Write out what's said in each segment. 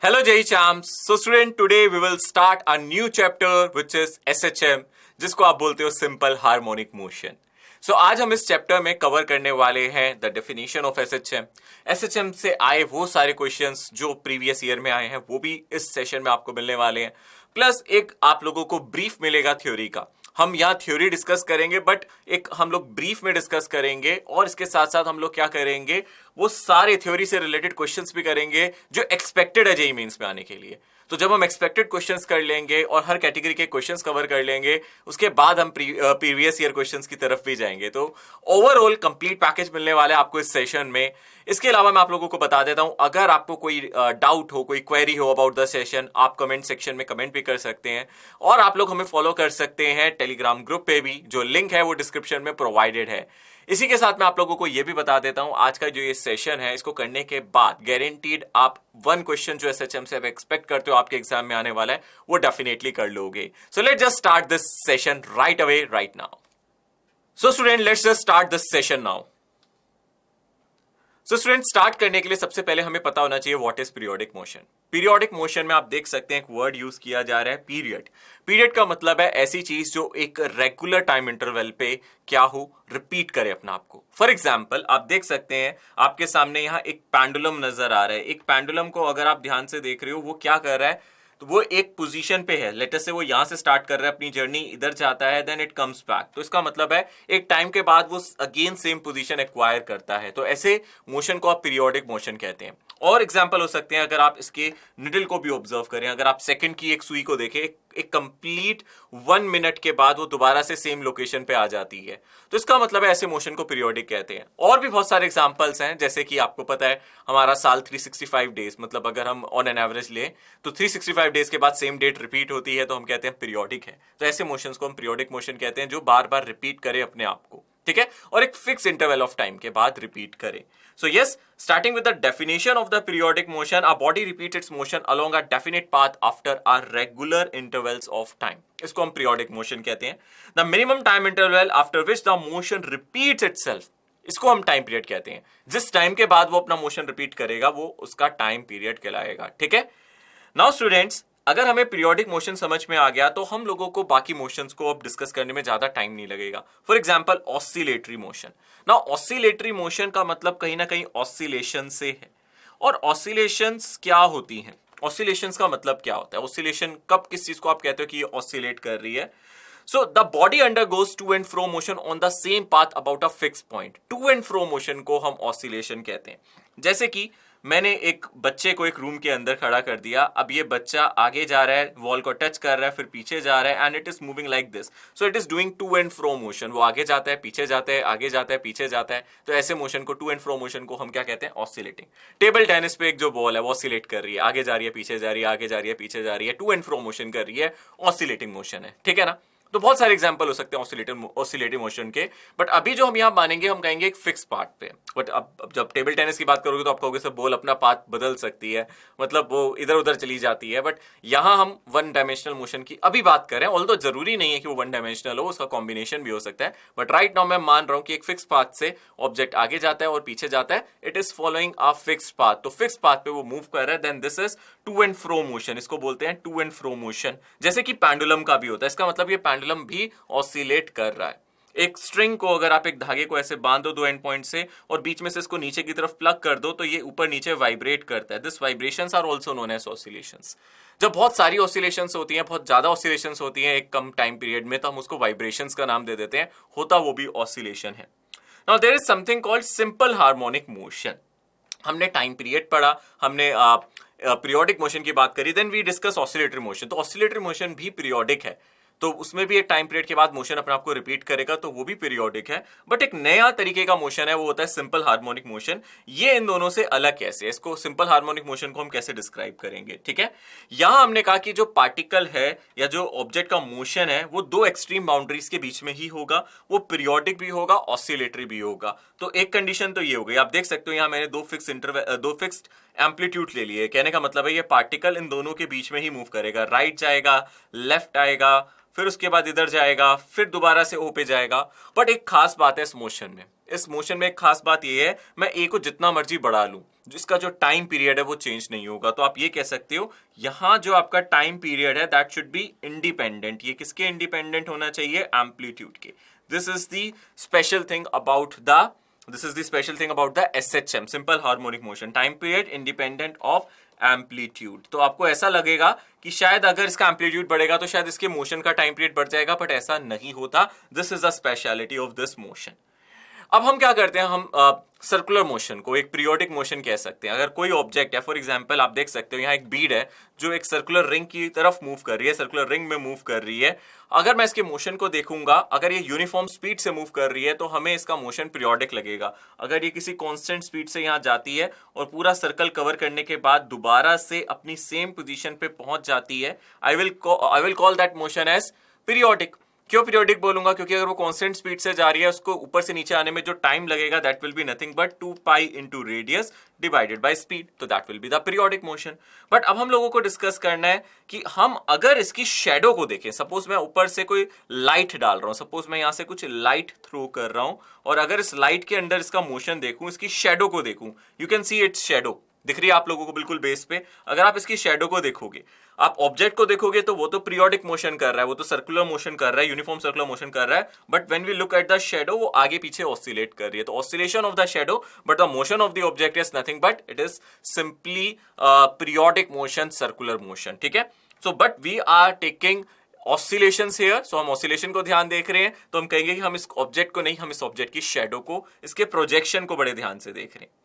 Hello Jai Chams. So student, today we will start a new chapter which is SHM, जिसको आप बोलते हो simple harmonic motion. सो आज हम इस चैप्टर में कवर करने वाले हैं the definition of SHM. SHM से आए वो सारे क्वेश्चंस जो प्रीवियस ईयर में आए हैं वो भी इस सेशन में आपको मिलने वाले हैं. प्लस एक आप लोगों को ब्रीफ मिलेगा थ्योरी का. हम यहाँ थ्योरी डिस्कस करेंगे बट एक हम लोग ब्रीफ में डिस्कस करेंगे और इसके साथ साथ हम लोग क्या करेंगे, वो सारे थ्योरी से रिलेटेड क्वेश्चंस भी करेंगे जो एक्सपेक्टेड है जेईई मेंस में आने के लिए. तो जब हम एक्सपेक्टेड क्वेश्चंस कर लेंगे और हर कैटेगरी के क्वेश्चंस कवर कर लेंगे, उसके बाद हम प्रीवियस ईयर क्वेश्चंस की तरफ भी जाएंगे. तो ओवरऑल कंप्लीट पैकेज मिलने वाला है आपको इस सेशन में. इसके अलावा मैं आप लोगों को बता देता हूं, अगर आपको कोई डाउट हो, कोई क्वेरी हो अबाउट द सेशन, आप कमेंट सेक्शन में कमेंट भी कर सकते हैं और आप लोग हमें फॉलो कर सकते हैं टेलीग्राम ग्रुप पे भी, जो लिंक है वो डिस्क्रिप्शन में प्रोवाइडेड है. इसी के साथ मैं आप लोगों को यह भी बता देता हूं, आज का जो ये सेशन है इसको करने के बाद गारंटीड आप वन क्वेश्चन जो एसएचएम से आप एक्सपेक्ट करते हो आपके एग्जाम में आने वाला है वो डेफिनेटली कर लोगे. So let's just start this session right away right now. So student, let's just start this session now. So student, start करने के लिए सबसे पहले हमें पता होना चाहिए what is periodic motion. Periodic motion में आप देख सकते हैं एक वर्ड यूज किया जा रहा है, पीरियड. पीरियड का मतलब है ऐसी चीज जो एक रेगुलर टाइम इंटरवल पे क्या हो, रिपीट करे अपने आप को. फॉर एग्जाम्पल आप देख सकते हैं आपके सामने यहाँ एक पेंडुलम नजर आ रहा है. एक पेंडुलम को अगर आप ध्यान से देख रहे हो वो क्या कर रहा है, तो वो एक पोजीशन पे है. लेटर से वो यहां से स्टार्ट कर रहा है अपनी जर्नी, इधर जाता है, देन इट कम्स बैक. तो इसका मतलब है एक टाइम के बाद वो अगेन सेम पोजीशन एक्वायर करता है. तो ऐसे मोशन को आप पीरियोडिक मोशन कहते हैं. और एग्जांपल हो सकते हैं, अगर आप इसके निडल को भी ऑब्जर्व करें, अगर आप सेकंड की एक सुई को देखें, एक कंप्लीट 1 मिनट के बाद वो दोबारा से सेम लोकेशन पे आ जाती है. तो इसका मतलब है ऐसे मोशन को पीरियोडिक कहते हैं. और भी बहुत सारे एग्जांपल्स हैं, जैसे कि आपको पता है हमारा साल 365 डेज, मतलब अगर हम ऑन एन एवरेज ले तो 365 डेज के बाद सेम डेट रिपीट होती है, तो हम कहते हैं पीरियोडिक है. तो ऐसे मोशंस को हम पीरियोडिक मोशन कहते हैं जो बार बार रिपीट करे अपने आप को, ठीक है, और एक फिक्स इंटरवल ऑफ टाइम के बाद रिपीट करे. So yes, starting with the definition of the periodic motion, our body repeats its motion along a definite path after a regular intervals of time. इसको हम periodic motion कहते हैं. The minimum time interval after which the motion repeats itself, इसको हम time period कहते हैं. जिस time के बाद वो अपना मोशन रिपीट करेगा वो उसका टाइम पीरियड कहलाएगा, ठीक है. नाउ स्टूडेंट्स, अगर हमें पीरियोडिक मोशन समझ में आ गया तो हम लोगों को बाकी मोशंस को अब डिस्कस करने में ज्यादा टाइम नहीं लगेगा. For example oscillatory motion. ना ऑसिलेटरी मोशन का मतलब कहीं ना कहीं ऑसिलेशन से है. और ऑसिलेशंस क्या होती हैं, ऑसिलेशंस का मतलब क्या होता है, ऑसिलेशन कब किस चीज को आप कहते हो कि ये ऑसिलेट कर रही है. So the body undergoes to and fro motion on the same path about a fix point. To and fro motion को हम ऑसिलेशन कहते हैं. जैसे कि मैंने एक बच्चे को एक रूम के अंदर खड़ा कर दिया. अब ये बच्चा आगे जा रहा है, वॉल को टच कर रहा है, फिर पीछे जा रहा है, and it is moving like this. So it is doing to and fro motion. वो आगे जाता है, पीछे जाता है, आगे जाता है, पीछे जाता है. तो ऐसे मोशन को, टू एंड फ्रो मोशन को हम क्या कहते हैं, ऑसिलेटिंग. टेबल टेनिस पे एक जो बॉल है वो ऑसिलेट कर रही है, आगे जा रही है, पीछे जा रही है, आगे जा रही है, पीछे जा रही है, टू एंड फ्रो मोशन कर रही है, ऑसिलेटिंग मोशन है, ठीक है ना. तो बहुत सारे एग्जांपल हो सकते हैं ऑसिलेटिव मोशन के, बट अभी जो हम यहां मानेंगे, हम कहेंगे एक फिक्स पाथ पे. बट अब जब टेबल टेनिस की बात करोगे तो आप कहोगे सर बॉल अपना पाथ बदल सकती है, मतलब वो इधर उधर चली जाती है. बट यहां हम वन डायमेंशनल मोशन की अभी बात कर रहे हैं. ऑल्दो जरूरी नहीं है कि वो वन डायमेंशनल हो, उसका कॉम्बिनेशन भी हो सकता है. बट राइट नाउ मैं मान रहा हूं कि एक फिक्स पाथ से ऑब्जेक्ट आगे जाता है और पीछे जाता है. It is following a fix path. तो फिक्स पाथ पे वो मूव कर रहा है, then this is to and fro motion. इसको बोलते हैं टू एंड फ्रो मोशन. जैसे कि पेंडुलम का भी होता है. इसका मतलब ये पेंडुलम भी ऑसिलेट कर रहा है. एक स्ट्रिंग को अगर आप एक धागे को ऐसे बांध दो दो एंड पॉइंट से और बीच में से इसको नीचे की तरफ प्लग कर दो तो ये ऊपर नीचे वाइब्रेट करता है. This vibrations are also known as oscillations. जब बहुत सारी ऑसिलेशंस होती हैं, बहुत ज्यादा ऑसिलेशंस होती हैं एक कम टाइम पीरियड में, तो हम उसको वाइब्रेशंस का नाम दे देते हैं. होता वो भी ऑसिलेशन है. Now there is something called simple harmonic motion. हमने टाइम पीरियड पढ़ा, हमने पीरियोडिक मोशन की बात करी, then we discuss oscillatory motion. तो ऑसिलेटरी मोशन भी पीरियोडिक है, तो उसमें भी एक टाइम पीरियड के बाद मोशन अपने आप को रिपीट करेगा, तो वो भी पीरियोडिक है. बट एक नया तरीके का मोशन है, वो होता है सिंपल हार्मोनिक मोशन. ये इन दोनों से अलग कैसे, इसको सिंपल हार्मोनिक मोशन को हम कैसे डिस्क्राइब करेंगे, ठीक है. यहां हमने कहा कि जो पार्टिकल है या जो ऑब्जेक्ट का मोशन है वो दो एक्सट्रीम बाउंड्रीज के बीच में ही होगा. वो पीरियोडिक भी होगा, ऑसिलेटरी भी होगा. तो एक कंडीशन तो ये हो गई. आप देख सकते हो यहां मैंने दो फिक्स्ड एम्पलीट्यूड ले लिए. कहने का मतलब है ये पार्टिकल इन दोनों के बीच में ही मूव करेगा. राइट जाएगा, लेफ्ट आएगा, फिर उसके बाद इधर जाएगा, फिर दोबारा से ओ पे जाएगा. बट एक खास बात है इस मोशन में, इस मोशन में एक खास बात ये है, मैं ए को जितना मर्जी बढ़ा लूं, जिसका जो टाइम पीरियड है वो चेंज नहीं होगा। तो आप ये कह सकते हो यहां जो आपका टाइम पीरियड है दैट शुड बी इंडिपेंडेंट। ये किसके इंडिपेंडेंट होना चाहिए? एम्पलीट्यूड के। This is the special thing about the SHM, simple harmonic motion, time period independent of amplitude. तो आपको ऐसा लगेगा कि शायद अगर इसका एम्पलीट्यूड बढ़ेगा तो शायद इसके मोशन का टाइम पीरियड बढ़ जाएगा, बट ऐसा नहीं होता। This is the speciality of this motion. अब हम क्या करते हैं, हम सर्कुलर मोशन को एक पीरियोडिक मोशन कह सकते हैं। अगर कोई ऑब्जेक्ट है, फॉर एग्जांपल आप देख सकते हो यहाँ एक बीड है जो एक सर्कुलर रिंग की तरफ मूव कर रही है, सर्कुलर रिंग में मूव कर रही है। अगर मैं इसके मोशन को देखूंगा, अगर ये यूनिफॉर्म स्पीड से मूव कर रही है तो हमें इसका मोशन पीरियोडिक लगेगा। अगर ये किसी कांस्टेंट स्पीड से यहाँ जाती है और पूरा सर्कल कवर करने के बाद दोबारा से अपनी सेम पोजीशन पे पहुंच जाती है, I will call that motion as periodic. क्यों पीरियोडिक बोलूंगा? क्योंकि अगर वो कांस्टेंट स्पीड से जा रही है, उसको ऊपर से नीचे आने में जो टाइम लगेगा that will be nothing but 2 pi into radius divided by speed, तो that will be the periodic motion. But अब हम लोगों को डिस्कस करना है कि हम अगर इसकी शेडो को देखें, सपोज मैं ऊपर से कोई लाइट डाल रहा हूं, सपोज मैं यहां से कुछ लाइट थ्रो कर रहा हूं और अगर इस लाइट के अंदर इसका मोशन देखूं, इसकी शेडो को देखूं, you can see its shadow दिख रही है आप लोगों को बिल्कुल बेस पे। अगर आप इसकी शेडो को देखोगे, आप ऑब्जेक्ट को देखोगे तो वो तो पीरियोडिक मोशन कर रहा है, वो तो सर्कुलर मोशन कर रहा है, यूनिफॉर्म सर्कुलर मोशन कर रहा है, but when we look at the shadow वो आगे पीछे ऑसिलेट कर रही है। तो oscillation of the shadow, but the motion of the object is nothing but it is simply periodic motion, circular motion. ठीक है, so but we are taking oscillations here, so हम ऑसिलेशन को ध्यान देख रहे हैं, तो हम कहेंगे कि हम इस ऑब्जेक्ट को नहीं, हम इस ऑब्जेक्ट की शेडो को, इसके प्रोजेक्शन को बड़े ध्यान से देख रहे हैं।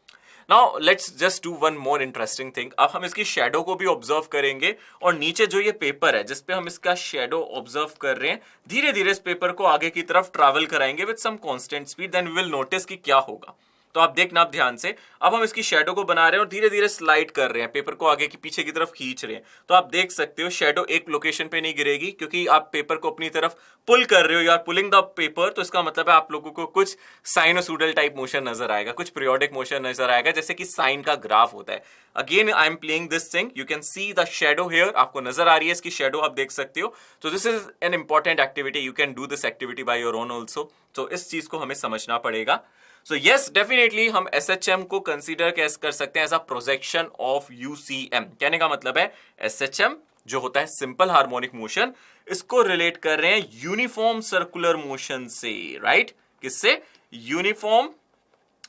Now let's just do one more interesting thing. अब हम इसकी शेडो को भी ऑब्जर्व करेंगे और नीचे जो ये पेपर है जिस पे हम इसका शेडो ऑब्जर्व कर रहे हैं, धीरे धीरे इस पेपर को आगे की तरफ ट्रैवल कराएंगे with some constant speed, then we will notice कि क्या होगा। तो आप देखना आप ध्यान से, अब हम इसकी शेडो को बना रहे हैं और धीरे धीरे स्लाइड कर रहे हैं, पेपर को आगे की पीछे की तरफ खींच रहे हैं। तो आप देख सकते हो शेडो एक लोकेशन पे नहीं गिरेगी क्योंकि आप पेपर को अपनी तरफ पुल कर रहे हो, यार पुलिंग द पेपर। तो इसका मतलब है आप लोगों को कुछ साइनोसोइडल टाइप मोशन नजर आएगा, कुछ पीरियोडिक मोशन नजर आएगा, जैसे कि साइन का ग्राफ होता है। Again I am playing this thing, you can see the shadow here, आपको नजर आ रही है इसकी शेडो, आप देख सकते हो। तो this is an important activity, you can do this activity by your own also. तो इस चीज को हमें समझना पड़ेगा। सो यस, डेफिनेटली हम SHM को कंसीडर कर सकते हैं as a projection of UCM। कहने का मतलब है SHM जो होता है सिंपल हार्मोनिक मोशन, इसको रिलेट कर रहे हैं यूनिफॉर्म सर्कुलर मोशन से, राइट? किससे? Uniform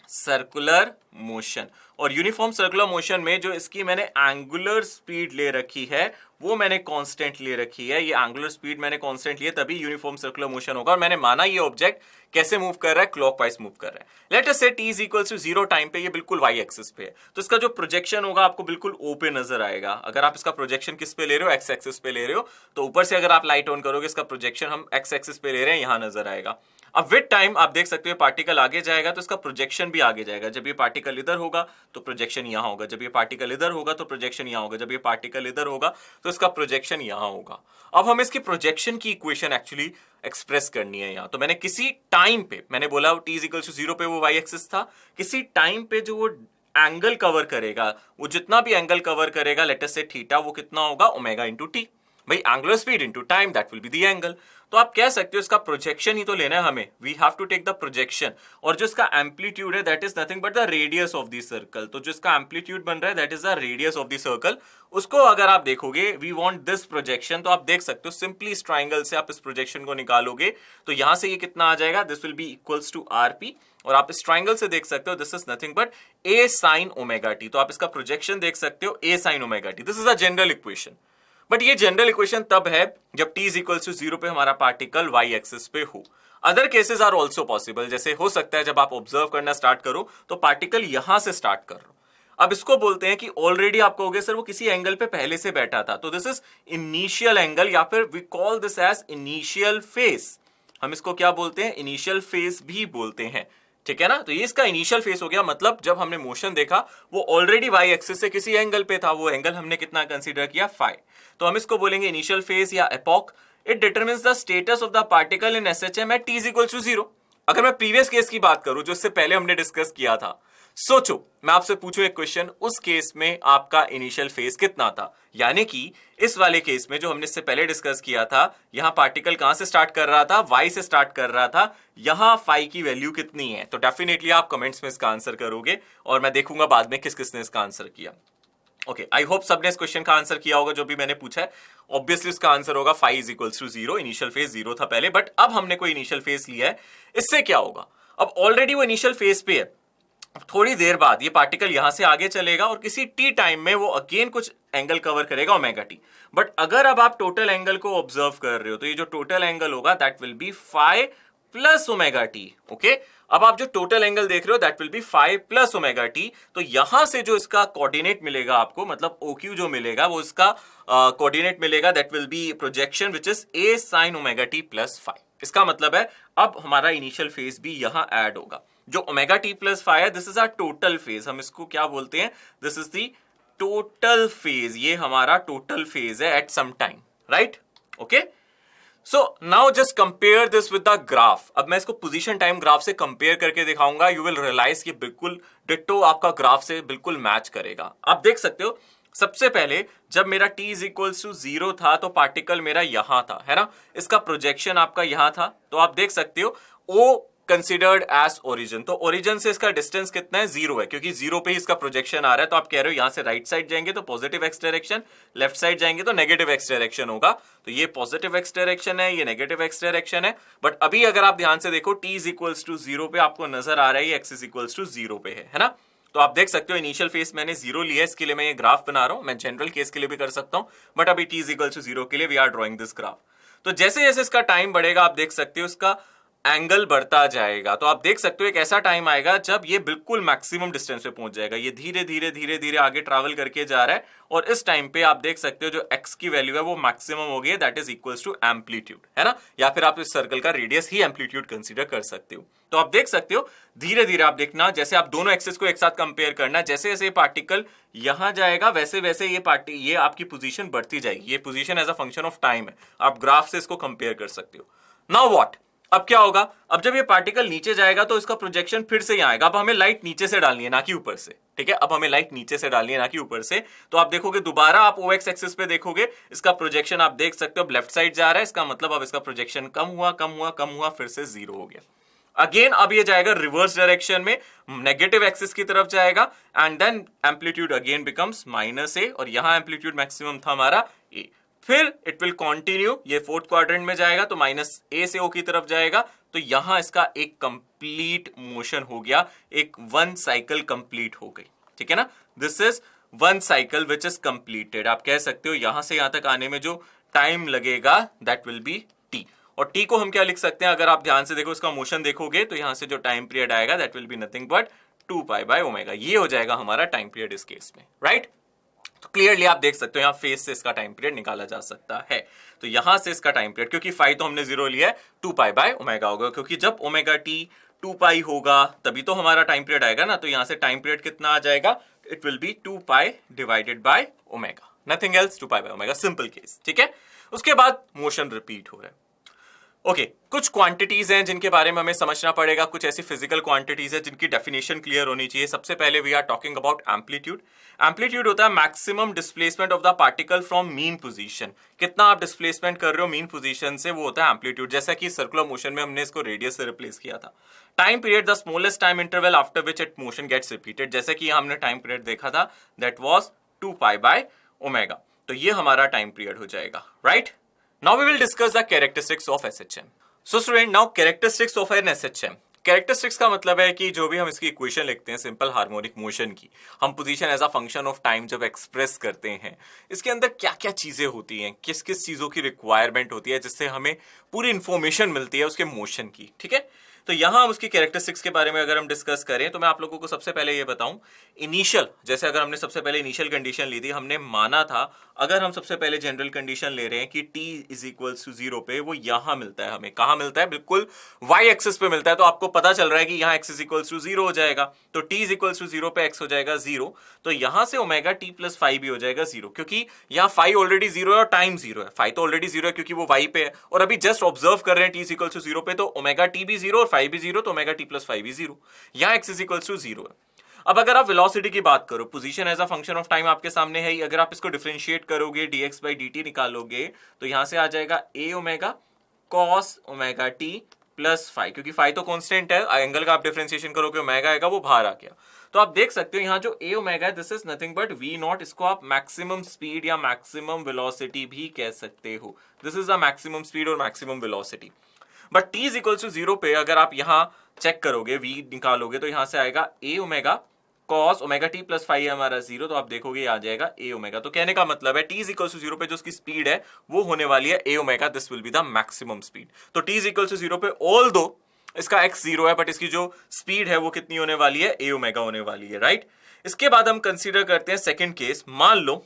circular motion. और यूनिफॉर्म सर्कुलर मोशन में जो इसकी मैंने एंगुलर स्पीड ले रखी है वो मैंने कांस्टेंट ले रखी है। ये एंगुलर स्पीड मैंने कांस्टेंट लिए, तभी यूनिफॉर्म सर्कुलर मोशन होगा। और मैंने माना ये ऑब्जेक्ट कैसे मूव कर रहा है, क्लॉकवाइज मूव कर रहा है। Late us say t is equal to 0 time पे ये बिल्कुल y एक्सिस पे है, तो इसका जो प्रोजेक्शन होगा आपको बिल्कुल O पे नजर आएगा। अगर आप इसका प्रोजेक्शन किस पे ले रहे हो, x एक्सिस पे ले रहे हो, तो ऊपर से अगर आप लाइट ऑन करोगे इसका प्रोजेक्शन हम x एक्सिस पे ले रहे हैं, यहां नजर आएगा। अब विद टाइम आप देख सकते हो पार्टिकल आगे जाएगा तो इसका प्रोजेक्शन भी आगे जाएगा। जब ये पार्टिकल इधर होगा तो प्रोजेक्शन यहां होगा, जब ये पार्टिकल इधर होगा तो प्रोजेक्शन यहां होगा, जब ये पार्टिकल इधर होगा तो इसका प्रोजेक्शन यहां होगा। अब हम इसकी प्रोजेक्शन की इक्वेशन एक्चुअली एक्सप्रेस करनी है यहां। तो मैंने किसी टाइम पे, मैंने बोला t इज इक्वल टू 0 पे वो y एक्सिस था, किसी टाइम पे जो वो एंगल कवर करेगा, वो जितना भी एंगल कवर करेगा, लेट अस से थीटा, वो कितना होगा, ओमेगा इंटू टी। भाई angular speed into time, that will be the angle. तो आप कह सकते हो इसका प्रोजेक्शन ही तो लेना है हमें, we have to take the projection. और जो इसका एम्पलीट्यूड है that is nothing but the radius of the circle. तो जो इसका एम्पलीट्यूड बन रहा है that is the radius of the circle. उसको अगर आप देखोगे, वी वांट दिस प्रोजेक्शन, तो आप देख सकते हो सिंपली इस ट्राइंगल से आप इस प्रोजेक्शन को निकालोगे तो यहां से ये कितना आ जाएगा, this will be equals to RP। और आप इस ट्राइंगल से देख सकते हो this is nothing but A sin omega t. तो आप इसका प्रोजेक्शन देख सकते हो A sin omega t. This is a general equation, but ये जनरल इक्वेशन तब है जब t इज इक्वल टू 0 पे हमारा पार्टिकल y एक्सिस पे हो। Other cases are also possible, जैसे हो सकता है जब आप ऑब्जर्व करना स्टार्ट करो तो पार्टिकल यहां से स्टार्ट कर लो। अब इसको बोलते हैं कि ऑलरेडी आप कहोगे सर वो किसी एंगल पे पहले से बैठा था, तो दिस इज इनिशियल एंगल, या फिर we call this as initial phase. हम इसको क्या बोलते हैं, इनिशियल फेस भी बोलते हैं, ठीक है ना। तो ये इसका इनिशियल फेस हो गया, मतलब जब हमने मोशन देखा वो ऑलरेडी y एक्सिस से किसी एंगल पे था, वो एंगल हमने कितना कंसीडर किया, फाई। तो हम इसको बोलेंगे इनिशियल फेस या epoch. It determines the status of the particle in SHM at t is equal to 0। अगर मैं प्रीवियस केस की बात करूं जो इससे पहले हमने डिस्कस किया था, सोचो, मैं आपसे पूछूं एक क्वेश्चन, उस केस में आपका इनिशियल फेज कितना था? यानी कि इस वाले केस में जो हमने इससे पहले डिस्कस किया था, यहां पार्टिकल कहां से स्टार्ट कर रहा था? y से स्टार्ट कर रहा था। यहां फाई की वैल्यू कितनी है? तो डेफिनेटली आप कमेंट्स में इसका आंसर करोगे और मैं देखूंगा बाद में किस किसने इसका आंसर किया। ओके, आई होप सबने इस क्वेश्चन का आंसर किया होगा जो भी मैंने पूछा है। ऑब्वियसली उसका आंसर होगा phi is equals to 0। Initial phase 0 था पहले, बट अब हमने कोई इनिशियल फेज लिया है। इससे क्या होगा? अब ऑलरेडी वो इनिशियल फेज पे है, थोड़ी देर बाद ये पार्टिकल यहां से आगे चलेगा और किसी टी टाइम में वो अगेन कुछ एंगल कवर करेगा ओमेगा टी। बट अगर अब आप टोटल एंगल को ऑब्जर्व कर रहे हो तो ये जो टोटल एंगल होगा that will be phi plus omega t. Okay, अब आप जो टोटल एंगल देख रहे हो that will be phi plus omega t. तो यहां से जो इसका कोऑर्डिनेट मिलेगा आपको, मतलब OQ जो मिलेगा वो इसका कोऑर्डिनेट मिलेगा that will be projection which is a sin omega t plus phi. इसका मतलब है अब हमारा इनिशियल फेज भी यहां ऐड होगा। जो ओमेगा टी प्लस फाई है, this is our total phase. हम इसको क्या बोलते हैं? This is the total phase. ये हमारा टोटल फेज है at some time, right? Okay, so now just compare this with the graph. अब मैं इसको पोजीशन टाइम ग्राफ से कंपेयर करके दिखाऊंगा। यू विल रियलाइज कि बिल्कुल डिट्टो आपका ग्राफ से बिल्कुल मैच करेगा। आप देख सकते हो, सबसे पहले जब मेरा t इज इक्वल्स टू 0 था तो पार्टिकल मेरा यहां था, है ना? इसका प्रोजेक्शन आपका यहां था। तो आप देख सकते हो O कंसिडर्ड एज ओरिजिन। तो ओरिजिन से इसका डिस्टेंस कितना है? 0 है, क्योंकि 0 पे ही इसका प्रोजेक्शन आ रहा है। तो आप कह रहे हो यहां से राइट साइड जाएंगे तो positive x direction, left side जाएंगे तो नेगेटिव एक्स डायरेक्शन होगा। तो ये पॉजिटिव एक्स डायरेक्शन है, ये नेगेटिव एक्स डायरेक्शन है। बट अभी अगर आप ध्यान से देखो t इज इक्वल्स टू 0 पे आपको नजर आ रहा है x इज इक्वल्स टू 0 पे है ना? तो आप देख सकते हो इनिशियल फेस मैंने 0 लिया है, इसके लिए मैं ये ग्राफ बना रहा हूं। मैं जनरल केस के लिए भी कर सकता हूं, बट अभी t इज इक्वल्स टू 0 के लिए we are drawing this graph. तो जैसे जैसे इसका टाइम बढ़ेगा आप देख सकते हो इसका एंगल बढ़ता जाएगा। तो आप देख सकते हो एक ऐसा टाइम आएगा जब ये बिल्कुल मैक्सिमम डिस्टेंस पे पहुंच जाएगा। ये धीरे धीरे धीरे धीरे आगे ट्रैवल करके जा रहा है और इस टाइम पे आप देख सकते हो जो x की वैल्यू है वो मैक्सिमम हो गई है, that is equals to amplitude, है ना? या फिर आप इस सर्कल का रेडियस ही एम्पलीट्यूड कंसीडर कर सकते हो। तो आप देख सकते हो धीरे धीरे, आप देखना जैसे आप दोनों एक्सिस को एक साथ कंपेयर करना, जैसे जैसे पार्टिकल यहां जाएगा वैसे वैसे ये आपकी पोजीशन बढ़ती जाएगी। ये position as a function of time है, आप ग्राफ से इसको कंपेयर कर सकते हो। Now what? अब क्या होगा? अब जब ये पार्टिकल नीचे जाएगा तो इसका प्रोजेक्शन फिर से यहां आएगा। अब हमें लाइट नीचे से डालनी है ना कि ऊपर से, ठीक है? अब हमें लाइट नीचे से डालनी है ना कि ऊपर से। तो आप देखोगे दोबारा आप OX एक्सिस पे देखोगे, इसका प्रोजेक्शन आप देख सकते हो लेफ्ट साइड जा रहा है। इसका मतलब अब इसका प्रोजेक्शन कम हुआ कम हुआ कम हुआ, फिर से 0 हो गया। अगेन अब ये जाएगा रिवर्स डायरेक्शन में, नेगेटिव एक्सिस की तरफ जाएगा and then amplitude again becomes -a और यहां एम्पलीट्यूड मैक्सिमम था हमारा a। फिर इट विल कंटिन्यू, ये फोर्थ क्वाड्रेंट में जाएगा तो -a से o की तरफ जाएगा। तो यहां इसका एक कंप्लीट मोशन हो गया, एक वन साइकिल कंप्लीट हो गई, ठीक है ना? This is one cycle which is completed. आप कह सकते हो यहां से यहां तक आने में जो टाइम लगेगा दैट विल बी t। और t को हम क्या लिख सकते हैं? अगर आप ध्यान से देखो इसका मोशन देखोगे तो यहां से जो टाइम पीरियड आएगा that will be nothing but 2 pi by omega. ये हो जाएगा हमारा टाइम पीरियड इस केस में, राइट? तो क्लियरली आप देख सकते हो यहां फेस से इसका टाइम पीरियड निकाला जा सकता है। तो यहां से इसका टाइम पीरियड, क्योंकि फाई तो हमने 0 लिया है, 2 पाई बाय ओमेगा होगा, क्योंकि जब ओमेगा टी 2 पाई होगा तभी तो हमारा टाइम पीरियड आएगा ना। तो यहां से टाइम पीरियड कितना आ जाएगा? It will be 2 pi divided by omega, nothing else, 2 pi by omega, simple case, ठीक है? उसके बाद मोशन रिपीट हो रहा है। ओके, कुछ क्वांटिटीज हैं जिनके बारे में हमें समझना पड़ेगा, कुछ ऐसी फिजिकल क्वांटिटीज है जिनकी डेफिनेशन क्लियर होनी चाहिए। सबसे पहले we are talking about amplitude. Amplitude होता है maximum displacement of the particle from mean position. कितना आप डिस्प्लेसमेंट कर रहे हो मीन पोजीशन से, वो होता है एम्पलीट्यूड। जैसा कि सर्कुलर मोशन में हमने इसको रेडियस से रिप्लेस किया था। Time period, the smallest time interval after which it motion gets repeated. जैसे कि हमने टाइम पीरियड देखा था that was 2 pi by omega. तो ये हमारा टाइम पीरियड हो जाएगा, right? Now we will discuss the characteristics of SHM। So student, now characteristics of an SHM। Characteristics का मतलब है कि जो भी हम इसकी इक्वेशन लिखते हैं सिंपल हार्मोनिक मोशन की, हम position as a function of time जब एक्सप्रेस करते हैं, इसके अंदर क्या क्या चीजें होती हैं, किस किस चीजों की रिक्वायरमेंट होती है, जिससे हमें पूरी इंफॉर्मेशन मिलती है उसके मोशन की, ठीक है? तो यहां हम उसकी कैरेक्टरिस्टिक्स के बारे में अगर हम डिस्कस करें तो मैं आप लोगों को सबसे पहले ये बताऊं, इनिशियल, जैसे अगर हमने सबसे पहले इनिशियल कंडीशन ली थी, हमने माना था अगर हम सबसे पहले जनरल कंडीशन ले रहे हैं कि t इज इक्वल्स टू 0 पे, वो यहां मिलता है हमें। कहां मिलता है? बिल्कुल y एक्सिस पे मिलता है। तो आपको पता चल रहा है कि यहां x इज इक्वल्स टू 0 हो जाएगा, तो t इज इक्वल्स टू 0 पे x हो जाएगा 0। तो यहां से ओमेगा t प्लस फाई भी हो जाएगा 0, क्योंकि यहां फाई ऑलरेडी 0 है और टाइम 0 है। फाई तो ऑलरेडी 0 है क्योंकि वो y पे है, और अभी जस्ट ऑब्जर्व कर रहे हैं t इज इक्वल्स टू 0 पे, तो ओमेगा t भी 0 और फाई भी 0, तो ओमेगा t प्लस फाई भी 0। यहां x इज इक्वल्स टू 0 है। अब अगर आप वेलोसिटी की बात करो, position as a function of time आपके सामने है ही, अगर आप इसको डिफरेंशिएट करोगे dx बाई dt निकालोगे तो यहां से आ जाएगा a omega cos omega t plus five, क्योंकि फाइव तो कांस्टेंट है, एंगल का आप डिफरेंशिएशन करोगे ओमेगा आएगा, वो बाहर आ गया। तो आप देख सकते हो यहाँ जो a ओमेगा है this is nothing but v naught, इसको आप मैक्सिमम स्पीड या मैक्सिमम वेलोसिटी भी कह सकते हो। This is the maximum speed और maximum velocity. But t is equal to 0 पे अगर आप यहाँ चेक करोगे, v निकालोगे तो यहां से आएगा a omega cos omega t plus five हमारा 0, तो आप देखोगे आ जाएगा a ओमेगा। तो कहने का मतलब है t इज इक्वल टू 0 पे जो उसकी स्पीड है वो होने वाली है a omega, this will be the maximum speed. तो t इज इक्वल टू 0 पे ऑल दो इसका x 0 है बट इसकी जो स्पीड है वो कितनी होने वाली है, a ओमेगा होने वाली है, राइट। इसके बाद हम कंसीडर करते हैं सेकेंड केस। मान लो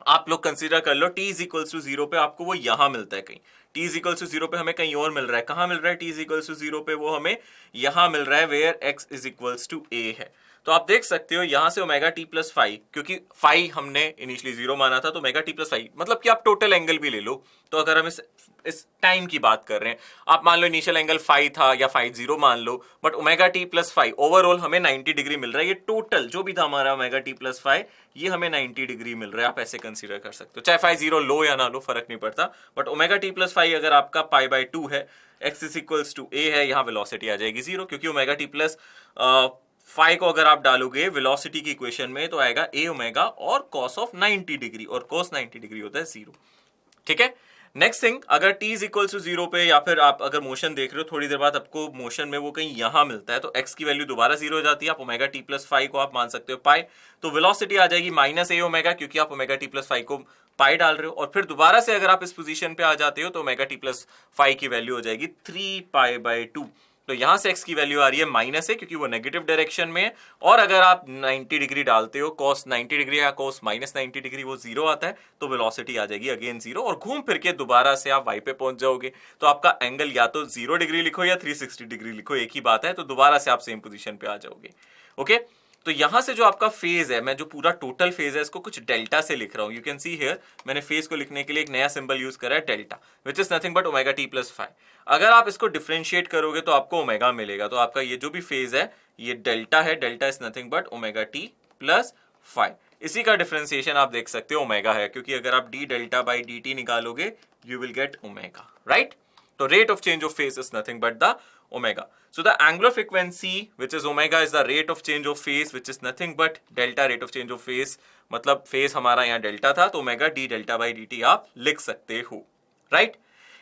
आप लोग कंसीडर कर लो t इज इक्वल्स टू 0 पे आपको वो यहां मिलता है कहीं, t इज इक्वल्स टू 0 पे हमें कहीं और मिल रहा है। कहां मिल रहा है t इज इक्वल्स टू 0 पे? वो हमें यहां मिल रहा है where x is equals to a है। तो आप देख सकते हो यहां से ओमेगा टी प्लस फाइव, क्योंकि फाइव हमने इनिशियली 0 माना था, तो ओमेगा टी प्लस फाइव मतलब कि आप टोटल एंगल भी ले लो। तो अगर हम इस टाइम की बात कर रहे हैं, आप मान लो इनिशियल एंगल फाइव था या 5 मान लो, but omega t plus five overall हमें 90 डिग्री मिल रहा है। ये टोटल जो भी था हमारा ओमेगा टी प्लस फाइव, ये हमें 90 डिग्री मिल रहा है। आप ऐसे कंसीडर कर सकते हो, चाहे 5 लो या ना लो फर्क नहीं पड़ता, but omega t plus five अगर आपका पाई बाई 2 है, x is equals to a है, यहाँ वेलोसिटी आ जाएगी 0, क्योंकि ओमेगा टी प्लस फाइव को अगर आप डालोगे वेलोसिटी की इक्वेशन में तो आएगा a ओमेगा और cos ऑफ 90 डिग्री, और cos 90 डिग्री होता है 0। ठीक है, नेक्स्ट थिंग, अगर t इज इक्वल टू 0 पे या फिर आप अगर मोशन देख रहे हो थोड़ी देर बाद आपको मोशन में वो कहीं यहां मिलता है, तो x की वैल्यू दोबारा 0 हो जाती है। आप ओमेगा टी प्लस फाइव को आप मान सकते हो पाई, तो वेलोसिटी आ जाएगी माइनस a ओमेगा, क्योंकि आप ओमेगा टी प्लस फाइव को पाई डाल रहे हो। और फिर दोबारा से अगर आप इस पोजीशन पे आ जाते हो तो ओमेगा टी प्लस फाइव की वैल्यू हो जाएगी 3 पाई बाई 2। तो यहां से x की वैल्यू आ रही है माइनस है, क्योंकि वो नेगेटिव डायरेक्शन में है। और अगर आप 90 डिग्री डालते हो, cos 90 डिग्री या cos माइनस 90 डिग्री, वो 0 आता है, तो वेलोसिटी आ जाएगी अगेन 0, और घूम फिर के दोबारा से आप y पे पहुंच जाओगे। तो आपका एंगल या तो 0 डिग्री लिखो या 360 डिग्री लिखो, एक ही बात है, तो दोबारा से आप सेम पोजीशन पे आ जाओगे। ओके, तो यहां से जो आपका फेज है, मैं जो पूरा टोटल फेज है इसको कुछ डेल्टा से लिख रहा हूं। यू कैन सी हियर, मैंने फेज को लिखने के लिए एक नया सिंबल यूज करा है delta, which is nothing but omega t plus five. अगर आप इसको डिफरेंशिएट करोगे तो आपको ओमेगा मिलेगा, तो आपका ये जो भी फेज है ये डेल्टा है, delta is nothing but omega t plus five. इसी का डिफरेंशिएशन आप देख सकते हो ओमेगा है, क्योंकि अगर आप d delta by d t निकालोगे you will get omega, right. तो rate of change of phase is nothing but the omega. So the angular frequency which is omega is the rate of change of phase which is nothing but delta rate of change of phase। मतलब phase हमारा यहाँ delta था, तो omega d delta by dt आप लिख सकते हो, right?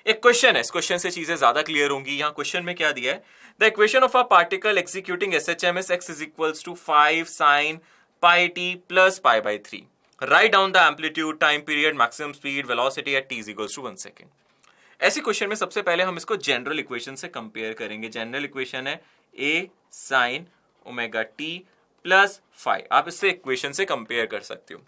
एक क्वेश्चन है, इस क्वेश्चन से चीजें ज्यादा क्लियर होंगी। यहाँ क्वेश्चन में क्या दिया है, the equation of a particle executing SHM is x is equals to 5 sin pi t plus pi by 3. Write down the amplitude, time period, maximum speed, velocity at t is equals to 1 second. ऐसी question में सबसे पहले हम इसको general equation से compare करेंगे। General equation है a sin omega t plus five. आप इससे इक्वेशन से कंपेयर कर सकते हो।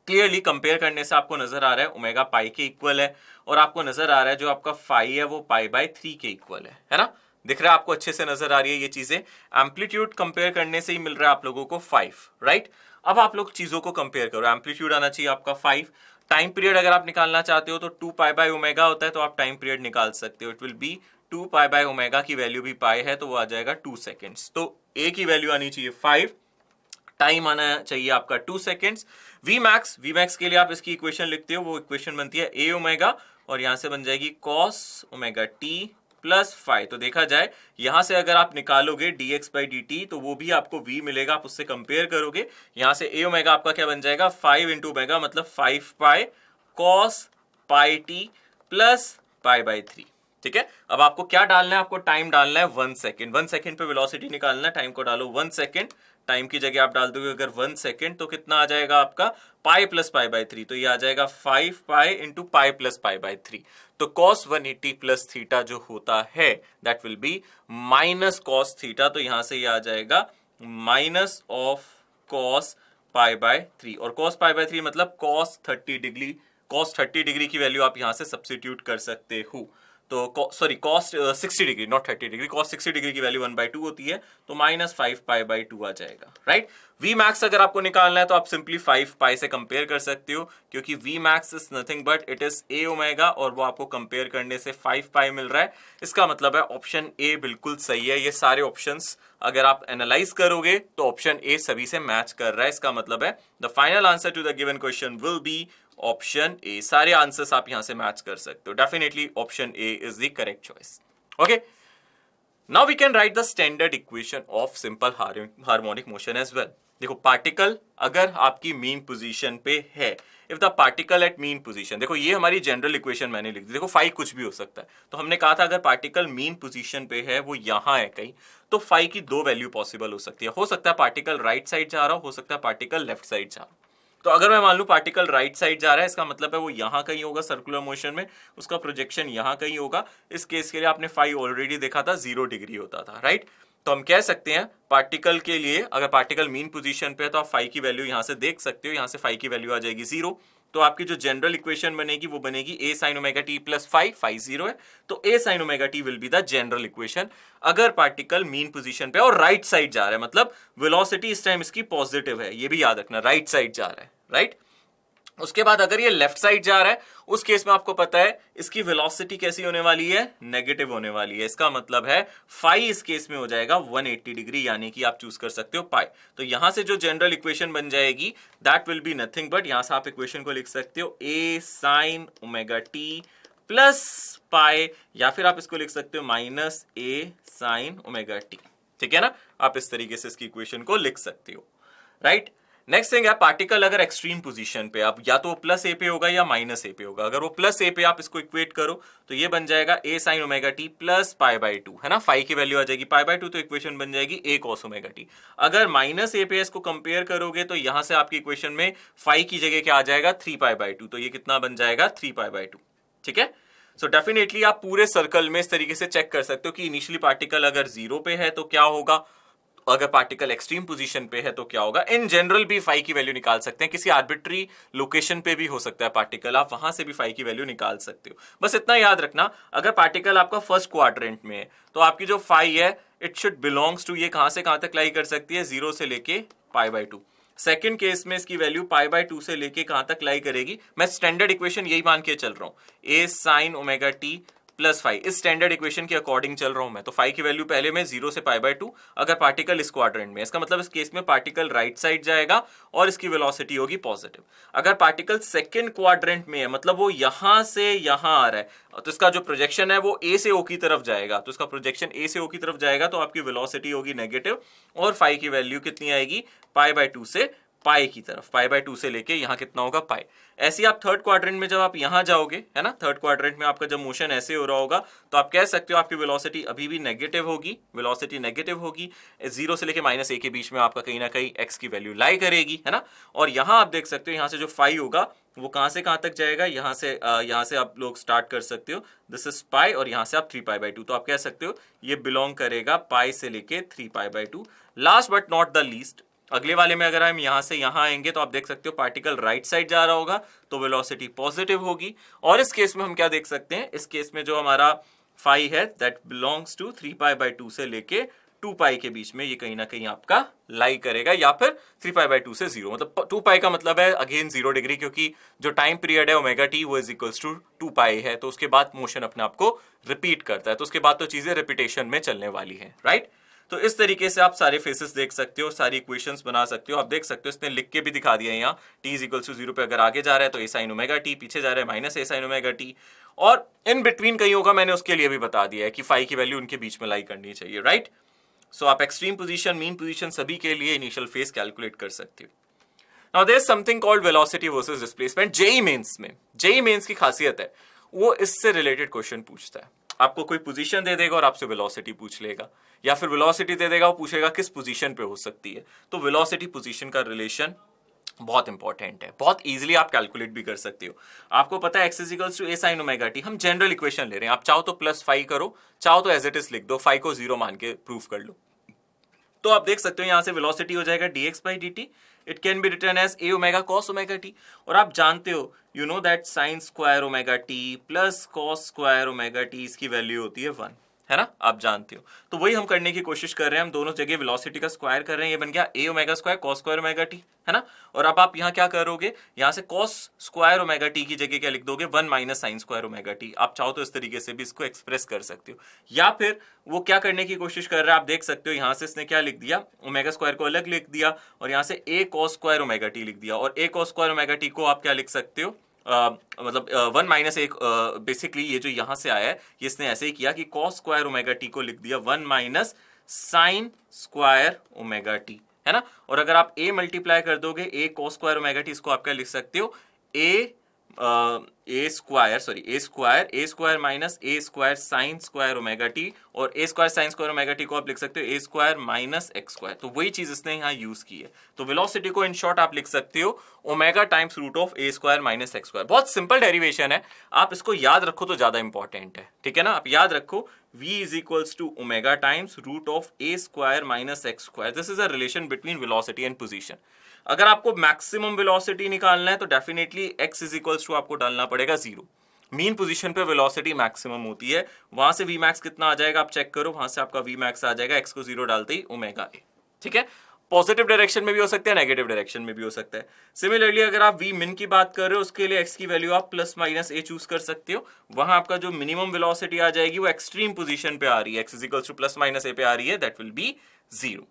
क्लियरली कंपेयर करने से आपको नजर आ रहा है ओमेगा पाई के इक्वल है, और आपको नजर आ रहा है जो आपका फाइव है वो पाई बाय 3 के इक्वल है ना। दिख रहा है आपको, अच्छे से नजर आ रही है ये चीजें। एम्पलीट्यूड कंपेयर करने से ही मिल रहा है आप लोगों को 5, राइट। अब आप लोग चीजों को कंपेयर करो, एम्पलीट्यूड आना चाहिए आपका 5। टाइम पीरियड अगर आप निकालना चाहते हो तो 2 पाई बाय ओमेगा होता है, तो आप टाइम पीरियड निकाल सकते हो। It will be 2 pi by omega की वैल्यू भी पाई है, तो वो आ जाएगा 2 सेकेंड्स। तो ए की वैल्यू आनी चाहिए 5, टाइम आना चाहिए आपका 2 सेकेंड्स। वी मैक्स के लिए आप इसकी इक्वेशन लिखते हो, वो इक्वेशन बनती है ए ओमेगा, और यहां से बन जाएगी कॉस ओमेगा टी प्लस 5। तो देखा जाए यहां से अगर आप निकालोगे dx बाई dt तो वो भी आपको v मिलेगा, आप उससे कंपेयर करोगे। यहां से a ओमेगा आपका क्या बन जाएगा, 5 इंटू ओमेगा, मतलब 5 pi cos pi T plus pi by 3। ठीक है, अब आपको क्या डालना है, आपको टाइम डालना है 1 सेकेंड। 1 सेकेंड पे वेलोसिटी निकालना है, टाइम को डालो 1 सेकेंड। टाइम की जगह आप डाल दोगे अगर 1 सेकेंड तो कितना आ जाएगा आपका, पाई प्लस पाई बाई 3। तो ये आ जाएगा 5 pi into pi plus pi by 3। तो cos 180 प्लस थीटा जो होता है that will be minus cos theta. तो यहां से ये आ जाएगा minus of cos pi by 3, और cos पाई बाय 3 मतलब cos 30 डिग्री। cos 30 डिग्री की वैल्यू आप यहां से सब्स्टिट्यूट कर सकते हो। तो sorry cos 60 degree, not 30 degree. cos 60 degree की वैल्यू 1/2 होती है, तो माइनस 5 पाई बाई 2 आ जाएगा, राइट। v मैक्स अगर आपको निकालना है तो आप सिंपली 5 पाई से कंपेयर कर सकते हो, क्योंकि v max is nothing but it is a omega, और वो आपको कंपेयर करने से 5 पाई मिल रहा है। इसका मतलब है ऑप्शन ए बिल्कुल सही है। ये सारे ऑप्शंस अगर आप एनालाइज करोगे तो ऑप्शन ए सभी से मैच कर रहा है, इसका मतलब है the final answer to the given question will be option A. सारे आंसर्स आप यहां से मैच कर सकते हो, definitely option A is the correct choice. Okay, now we can write the standard equation of simple harmonic motion as well. देखो particle अगर आपकी मीन पोजीशन पे है, if the particle at mean position, देखो ये हमारी जनरल इक्वेशन मैंने लिख दी। देखो फाई कुछ भी हो सकता है, तो हमने कहा था अगर पार्टिकल मीन पोजीशन पे है, वो यहां है कहीं, तो फाई की दो वैल्यू पॉसिबल हो सकती है। हो सकता है पार्टिकल राइट साइड जा रहा हो सकता है पार्टिकल लेफ्ट साइड जा रहा हो। तो अगर मैं मान लूं पार्टिकल राइट साइड जा रहा है, इसका मतलब है वो यहां कहीं होगा सर्कुलर मोशन में, उसका प्रोजेक्शन यहां कहीं होगा। इस केस के लिए आपने फाई ऑलरेडी देखा था 0 डिग्री होता था, राइट। तो हम कह सकते हैं पार्टिकल के लिए अगर पार्टिकल मीन पोजीशन पे है तो आप फाई की वैल्यू यहां से देख सकते हो, यहां से फाई की वैल्यू आ जाएगी 0। तो आपकी जो जनरल इक्वेशन बनेगी वो बनेगी a sin omega t plus phi 0 है, तो a sin omega t will be the general equation अगर पार्टिकल मीन पोजीशन पे और राइट साइड जा रहा है, मतलब वेलोसिटी इस टाइम इसकी पॉजिटिव है, ये भी याद रखना, राइट साइड जा रहा है, राइट। उसके बाद अगर ये लेफ्ट साइड जा रहा है, उस केस में आपको पता है इसकी वेलोसिटी कैसी होने वाली है, नेगेटिव होने वाली है। इसका मतलब है फाई इस केस में हो जाएगा 180 डिग्री, यानी कि आप चूज कर सकते हो पाई। तो यहां से जो जनरल इक्वेशन बन जाएगी that will be nothing but, यहां से आप इक्वेशन को लिख सकते हो a sin omega t plus pi, या फिर आप इसको लिख सकते हो minus a sin omega t। ठीक है ना, आप इस तरीके से इसकी इक्वेशन को लिख सकते हो, राइट। नेक्स्ट थिंग है पार्टिकल अगर एक्सट्रीम पोजीशन पे, आप या तो प्लस ए पे होगा या माइनस ए पे होगा। अगर वो प्लस ए पे आप इसको इक्वेट करो तो ये बन जाएगा a sin omega t plus pi by 2, है ना। फाई की वैल्यू आ जाएगी पाई बाई 2, तो इक्वेशन बन जाएगी a cos ओमेगा t। अगर माइनस ए पे इसको कंपेयर करोगे तो यहां से आपकी इक्वेशन में फाई की जगह क्या आ जाएगा 3 पाई बाई 2, तो ये कितना बन जाएगा 3 पाई बाई 2। ठीक है, सो डेफिनेटली आप पूरे सर्कल में इस तरीके से चेक कर सकते हो कि इनिशियली पार्टिकल अगर 0 पे है तो क्या होगा, अगर पार्टिकल एक्सट्रीम पोजीशन पे है तो क्या होगा। इन जनरल भी फाई की वैल्यू निकाल सकते हैं, किसी आर्बिट्री लोकेशन पे भी हो सकता है पार्टिकल, आप वहां से भी फाई की वैल्यू निकाल सकते हो। बस इतना याद रखना, अगर पार्टिकल आपका फर्स्ट क्वाड्रेंट में है तो आपकी जो फाई है इट शुड बिलोंग्स टू, ये कहां से कहां तक लाई कर सकती है, 0 से लेके पाई बाई 2। सेकेंड केस में इसकी वैल्यू पाई बाई 2 से लेके कहां तक लाई करेगी, मैं स्टैंडर्ड इक्वेशन यही मान के चल रहा हूं, a sin omega t plus phi, इस स्टैंडर्ड इक्वेशन के अकॉर्डिंग चल रहा हूं मैं। तो फाई की वैल्यू पहले में 0 से पाई बाई 2, अगर पार्टिकल इस क्वाड्रेंट में, इसका मतलब इस केस में पार्टिकल राइट साइड जाएगा और इसकी वेलोसिटी होगी पॉजिटिव। अगर पार्टिकल सेकंड क्वाड्रेंट में है, मतलब वो यहां से यहां आ रहा है, तो इसका जो प्रोजेक्शन है वो ए से ओ की तरफ जाएगा, तो इसका प्रोजेक्शन ए से ओ की तरफ जाएगा, तो आपकी वेलोसिटी होगी नेगेटिव और फाई की वैल्यू कितनी आएगी, पाई बाई 2 से पाई की तरफ, पाई बाई 2 से लेके यहां कितना होगा पाई। ऐसे ही आप थर्ड क्वाड्रेंट में जब आप यहां जाओगे, है ना, थर्ड क्वाड्रेंट में आपका जब मोशन ऐसे हो रहा होगा तो आप कह सकते हो आपकी वेलोसिटी अभी भी नेगेटिव होगी, वेलोसिटी नेगेटिव होगी, 0 से लेके माइनस ए के बीच में आपका कहीं ना कहीं एक्स की वैल्यू लाई करेगी, है ना। और यहां आप देख सकते हो यहां से जो फाई होगा वो कहां से कहां तक जाएगा, यहां से आप लोग स्टार्ट कर सकते हो, दिस इज पाई, और यहां से आप 3 पाई बाई 2, तो आप कह सकते हो ये बिलोंग करेगा पाई से लेके 3 pi by 2। Last but not the least, अगले वाले में अगर हम यहां से यहां आएंगे तो आप देख सकते हो पार्टिकल राइट साइड जा रहा होगा तो वेलोसिटी पॉजिटिव होगी, और इस केस में हम क्या देख सकते हैं, इस केस में जो हमारा फाई है that belongs to 3 pi by 2 से लेके 2 पाई के बीच में, ये कहीं ना कहीं आपका लाई करेगा, या फिर 3 पाई बाई 2 से 0, मतलब 2 पाई का मतलब है अगेन 0 डिग्री, क्योंकि जो टाइम पीरियड है ओमेगा टी वो इज इक्वल्स टू 2 पाई है, तो उसके बाद मोशन अपने आप को रिपीट करता है, तो उसके बाद तो चीजें रिपीटेशन में चलने वाली है, राइट। तो इस तरीके से आप सारे फेसेस देख सकते हो, सारी इक्वेशंस बना सकते हो। आप देख सकते हो इसने लिख के भी दिखा दिया है यहाँ, t इज इक्वल टू 0 पे अगर आगे जा रहा है तो a sin ओमेगा t, पीछे जा रहा है minus a sin omega t, और इन बिटवीन कहीं होगा मैंने उसके लिए भी बता दिया है कि फाई की वैल्यू उनके बीच में लाई करनी चाहिए, राइट। सो आप एक्सट्रीम पोजीशन, मीन पोजीशन सभी के लिए इनिशियल फेस कैलकुलेट कर सकते हो। Now there is something called velocity versus displacement. JEE Mains में, जेईई मेंस की खासियत है वो इससे रिलेटेड क्वेश्चन पूछता है। आपको कोई पोजीशन दे देगा और आपसे वेलोसिटी पूछ लेगा, या फिर वेलोसिटी दे देगा, वो पूछेगा किस पोजीशन पे हो सकती है। तो वेलोसिटी पोजीशन का रिलेशन बहुत इंपॉर्टेंट है, बहुत इजीली आप कैलकुलेट भी कर सकते हो। आपको पता है x is equals to a sin omega t, हम जनरल इक्वेशन ले रहे हैं, आप चाहो तो प्लस फाई करो, चाहो तो एज इट इज लिख दो, फाई को 0 मान के प्रूफ कर लो। तो आप देख सकते हो यहां से वेलोसिटी हो जाएगा dx by dt, it can be written as a omega cos omega t, और आप जानते हो you know that sin square omega t प्लस cos स्क्वायर ओमेगा t इसकी वैल्यू होती है 1, है ना, आप जानते हो। तो वही हम करने की कोशिश कर रहे हैं, हम दोनों जगह वेलोसिटी का स्क्वायर कर रहे हैं, ये बन गया a omega square cos square omega t, है ना। और अब आप यहाँ क्या करोगे, यहाँ से कॉस स्क्वायर ओमेगा टी की जगह क्या लिख दोगे, 1 minus sign square omega T. आप चाहो तो इस तरीके से भी इसको एक्सप्रेस कर सकते हो, या फिर वो क्या करने की कोशिश कर रहा है, आप देख सकते हो यहाँ से इसने क्या लिख दिया, ओमेगा स्क्वायर को अलग लिख दिया और यहाँ से a cos square omega T लिख दिया, और a cos square omega t को आप क्या लिख सकते हो, मतलब 1 माइनस एक, बेसिकली ये जो यहां से आया है ये इसने ऐसे ही किया कि कॉस स्क्वायर ओमेगा टी को लिख दिया 1 minus sign square omega t, है ना। और अगर आप a मल्टीप्लाई कर दोगे a cos square omega t, इसको आप क्या लिख सकते हो, a square minus a square sine square omega t, और a square sine square omega t को आप लिख सकते हो a square minus x square. तो वही चीज इसने यहाँ यूज की है। तो वेलोसिटी को इन शॉर्ट आप लिख सकते हो omega times root of a square minus x square. बहुत सिंपल डेरिवेशन है, आप इसको याद रखो तो ज्यादा इंपॉर्टेंट है, ठीक है ना। आप याद रखो v is equals to omega times root of a square minus x square. This is a relation between velocity and position. अगर आपको मैक्सिमम वेलोसिटी निकालना है तो definitely x is equals to आपको डालना पड़ेगा 0। मीन पोजीशन पे वेलोसिटी मैक्सिमम होती है, वहां से v max कितना आ जाएगा आप चेक करो, वहां से आपका v max आ जाएगा x को 0 डालते ही ओमेगा a, ठीक है। पॉजिटिव डायरेक्शन में भी हो सकता है, नेगेटिव डायरेक्शन में भी हो सकता है। सिमिलरली अगर आप v min की बात कर रहे हो, उसके लिए x की वैल्यू आप प्लस माइनस a चूज कर सकते हो, वहां आपका जो मिनिमम वेलोसिटी आ जाएगी वो एक्सट्रीम पोजीशन पे आ रही है, x is equals to plus minus a पे आ रही है, दैट विल बी 0।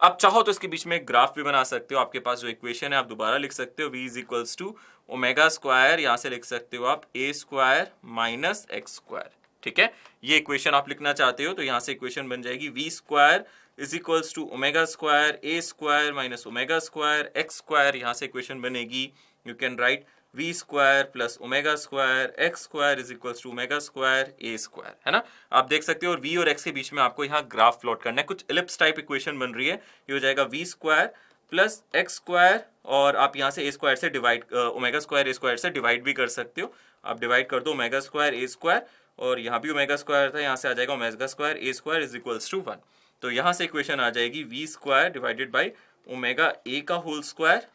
अब चाहो तो इसके बीच में एक ग्राफ भी बना सकते हो, आपके पास जो इक्वेशन है आप दोबारा लिख सकते हो, v is equals to omega square, यहां से लिख सकते हो आप a square minus x square, ठीक है। ये इक्वेशन आप लिखना चाहते हो तो यहां से इक्वेशन बन जाएगी v square is equals to omega square a square minus omega square x square, यहां से इक्वेशन बनेगी, you can write v square plus omega square x square is equals to omega square a square, है ना। आप देख सकते हो, और v और x के बीच में आपको यहाँ ग्राफ प्लॉट करना है, कुछ एलिप्स टाइप इक्वेशन बन रही है, ये हो जाएगा v square plus x square, और आप यहाँ से a स्क्वायर से divide, omega square a square से डिवाइड भी कर सकते हो, आप डिवाइड कर दो ओमेगा स्क्वायर a स्क्वायर, और यहाँ भी ओमेगा स्क्वायर था, यहाँ से आ जाएगा omega square a square is equals to 1। तो यहाँ से इक्वेशन आ जाएगी v square divided by omega a का whole square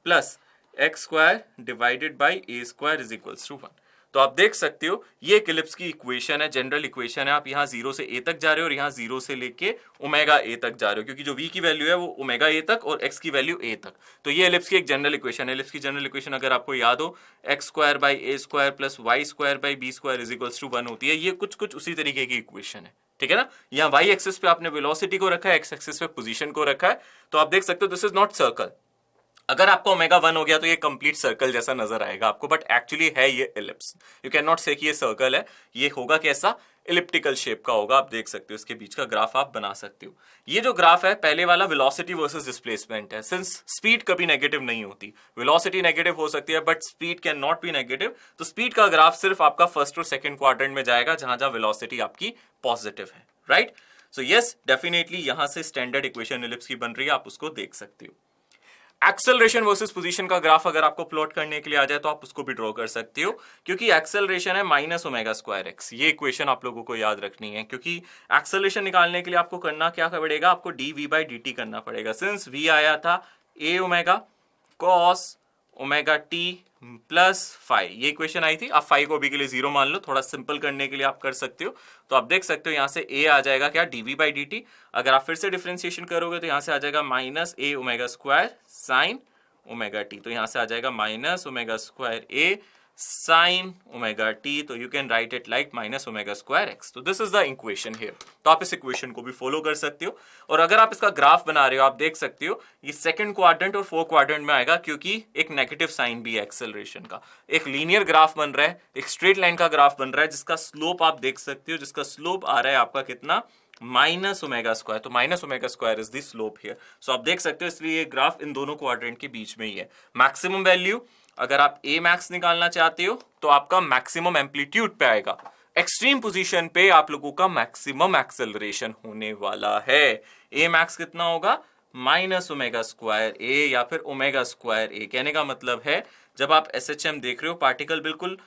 plus x square divided by a square is equals to 1। तो आप देख सकते हो ये एक इलिप्स की इक्वेशन है, जनरल इक्वेशन है। आप यहाँ 0 से a तक जा रहे हो और यहाँ 0 से लेके ओमेगा a तक जा रहे हो, क्योंकि जो v की वैल्यू है वो ओमेगा a तक और x की वैल्यू a तक। तो ये इलिप्स की एक जनरल इक्वेशन है। इलिप्स की जनरल इक्वेशन अगर आपको याद हो, x square by a square plus y square by b square is equals to 1 होती है। ये कुछ उसी तरीके की इक्वेशन है, ठीक है ना। यहाँ y एक्सिस पे आपने वेलोसिटी को रखा है, x एक्सिस पे पोजीशन को रखा है। तो आप देख सकते हो दिस इज नॉट सर्कल। अगर आपका ओमेगा 1 हो गया तो ये कंप्लीट सर्कल जैसा नजर आएगा आपको, बट एक्चुअली है ये इलिप्स। यू कैन नॉट से कि ये सर्कल है, ये होगा कैसा, इलिप्टिकल शेप का होगा। आप देख सकते हो इसके बीच का ग्राफ आप बना सकते हो। ये जो ग्राफ है पहले वाला वेलोसिटी वर्सेस डिस्प्लेसमेंट है। सिंस स्पीड कभी नेगेटिव नहीं होती, वेलोसिटी नेगेटिव हो सकती है but speed can not be negative. तो स्पीड का ग्राफ सिर्फ आपका फर्स्ट और सेकंड क्वाड्रेंट में जाएगा, जहां जहां वेलोसिटी आपकी पॉजिटिव है, राइट। सो यस, डेफिनेटली यहां से स्टैंडर्ड इक्वेशन इलिप्स की बन रही है, आप उसको देख सकते हो। एक्सेलरेशन वर्सेस पोजीशन का ग्राफ अगर आपको प्लॉट करने के लिए आ जाए तो आप उसको भी ड्रॉ कर सकते हो, क्योंकि एक्सेलरेशन है माइनस ओमेगा स्क्वायर एक्स। ये इक्वेशन आप लोगों को याद रखनी है, क्योंकि एक्सेलरेशन निकालने के लिए आपको करना क्या पड़ेगा, आपको d v by d t करना पड़ेगा। सिंस v आया था a omega cos omega t plus phi, ये इक्वेशन आई थी। आप फाई को अभी के लिए 0 मान लो, थोड़ा सिंपल करने के लिए आप कर सकते हो। तो आप देख सकते हो यहाँ से a आ जाएगा क्या, dv बाई dt। अगर आप फिर से डिफरेंशिएशन करोगे तो यहाँ से आ जाएगा minus a omega square sine omega t. तो यहाँ से आ जाएगा minus omega square a sine omega t. तो you can write it like minus omega square x. तो this is the equation here. तो आप इस इक्वेशन को भी फॉलो कर सकते हो। और अगर आप इसका ग्राफ बना रहे हो, आप देख सकते हो ये सेकंड क्वाड्रेंट और फोर्थ क्वाड्रेंट में आएगा, क्योंकि एक नेगेटिव साइन भी है एक्सेलरेशन का। एक लीनियर ग्राफ बन रहा है, एक स्ट्रेट लाइन का ग्राफ बन रहा है, जिसका स्लोप आप देख सकते हो, जिसका स्लोप आ रहा है आपका कितना, माइनस ओमेगा स्क्वायर। तो minus omega square is the slope here. So आप देख सकते हो, इसलिए ये ग्राफ इन दोनों क्वाड्रेंट के बीच में ही है। मैक्सिमम वैल्यू अगर आप a मैक्स निकालना चाहते हो तो आपका मैक्सिमम एम्पलीट्यूड पे आएगा। एक्सट्रीम पोजीशन पे आप लोगों का मैक्सिमम एक्सेलरेशन होने वाला है। a मैक्स कितना होगा, माइनस ओमेगा स्क्वायर a या फिर ओमेगा स्क्वायर a। कहने का मतलब है जब आप SHM देख रहे हो, पार्टिकल बिल्कुल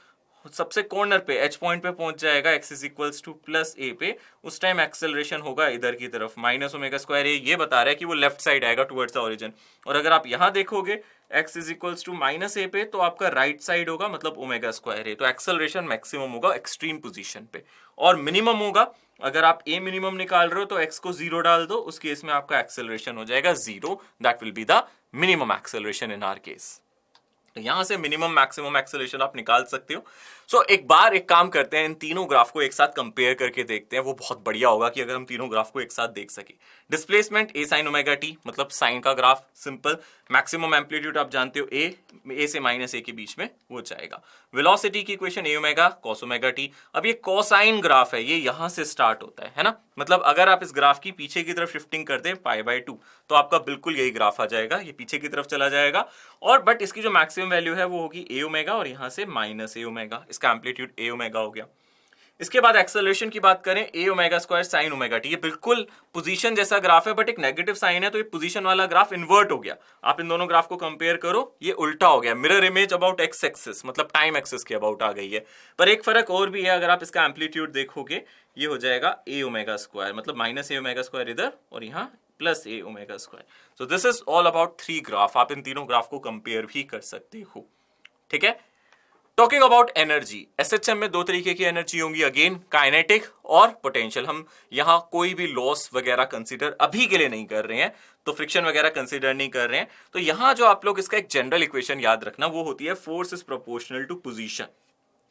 सबसे कॉर्नर पे एच पॉइंट पे पहुंच जाएगा x is equals to plus a पे, उस टाइम एक्सेलरेशन होगा इधर की तरफ माइनस ओमेगा स्क्वायर ए, ये बता रहा है कि वो लेफ्ट साइड आएगा टुवर्ड्स द ओरिजिन। और अगर आप यहां देखोगे x is equals to minus a पे, तो आपका राइट साइड होगा मतलब ओमेगा स्क्वायर ए, तो एक्सेलरेशन मैक्सिमम होगा एक्सट्रीम पोजीशन पे। और मिनिमम होगा, अगर आप ए मिनिमम निकाल रहे हो तो x को 0 डाल दो, उस केस में आपका एक्सेलरेशन हो जाएगा 0, that will be the minimum acceleration in our case. तो यहां से मिनिमम मैक्सिमम एक्सेलरेशन आप निकाल सकते हो। सो एक बार एक काम करते हैं, इन तीनों ग्राफ को एक साथ कंपेयर करके देखते हैं, वो बहुत बढ़िया होगा कि अगर हम तीनों ग्राफ को एक साथ देख सके। डिस्प्लेसमेंट ए साइन ओमेगा टी, मतलब साइन का ग्राफ सिंपल। मैक्सिमम एम्पलीट्यूड आप जानते हो ए से माइनस ए के बीच में वो जाएगा। वेलोसिटी की इक्वेशन ए ओमेगा कॉस ओमेगा टी। अब ये कोसाइन ग्राफ है, ये यहां से स्टार्ट होता है ना, मतलब अगर आप इस ग्राफ की पीछे की तरफ शिफ्टिंग कर दें पाई बाय 2, तो आपका बिल्कुल यही ग्राफ आ जाएगा, ये पीछे की तरफ चला जाएगा। और बट इसकी जो मैक्सिमम वैल्यू है वो होगी ए ओमेगा, और यहां से माइनस ए ओमेगा, इसका एम्पलीट्यूड ए ओमेगा हो गया। इसके बाद एक्सेलरेशन की बात करें, a omega square sine omega t, ये बिल्कुल पोजीशन जैसा ग्राफ है बट एक नेगेटिव साइन है, तो ये पोजीशन वाला ग्राफ इन्वर्ट हो गया। आप इन दोनों ग्राफ को कंपेयर करो, ये उल्टा हो गया, mirror image about x axis, मतलब टाइम एक्सिस के अबाउट आ गई है। पर एक फर्क और भी है, अगर आप इसका एम्पलीट्यूड देखोगे ये हो जाएगा ए ओमेगा स्क्वायर, मतलब माइनस ए ओमेगा स्क्वायर इधर और यहाँ plus A omega square. So this is all about 3 graph, आप इन तीनों ग्राफ को कंपेयर भी कर सकते हो। ठीक है, टॉकिंग अबाउट एनर्जी, एसएचएम में 2 तरीके की एनर्जी होंगी, अगेन काइनेटिक और पोटेंशियल। हम यहां कोई भी लॉस वगैरह कंसीडर अभी के लिए नहीं कर रहे हैं, तो फ्रिक्शन वगैरह कंसीडर नहीं कर रहे हैं। तो यहां जो आप लोग इसका एक जनरल इक्वेशन याद रखना, वो होती है force is proportional to position.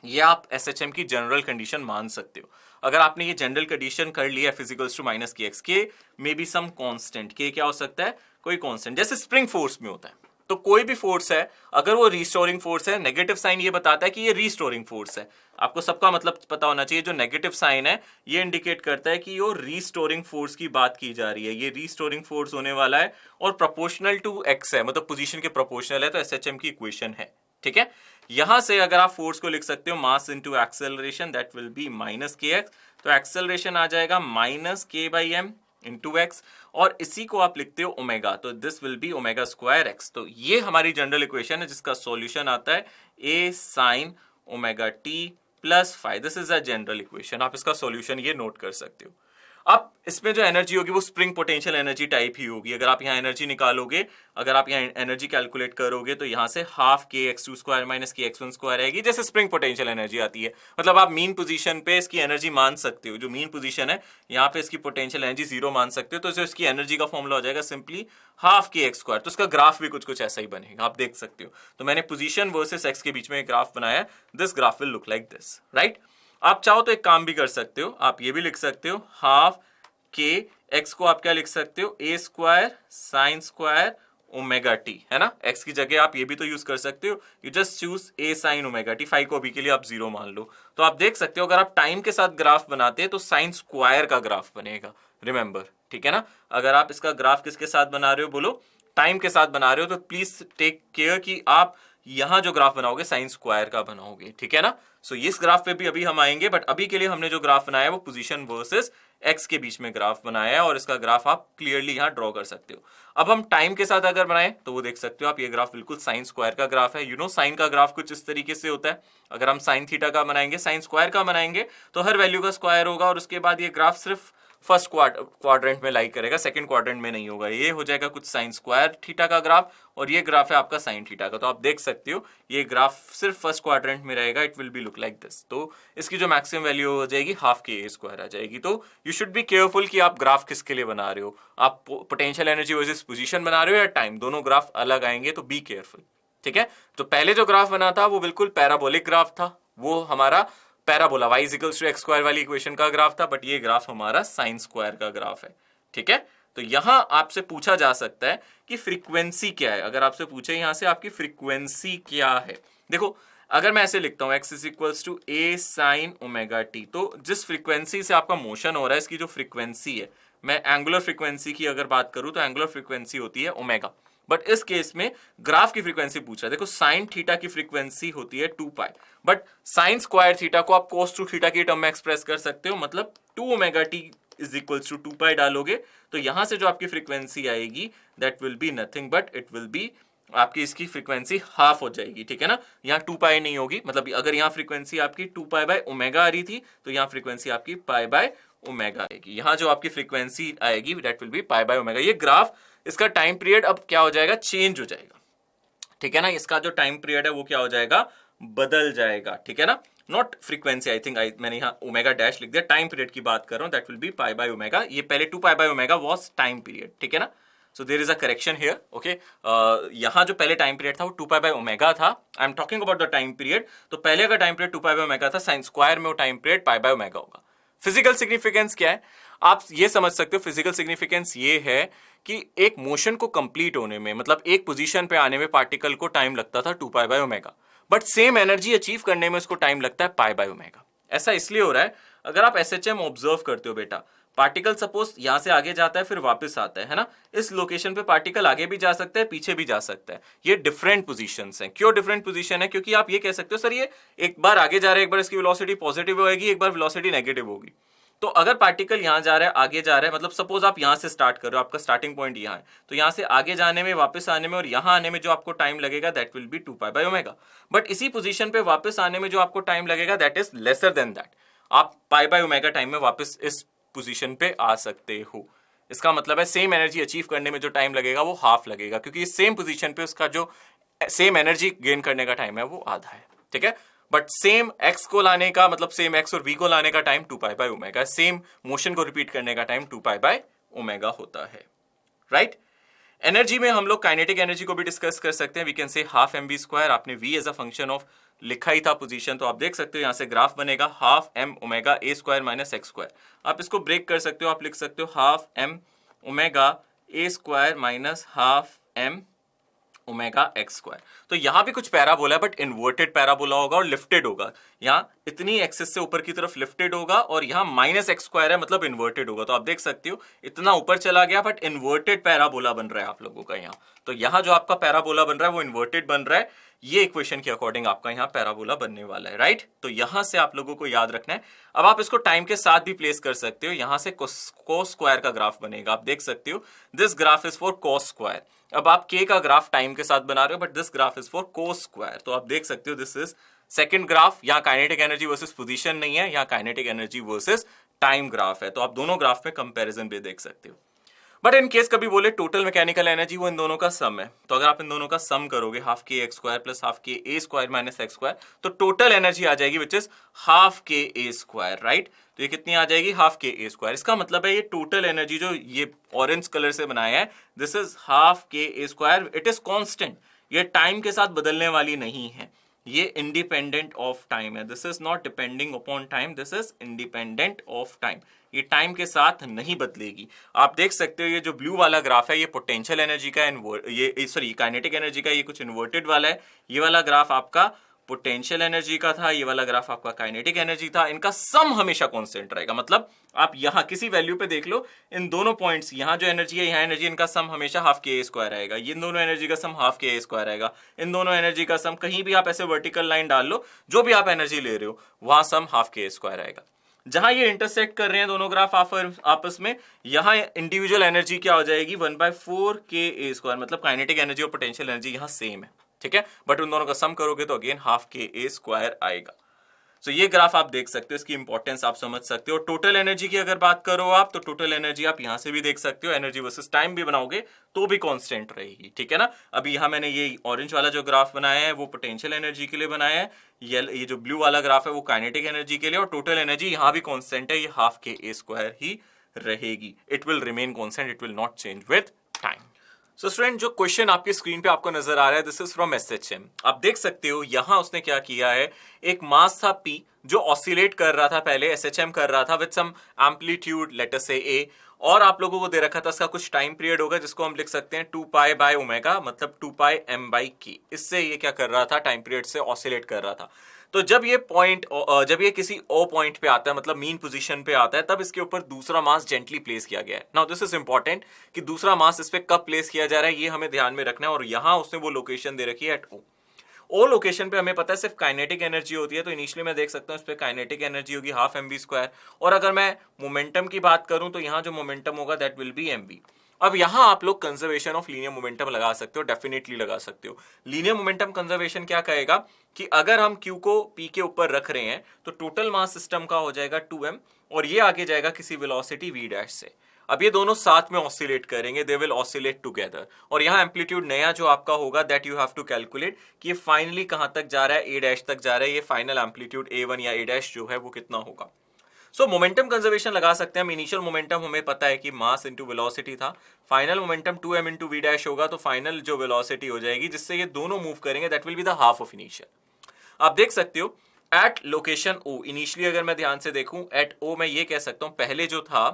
ये आप एसएचएम की जनरल कंडीशन मान सकते हो। अगर आपने ये जनरल कंडीशन कर लिया फिजिकल्स टू माइनस के एक्स, के मे बी सम कांस्टेंट, के क्या हो सकता है, कोई कांस्टेंट, जैसे स्प्रिंग फोर्स में होता है। तो कोई भी फोर्स है, अगर वो रिस्टोरिंग फोर्स है, नेगेटिव साइन ये बताता है कि ये रिस्टोरिंग फोर्स है। आपको सबका मतलब पता होना चाहिए, जो नेगेटिव साइन है ये इंडिकेट करता है कि वो रिस्टोरिंग फोर्स की बात की जा रही है, ये रिस्टोरिंग फोर्स होने वाला है और प्रोपोर्शनल टू एक्स है, मतलब पोजीशन के प्रोपोर्शनल है, तो एसएचएम की इक्वेशन है। ठीक है, यहां से अगर आप फोर्स को लिख सकते हो mass into acceleration, that will be minus के एक्स, तो एक्सेलरेशन आ जाएगा माइनस के बाई एम इंटू एक्स, और इसी को आप लिखते हो ओमेगा, तो this will B omega square x. तो ये हमारी जनरल इक्वेशन है जिसका सॉल्यूशन आता है a sine omega t plus five. This is a general equation, आप इसका सॉल्यूशन ये नोट कर सकते हो। अब इसमें जो एनर्जी होगी वो स्प्रिंग पोटेंशियल एनर्जी टाइप ही होगी। अगर आप यहाँ एनर्जी निकालोगे, अगर आप यहाँ एनर्जी कैलकुलेट करोगे, तो यहाँ से हाफ के एक्स टू स्क्वायर माइनस के एक्स वन स्क्वायर आएगी, जैसे स्प्रिंग पोटेंशियल एनर्जी आती है। मतलब आप मीन पोजीशन पे इसकी एनर्जी मान सकते हो, जो मीन पोजीशन है यहाँ पे इसकी पोटेंशियल एनर्जी 0 मान सकते हो, तो इसकी एनर्जी का फॉर्मूला हो जाएगा सिंपली हाफ के एक्स स्क्वायर। तो इसका ग्राफ भी कुछ ऐसा ही बनेगा, आप देख सकते हो। तो मैंने पोजीशन वर्सेस एक्स के बीच में एक ग्राफ बनाया, this graph will look like this, right. आप चाहो तो एक काम भी कर सकते हो, आप ये भी लिख सकते हो हाफ के एक्स को आप क्या लिख सकते हो, a square sine square omega t, है ना। एक्स की जगह आप ये भी तो यूज कर सकते हो, you just choose a sine omega T, five को अभी के लिए आप 0 मान लो। तो आप देख सकते हो, अगर आप टाइम के साथ ग्राफ बनाते हैं तो साइन स्क्वायर का ग्राफ बनेगा, रिमेंबर, ठीक है ना। अगर आप इसका ग्राफ किसके साथ बना रहे हो, बोलो, टाइम के साथ बना रहे हो, तो प्लीज टेक केयर कि आप यहां जो ग्राफ बनाओगे साइन स्क्वायर का बनाओगे, ठीक है ना। सो इस ग्राफ पे भी अभी हम आएंगे, बट अभी के लिए हमने जो ग्राफ बनाया है वो पोजीशन वर्सेस एक्स के बीच में ग्राफ बनाया है, और इसका ग्राफ आप क्लियरली यहां ड्रॉ कर सकते हो। अब हम टाइम के साथ अगर बनाए तो वो देख सकते हो आप, ये ग्राफ बिल्कुल साइन स्क्वायर का ग्राफ है। यू नो साइन का ग्राफ कुछ इस तरीके से होता है। अगर हम साइन थीटा का बनाएंगे, साइन स्क्वायर का बनाएंगे, तो हर वैल्यू का स्क्वायर होगा, और उसके बाद ये ग्राफ सिर्फ फर्स्ट क्वाड्रेंट में लाई करेगा, सेकंड क्वाड्रेंट में नहीं होगा। ये हो जाएगा कुछ साइन स्क्वायर थीटा का ग्राफ, और ये ग्राफ है आपका साइन थीटा का। तो आप देख सकते हो ये ग्राफ सिर्फ फर्स्ट क्वाड्रेंट में रहेगा, it will B look like this. तो इसकी जो मैक्सिमम वैल्यू हो जाएगी हाफ के ए स्क्वायर आ जाएगी। तो यू शुड बी केयरफुल कि आप ग्राफ किसके लिए बना रहे हो, आप पोटेंशियल एनर्जी वर्सेस पोजीशन बना रहे हो या टाइम, दोनों ग्राफ अलग आएंगे, तो बी केयरफुल, ठीक है। तो पहले जो ग्राफ बना था वो बिल्कुल पैराबोलिक ग्राफ था, वो हमारा parabola y equals to x square वाली इक्वेशन का ग्राफ था, बट ये ग्राफ हमारा साइन स्क्वायर का ग्राफ है, ठीक है। तो यहां आपसे पूछा जा सकता है कि फ्रीक्वेंसी क्या है। अगर आपसे पूछे यहां से आपकी फ्रीक्वेंसी क्या है, देखो अगर मैं ऐसे लिखता हूं x is equals to a sine omega t, तो जिस फ्रीक्वेंसी से आपका मोशन हो रहा है इसकी जो फ्रीक्वेंसी है, मैं एंगुलर फ्रीक्वेंसी की अगर बात करूं तो एंगुलर फ्रीक्वेंसी होती है ओमेगा, बट इस केस में ग्राफ की फ्रीक्वेंसी पूछ रहा है। देखो साइन थीटा की फ्रीक्वेंसी होती है 2 pi, but sine square theta को आप cos 2 थीटा की टर्म में एक्सप्रेस कर सकते हो, मतलब 2 omega t is equals to 2 pi डालोगे, तो यहां से जो आपकी फ्रीक्वेंसी आएगी that will be nothing but it will be आपकी इसकी फ्रीक्वेंसी हाफ हो जाएगी, ठीक है ना। यहाँ 2 पाई नहीं होगी, मतलब अगर यहाँ फ्रीक्वेंसी आपकी 2 पाई बाय ओमेगा आ रही थी तो यहाँ फ्रीक्वेंसी आपकी पाई बाय ओमेगा आएगी। यहाँ जो आपकी फ्रीक्वेंसी आएगी that will be pi by omega. ये ग्राफ, इसका टाइम पीरियड अब क्या हो जाएगा, चेंज हो जाएगा, ठीक है ना। इसका जो टाइम पीरियड है वो क्या हो जाएगा, बदल जाएगा, ठीक है ना। नॉट फ्रीक्वेंसी, आई थिंक मैंने यहाँ ओमेगा डैश लिख दिया, टाइम पीरियड की बात कर रहा हूँ, that will be pi by omega. ये पहले 2 pi by omega was time period, ठीक है ना। So there is a correction here, okay. यहाँ जो पहले टाइम पीरियड था वो 2 पाई बाय ओमेगा था। I am talking about the time period. तो पहले अगर time period 2 pi by omega था, साइन स्क्वायर में वो time period pi by omega होगा। फिजिकल सिग्निफिकेंस क्या है, आप ये समझ सकते हो। फिजिकल सिग्निफिकेंस ये है कि एक मोशन को कंप्लीट होने में, मतलब एक पोजीशन पे आने में पार्टिकल को टाइम लगता था 2 pi by omega, but same energy achieve करने में उसको टाइम लगता है पाई बाय ओमेगा। ऐसा इसलिए हो रहा है, अगर आप एसएचएम ऑब्जर्व करते हो बेटा, पार्टिकल सपोज यहां से आगे जाता है फिर वापस आता है ना, इस लोकेशन पे पार्टिकल आगे भी जा सकता है पीछे भी जा सकता है। ये डिफरेंट पोजीशंस हैं। क्यों डिफरेंट पोजीशन है, क्योंकि आप ये कह सकते हो सर ये एक बार आगे जा रहा है, एक बार इसकी वेलोसिटी पॉजिटिव होगी, एक बार वेलोसिटी नेगेटिव होगी। तो अगर पार्टिकल यहां जा रहा है आगे जा रहा है, मतलब सपोज आप यहां से स्टार्ट कर रहे हो, आपका स्टार्टिंग पॉइंट यहां है, तो यहां से आगे जाने में, वापस आने में और यहां आने में जो आपको टाइम लगेगा that will be 2 pi by omega. But इसी पोजीशन पे वापस आने में जो आपको टाइम लगेगा that is lesser than that. आप पाई बाय ओमेगा टाइम में वापस इस पोजीशन पे आ सकते हो। इसका मतलब है सेम एनर्जी अचीव करने में जो टाइम लगेगा वो हाफ लगेगा, क्योंकि इस सेम पोजीशन पे उसका जो सेम एनर्जी गेन करने का टाइम है वो आधा है, ठीक है। बट सेम एक्स को लाने का, मतलब सेम एक्स और वी को लाने का time 2 pi by omega, same motion को रिपीट करने का टाइम 2 पाई बाय ओमेगा होता है, राइट। एनर्जी में हम लोग काइनेटिक एनर्जी को भी डिस्कस कर सकते हैं। We can say half m v square. आपने v as a function of लिखा ही था पोजीशन, तो आप देख सकते हो यहां से ग्राफ बनेगा half m omega a square minus x square. आप इसको ब्रेक कर सकते हो, आप लिख सकते हो half m omega a square minus half m omega x square. तो यहां भी कुछ पैराबोला है, बट इन्वर्टेड पैराबोला होगा और लिफ्टेड होगा। यहाँ इतनी एक्सिस से ऊपर की तरफ लिफ्टेड होगा और यहाँ माइनस एक्स स्क्वायर है, मतलब इन्वर्टेड होगा। तो आप देख सकते हो इतना ऊपर चला गया, बट इन्वर्टेड पैराबोला बन रहा है आप लोगों का यहाँ। तो यहाँ जो आपका पैराबोला बन रहा है वो इन्वर्टेड बन रहा है। ये इक्वेशन के अकॉर्डिंग आपका यहाँ पैराबोला बनने वाला है, राइट। तो यहां से आप लोगों को याद रखना है। अब आप इसको टाइम के साथ भी प्लेस कर सकते हो। यहां से कोस स्क्वायर का ग्राफ बनेगा, आप देख सकते हो this graph is for cos square. अब आप के का ग्राफ टाइम के साथ बना रहे हो, but this graph is for cos square. तो आप देख सकते हो दिस इज सेकंड ग्राफ। यहाँ काइनेटिक एनर्जी वर्सेस पोजीशन नहीं है, यहाँ kinetic energy versus time graph है। तो आप दोनों ग्राफ में कंपैरिजन भी देख सकते हो। बट इन केस कभी बोले टोटल मैकेनिकल एनर्जी, वो इन दोनों का सम है। तो अगर आप इन दोनों का सम करोगे, हाफ के एक्स स्क्वायर प्लस हाफ के ए स्क्वायर माइनस एक्स स्क्वायर, तो टोटल एनर्जी आ जाएगी विच इज हाफ के ए स्क्वायर, राइट। तो ये कितनी आ जाएगी, हाफ के ए स्क्वायर। इसका मतलब है ये टोटल एनर्जी जो ये ऑरेंज कलर से बनाया है, दिस इज हाफ के ए स्क्वायर। इट इज कॉन्स्टेंट, ये टाइम के साथ बदलने वाली नहीं है, ये इंडिपेंडेंट ऑफ टाइम है। This is not depending upon time, this is independent of time. ये टाइम के साथ नहीं बदलेगी। आप देख सकते हो ये जो ब्लू वाला ग्राफ है ये पोटेंशियल एनर्जी का, ये सॉरी काइनेटिक एनर्जी का, ये कुछ इन्वर्टेड वाला है। ये वाला ग्राफ आपका पोटेंशियल एनर्जी का था, ये वाला ग्राफ आपका काइनेटिक एनर्जी था। इनका सम हमेशा कांस्टेंट रहेगा। मतलब आप यहां किसी वैल्यू पे देख लो, इन दोनों पॉइंट्स, यहां जो एनर्जी है, यहां एनर्जी, इनका सम हमेशा हाफ के ए स्क्वायर आएगा। ये दोनों एनर्जी का सम हाफ के ए स्क्वायर आएगा। इन दोनों एनर्जी का सम, कहीं भी आप ऐसे वर्टिकल लाइन डाल लो, जो भी आप एनर्जी ले रहे हो वहां सम हाफ के ए स्क्वायर आएगा। जहां ये इंटरसेक्ट कर रहे हैं दोनों ग्राफ आपस में, यहां इंडिविजुअल एनर्जी क्या हो जाएगी, 1/4 के ए स्क्वायर। मतलब काइनेटिक एनर्जी और पोटेंशियल एनर्जी यहां सेम है, ठीक है। बट उन दोनों का सम करोगे तो अगेन हाफ के ए स्क्वायर आएगा। सो ये ग्राफ आप देख सकते हो, इसकी इंपॉर्टेंस आप समझ सकते हो। टोटल एनर्जी की अगर बात करो आप, तो टोटल एनर्जी आप यहां से भी देख सकते हो। एनर्जी वर्सेस टाइम भी बनाओगे तो भी कांस्टेंट रहेगी, ठीक है ना। अभी यहां मैंने ये ऑरेंज वाला जो ग्राफ बनाया है वो पोटेंशियल एनर्जी के लिए बनाया है, ये जो ब्लू वाला ग्राफ है वो काइनेटिक एनर्जी के लिए, और टोटल एनर्जी यहां भी कांस्टेंट है, ये हाफ के ए स्क्वायर ही रहेगी। It will remain constant, it will not change with time. So student, जो क्वेश्चन आपकी स्क्रीन पे आपको नजर आ रहा है, दिस इज फ्रॉम एसएचएम। आप देख सकते हो यहां उसने क्या किया है, एक मास था P जो ऑसिलेट कर रहा था, पहले एसएचएम कर रहा था विद सम एम्पलीट्यूड लेटर से A, और आप लोगों को दे रखा था इसका कुछ टाइम पीरियड होगा जिसको हम लिख सकते हैं 2 पाई बाय ओमेगा, मतलब 2 पाई m बाई k। इससे ये क्या कर रहा था, टाइम पीरियड से ऑसिलेट कर रहा था। तो जब ये पॉइंट, जब ये किसी ओ पॉइंट पे आता है, मतलब मीन पोजीशन पे आता है, तब इसके ऊपर दूसरा मास जेंटली प्लेस किया गया है। नाउ दिस इज इंपॉर्टेंट कि दूसरा मास इस पे कब प्लेस किया जा रहा है, ये हमें ध्यान में रखना है। और यहां उसने वो लोकेशन दे रखी है एट ओ लोकेशन पे। हमें पता है सिर्फ काइनेटिक एनर्जी होती है, तो इनिशियली मैं देख सकता हूं इस पे काइनेटिक एनर्जी होगी हाफ एम वी स्क्वायर। और अगर मैं मोमेंटम की बात करूं तो यहां जो मोमेंटम होगा that will be m v. अब यहां आप लोग कंजर्वेशन ऑफ लीनियर मोमेंटम लगा सकते हो, डेफिनेटली लगा सकते हो। लीनियर मोमेंटम कंजर्वेशन क्या कहेगा कि अगर हम Q को P के ऊपर रख रहे हैं तो टोटल मास सिस्टम का हो जाएगा 2m और ये आगे जाएगा किसी वेलोसिटी v डैश से। अब ये दोनों साथ में ऑसिलेट करेंगे, दे विल ऑसिलेट टुगेदर, और यहाँ एम्पलीट्यूड नया जो आपका होगा that you have to calculate कि ये फाइनली कहां तक जा रहा है, a डैश तक जा रहा है। ये फाइनल एम्पलीट्यूड a1 या a डैश जो है वो कितना होगा। सो मोमेंटम कंजर्वेशन लगा सकते हैं हम। इनिशियल मोमेंटम हमें पता है कि मास इंटू वेलोसिटी था, final momentum 2m into v dash होगा, तो फाइनल जो वेलोसिटी हो जाएगी जिससे ये दोनों मूव करेंगे that will be the half of initial. आप देख सकते हो एट लोकेशन O, इनिशियली अगर मैं ध्यान से देखूं एट O मैं ये कह सकता हूं पहले जो था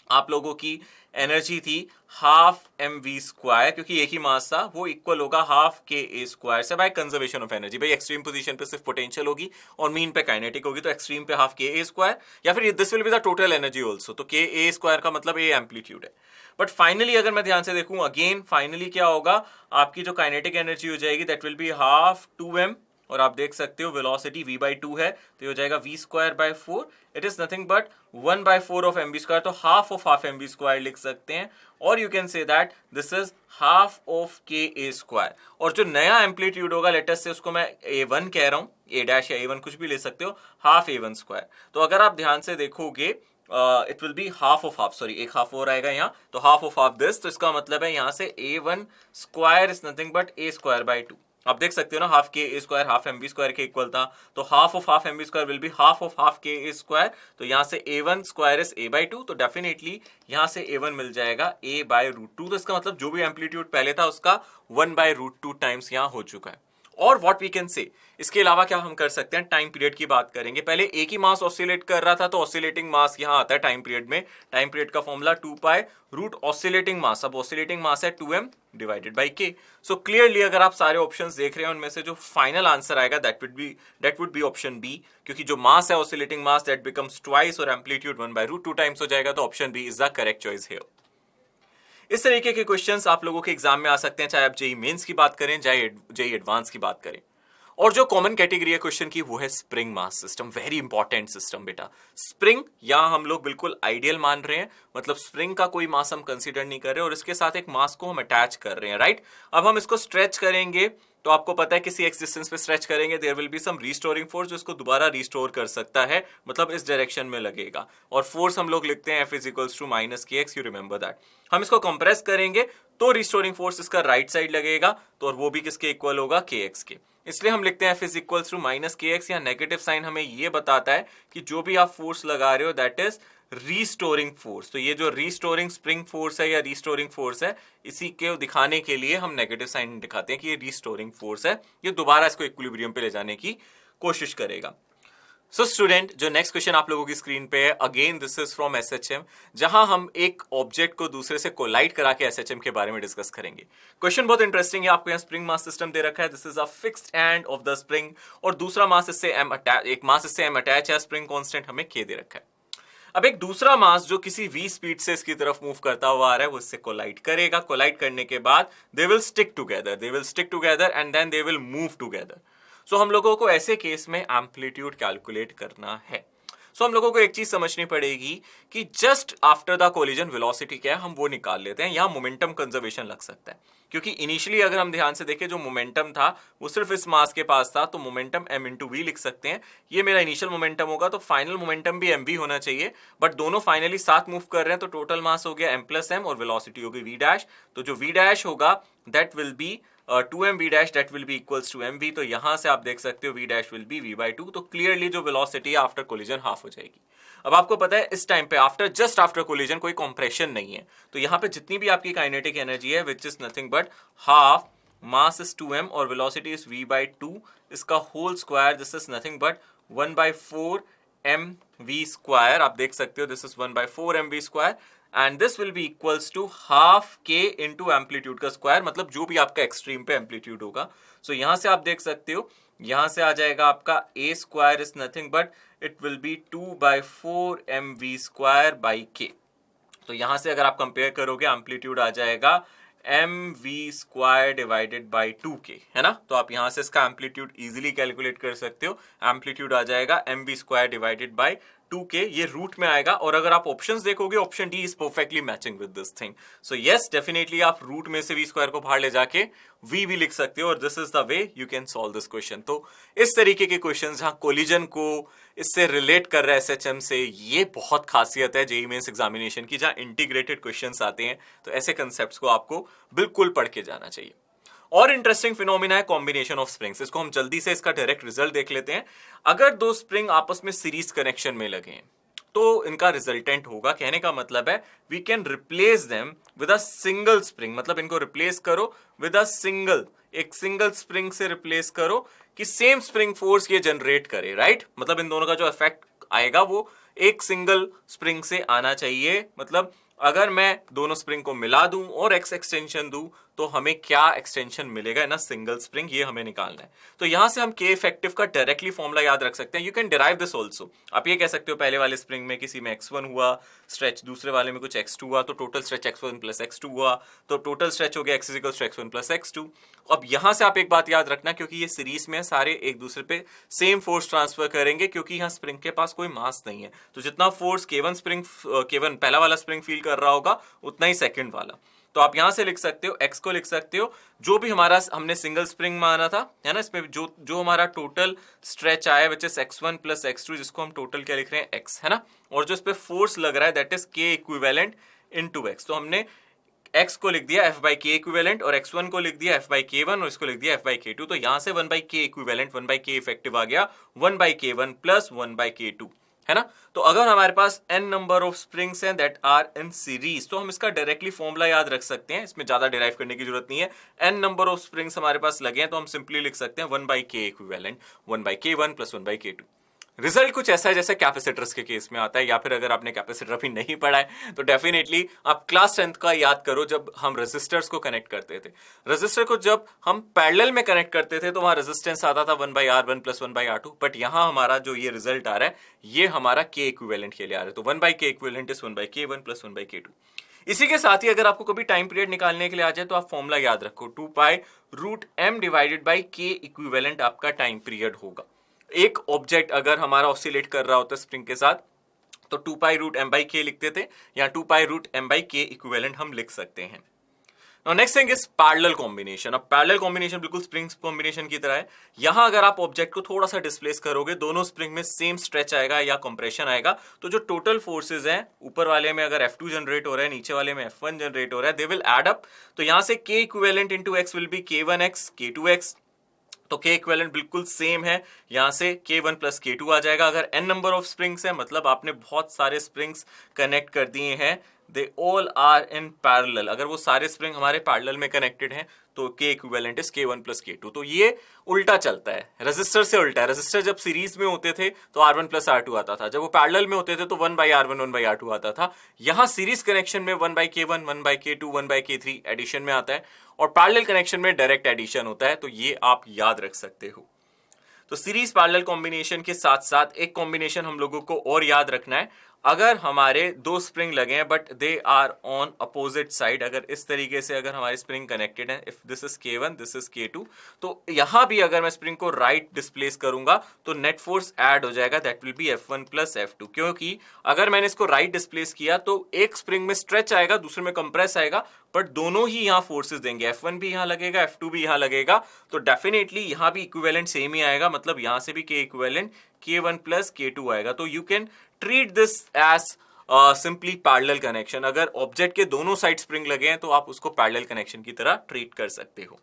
आप लोगों की एनर्जी थी हाफ mv स्क्वायर, क्योंकि एक ही मास था, वो इक्वल होगा हाफ ka स्क्वायर से बाय कंजर्वेशन ऑफ एनर्जी। भाई एक्सट्रीम पोजीशन पे सिर्फ पोटेंशियल होगी और मीन पे काइनेटिक होगी, तो एक्सट्रीम पे हाफ ka स्क्वायर, या फिर this will be the total energy also, तो ka स्क्वायर का मतलब a एम्पलीट्यूड है। बट फाइनली अगर मैं ध्यान से देखूं अगेन फाइनली क्या होगा, आपकी जो काइनेटिक एनर्जी हो जाएगी that will be half 2m, और आप देख सकते हो वेलोसिटी v/2 है तो ये हो जाएगा v square by 4, it is nothing but 1/4 of mv square, तो half of half mv square लिख सकते हैं, और you can say that this is half of ka square. और जो नया एम्पलीट्यूड होगा लेटेस्ट से उसको मैं a1 कह रहा हूं, a डैश या a1 कुछ भी ले सकते हो, हाफ a1 स्क्वायर। तो अगर आप ध्यान से देखोगे it will be half of half, sorry एक हाफ और आएगा यहाँ, तो हाफ ऑफ हाफ दिस, तो इसका मतलब है यहाँ से a1 square is nothing but a square by 2। आप देख सकते हो ना हाफ के स्क्वायर हाफ mv स्क्वायर के इक्वल था, तो half of half mv square will be half of half के स्क्वायर, तो यहाँ से a1 स्क्वायर इज a/2, तो डेफिनेटली यहाँ से a1 मिल जाएगा a/√2, तो इसका मतलब जो भी एम्पलीट्यूड पहले था उसका 1/√2 टाइम्स यहाँ हो चुका है। और व्हाट वी कैन से, इसके अलावा क्या हम कर सकते हैं, टाइम पीरियड की बात करेंगे। पहले एक ही मास ऑसिलेट कर रहा था तो ऑसिलेटिंग मास यहां आता है टाइम पीरियड में, टाइम पीरियड का फॉर्मूला 2π रूट ऑसिलेटिंग मास, अब ऑसिलेटिंग मास है 2m divided by k। So clearly अगर आप सारे ऑप्शंस देख रहे हैं उनमें से जो फाइनल आंसर आएगा that would be option b, क्योंकि जो मास है oscillating mass that becomes twice और एम्पलीट्यूड 1/√2 टाइम्स हो जाएगा, तो option b is the correct choice here. इस तरीके के क्वेश्चंस आप लोगों के एग्जाम में आ सकते हैं, चाहे आप जेई मेंस की बात करें चाहे जेई एडवांस की बात करें। और जो कॉमन कैटेगरी है क्वेश्चन की वो है spring mass system, very important system बेटा। स्प्रिंग यहां हम लोग बिल्कुल आइडियल मान रहे हैं, मतलब स्प्रिंग का कोई मास हम कंसीडर नहीं कर रहे और इसके साथ एक मास को हम अटैच कर रहे हैं, राइट। अब हम इसको स्ट्रेच करेंगे तो आपको पता है किसी एक्स डिस्टेंस पे स्ट्रेच करेंगे there will be some restoring force जो इसको दोबारा रिस्टोर कर सकता है, मतलब इस डायरेक्शन में लगेगा, और फोर्स हम लोग लिखते हैं F is equals to minus kx, you remember that. हम इसको कंप्रेस करेंगे तो रिस्टोरिंग फोर्स इसका राइट साइड लगेगा, तो और वो भी किसके इक्वल होगा, kx के, इसलिए हम लिखते हैं F is equals to minus kx। या नेगेटिव साइन हमें ये बताता है कि जो भी आप फोर्स लगा रहे हो दैट इज रीस्टोरिंग फोर्स, तो ये जो रीस्टोरिंग स्प्रिंग फोर्स है या रीस्टोरिंग फोर्स है, इसी के दिखाने के लिए हम नेगेटिव साइन दिखाते हैं कि ये रीस्टोरिंग फोर्स है, ये दोबारा इसको इक्विलिब्रियम पे ले जाने की कोशिश करेगा। सो स्टूडेंट, जो नेक्स्ट क्वेश्चन आप लोगों की स्क्रीन पे है, again this is from SHM, जहां हम एक ऑब्जेक्ट को दूसरे से कोलाइड करा के एसएचएम के बारे में डिस्कस करेंगे। क्वेश्चन बहुत इंटरेस्टिंग है, आपको यहाँ स्प्रिंग मास सिस्टम दे रखा है, this is a fixed end of the spring, और दूसरा मास इससे m अटैच, एक मास इससे m अटैच है, स्प्रिंग कांस्टेंट हमें k दे रखा है। अब एक दूसरा मास जो किसी v स्पीड से इसकी तरफ मूव करता हुआ आ रहा है वो इससे कोलाइड करेगा, कोलाइड करने के बाद they will stick together and then they will move together. So हम लोगों को ऐसे केस में एम्पलीट्यूड कैलकुलेट करना है। सो हम लोगों को एक चीज समझनी पड़ेगी कि just after the collision velocity क्या है, हम वो निकाल लेते हैं। यहां मोमेंटम कंजर्वेशन लग सकता है, क्योंकि इनिशियली अगर हम ध्यान से देखें जो मोमेंटम था वो सिर्फ इस मास के पास था, तो मोमेंटम m इंटू वी लिख सकते हैं। ये मेरा इनिशियल मोमेंटम होगा, तो फाइनल मोमेंटम भी mv होना चाहिए, बट दोनों फाइनली साथ मूव कर रहे हैं, तो टोटल मास हो गया m प्लस m और वेलोसिटी हो गई v डैश। तो जो v डैश होगा that will be 2m v dash, that will be equals to mv। तो यहां से आप देख सकते हो v dash will be v/2, तो क्लियरली जो वेलोसिटी आफ्टर कोलिजन हाफ हो जाएगी। अब आपको पता है इस टाइम पे जस्ट आफ्टर कोलिजन कोई कंप्रेशन नहीं है, तो यहाँ पे जितनी भी आपकी काइनेटिक एनर्जी है which is nothing but half mass is 2m और वेलोसिटी इज v/2, इसका whole square, this is nothing but 1/4 mv square. आप देख सकते हो this is 1/4 mv square and this will be equals to half k into amplitude का square, मतलब जो भी आपका एक्सट्रीम पे एम्पलीट्यूड होगा। सो यहां से आप देख सकते हो, यहां से आ जाएगा आपका a square is nothing but it will B 2/4 mv square by k। तो यहां से अगर आप कंपेयर करोगे एम्पलीट्यूड आ जाएगा mv square divided by 2k, है ना। तो आप यहां से इसका एम्पलीट्यूड इजीली कैलकुलेट कर सकते हो, एम्पलीट्यूड आ जाएगा mv स्क्वायर डिवाइडेड बाई 2 के ये रूट में आएगा, और अगर आप ऑप्शंस देखोगे option D is perfectly matching with this thing. So yes, definitely आप रूट में से v स्क्वायर को बाहर ले जाके v भी लिख सकते हो, और this is the way you can solve this question. तो इस तरीके के क्वेश्चन जहां कोलिजन को इससे रिलेट कर रहा है एसएचएम से, ये बहुत खासियत है जेईई मेंस एग्जामिनेशन की, जहां इंटीग्रेटेड क्वेश्चंस आते हैं। तो ऐसे कंसेप्ट्स को आपको बिल्कुल पढ़ के जाना चाहिए। और इंटरेस्टिंग फिनोमिना है कॉम्बिनेशन ऑफ स्प्रिंग्स। इसको हम जल्दी से इसका डायरेक्ट रिजल्ट देख लेते हैं। अगर दो स्प्रिंग आपस में सीरीज कनेक्शन में लगे हैं तो इनका रिजल्टेंट होगा, कहने का मतलब है we can replace them with a single spring, मतलब इनको रिप्लेस करो विद अ सिंगल, एक सिंगल स्प्रिंग से रिप्लेस करो कि सेम स्प्रिंग फोर्स ये जनरेट करे, राइट। मतलब इन दोनों का जो इफेक्ट आएगा वो एक सिंगल स्प्रिंग से आना चाहिए। मतलब अगर मैं दोनों स्प्रिंग को मिला दूं और एक्स एक्सटेंशन दूं तो हमें क्या एक्सटेंशन मिलेगा ना सिंगल स्प्रिंग, ये हमें निकालना है। तो यहां से हम के इफेक्टिव का डायरेक्टली फॉर्मूला याद रख सकते हैं। You can derive this also. आप ये कह सकते हो पहले वाले स्प्रिंग में किसी में x1 हुआ स्ट्रेच, दूसरे वाले में कुछ x2 हुआ, तो total stretch x1 plus x2 हुआ, तो टोटल स्ट्रेच हो गया x equals to x1 plus x2। अब यहां से आप एक बात याद रखना, क्योंकि ये सीरीज में सारे एक दूसरे पे सेम फोर्स ट्रांसफर करेंगे, क्योंकि यहाँ स्प्रिंग के पास कोई मास नहीं है। तो जितना फोर्स K1 पहला वाला स्प्रिंग फील कर रहा होगा उतना ही सेकंड वाला। तो आप यहां से लिख सकते हो x को लिख सकते हो जो भी हमारा हमने सिंगल स्प्रिंग माना था, है ना, इसमें जो हमारा टोटल स्ट्रेच आया which is x1 plus x2, जिसको हम टोटल क्या लिख रहे हैं x, है ना, और जो इस पे फोर्स लग रहा है that is k equivalent into x। तो हमने x को लिख दिया f बाई k इक्विवेलेंट, और x1 को लिख दिया f बाई k1, और इसको लिख दिया f बाई k2। तो यहां से 1 by k equivalent 1 by k effective आ गया 1 by k1 plus 1 by k2, है ना। तो अगर हमारे पास n नंबर ऑफ स्प्रिंग्स हैं दैट आर इन सीरीज, तो हम इसका डायरेक्टली फॉर्मूला याद रख सकते हैं। इसमें ज्यादा डिराइव करने की जरूरत नहीं है। n नंबर ऑफ स्प्रिंग्स हमारे पास लगे हैं तो हम सिंपली लिख सकते हैं 1 by k equivalent 1 by k1 plus 1 by k2। Result कुछ ऐसा है जैसे कैपेसिटर्स के केस में आता है, या फिर अगर आपने कैपेसिटर अभी नहीं पढ़ा है तो डेफिनेटली आप क्लास 10th का याद करो, जब हम रेजिस्टर्स को कनेक्ट करते थे। रेजिस्टर को जब हम पैरेलल में कनेक्ट करते थे तो वहां रेजिस्टेंस आता था 1 by R1 plus 1 by R2, but यहां हमारा जो ये रिजल्ट आ रहा है ये हमारा के इक्विवेलेंट के लिए आ रहा है। तो 1 by k equivalent is 1 by k1 plus 1 by k2। इसी के साथ ही अगर आपको कभी टाइम पीरियड निकालने के लिए आ जाए तो आप फॉर्मूला याद रखो, 2 pi root m divided by k equivalent आपका टाइम पीरियड होगा। एक ऑब्जेक्ट अगर हमारा ऑसिलेट कर रहा होता है स्प्रिंग के साथ तो 2 pi root m by k लिखते थे, या 2 pi root m by k equivalent हम लिख सकते हैं। Now next thing is parallel combination. अब पैरेलल कॉम्बिनेशन बिल्कुल स्प्रिंग कॉम्बिनेशन की तरह है। यहां अगर आप ऑब्जेक्ट को थोड़ा सा डिस्प्लेस करोगे, दोनों स्प्रिंग में सेम स्ट्रेच आएगा या कंप्रेशन आएगा, तो जो टोटल फोर्सेज हैं ऊपर वाले में अगर F2 जनरेट हो रहा है, नीचे वाले में F1 जनरेट हो रहा है, दे विल एड अप। तो यहां से k equivalent into x will be k1x k2x। तो k इक्विवेलेंट बिल्कुल सेम है, यहां से k1 प्लस k2 आ जाएगा। अगर n नंबर ऑफ स्प्रिंग्स है मतलब आपने बहुत सारे स्प्रिंग्स कनेक्ट कर दिए हैं, they all are in parallel. अगर वो सारे स्प्रिंग हमारे पैरेलल में कनेक्टेड हैं तो k equivalent is k1 plus k2। तो ये उल्टा चलता है, रेजिस्टर से उल्टा है। रेजिस्टर जब सीरीज में होते थे तो R1 प्लस R2 आता था, जब वो पैरेलल में होते थे तो 1 बाई R1 1 बाई R2 आता था। यहां सीरीज कनेक्शन में 1 by k1 1 by k2 1 by k3 addition में आता है, और पैरेलल कनेक्शन में डायरेक्ट एडिशन होता है। तो ये आप याद रख सकते हो। तो सीरीज पैरेलल कॉम्बिनेशन के साथ साथ एक कॉम्बिनेशन हम लोगों को और याद रखना है। अगर हमारे दो स्प्रिंग लगे हैं but they are on opposite side, अगर इस तरीके से अगर हमारे स्प्रिंग कनेक्टेड है, if this is k1 this is k2, तो यहां भी अगर मैं स्प्रिंग को राइट डिस्प्लेस करूंगा तो नेट फोर्स ऐड हो जाएगा, that will B F1 plus F2। क्योंकि अगर मैंने इसको राइट डिस्प्लेस किया तो एक स्प्रिंग में स्ट्रेच आएगा, दूसरे में कंप्रेस आएगा, बट दोनों ही यहां फोर्सेस देंगे, F1 भी यहां लगेगा F2 भी यहां लगेगा। तो डेफिनेटली यहां भी इक्विवेलेंट सेम ही आएगा, मतलब यहां से भी k equivalent k1 plus k2 आएगा। तो you can treat this as simply parallel connection. अगर ऑब्जेक्ट के दोनों साइड स्प्रिंग लगे हैं तो आप उसको पैरेलल कनेक्शन की तरह ट्रीट कर सकते हो।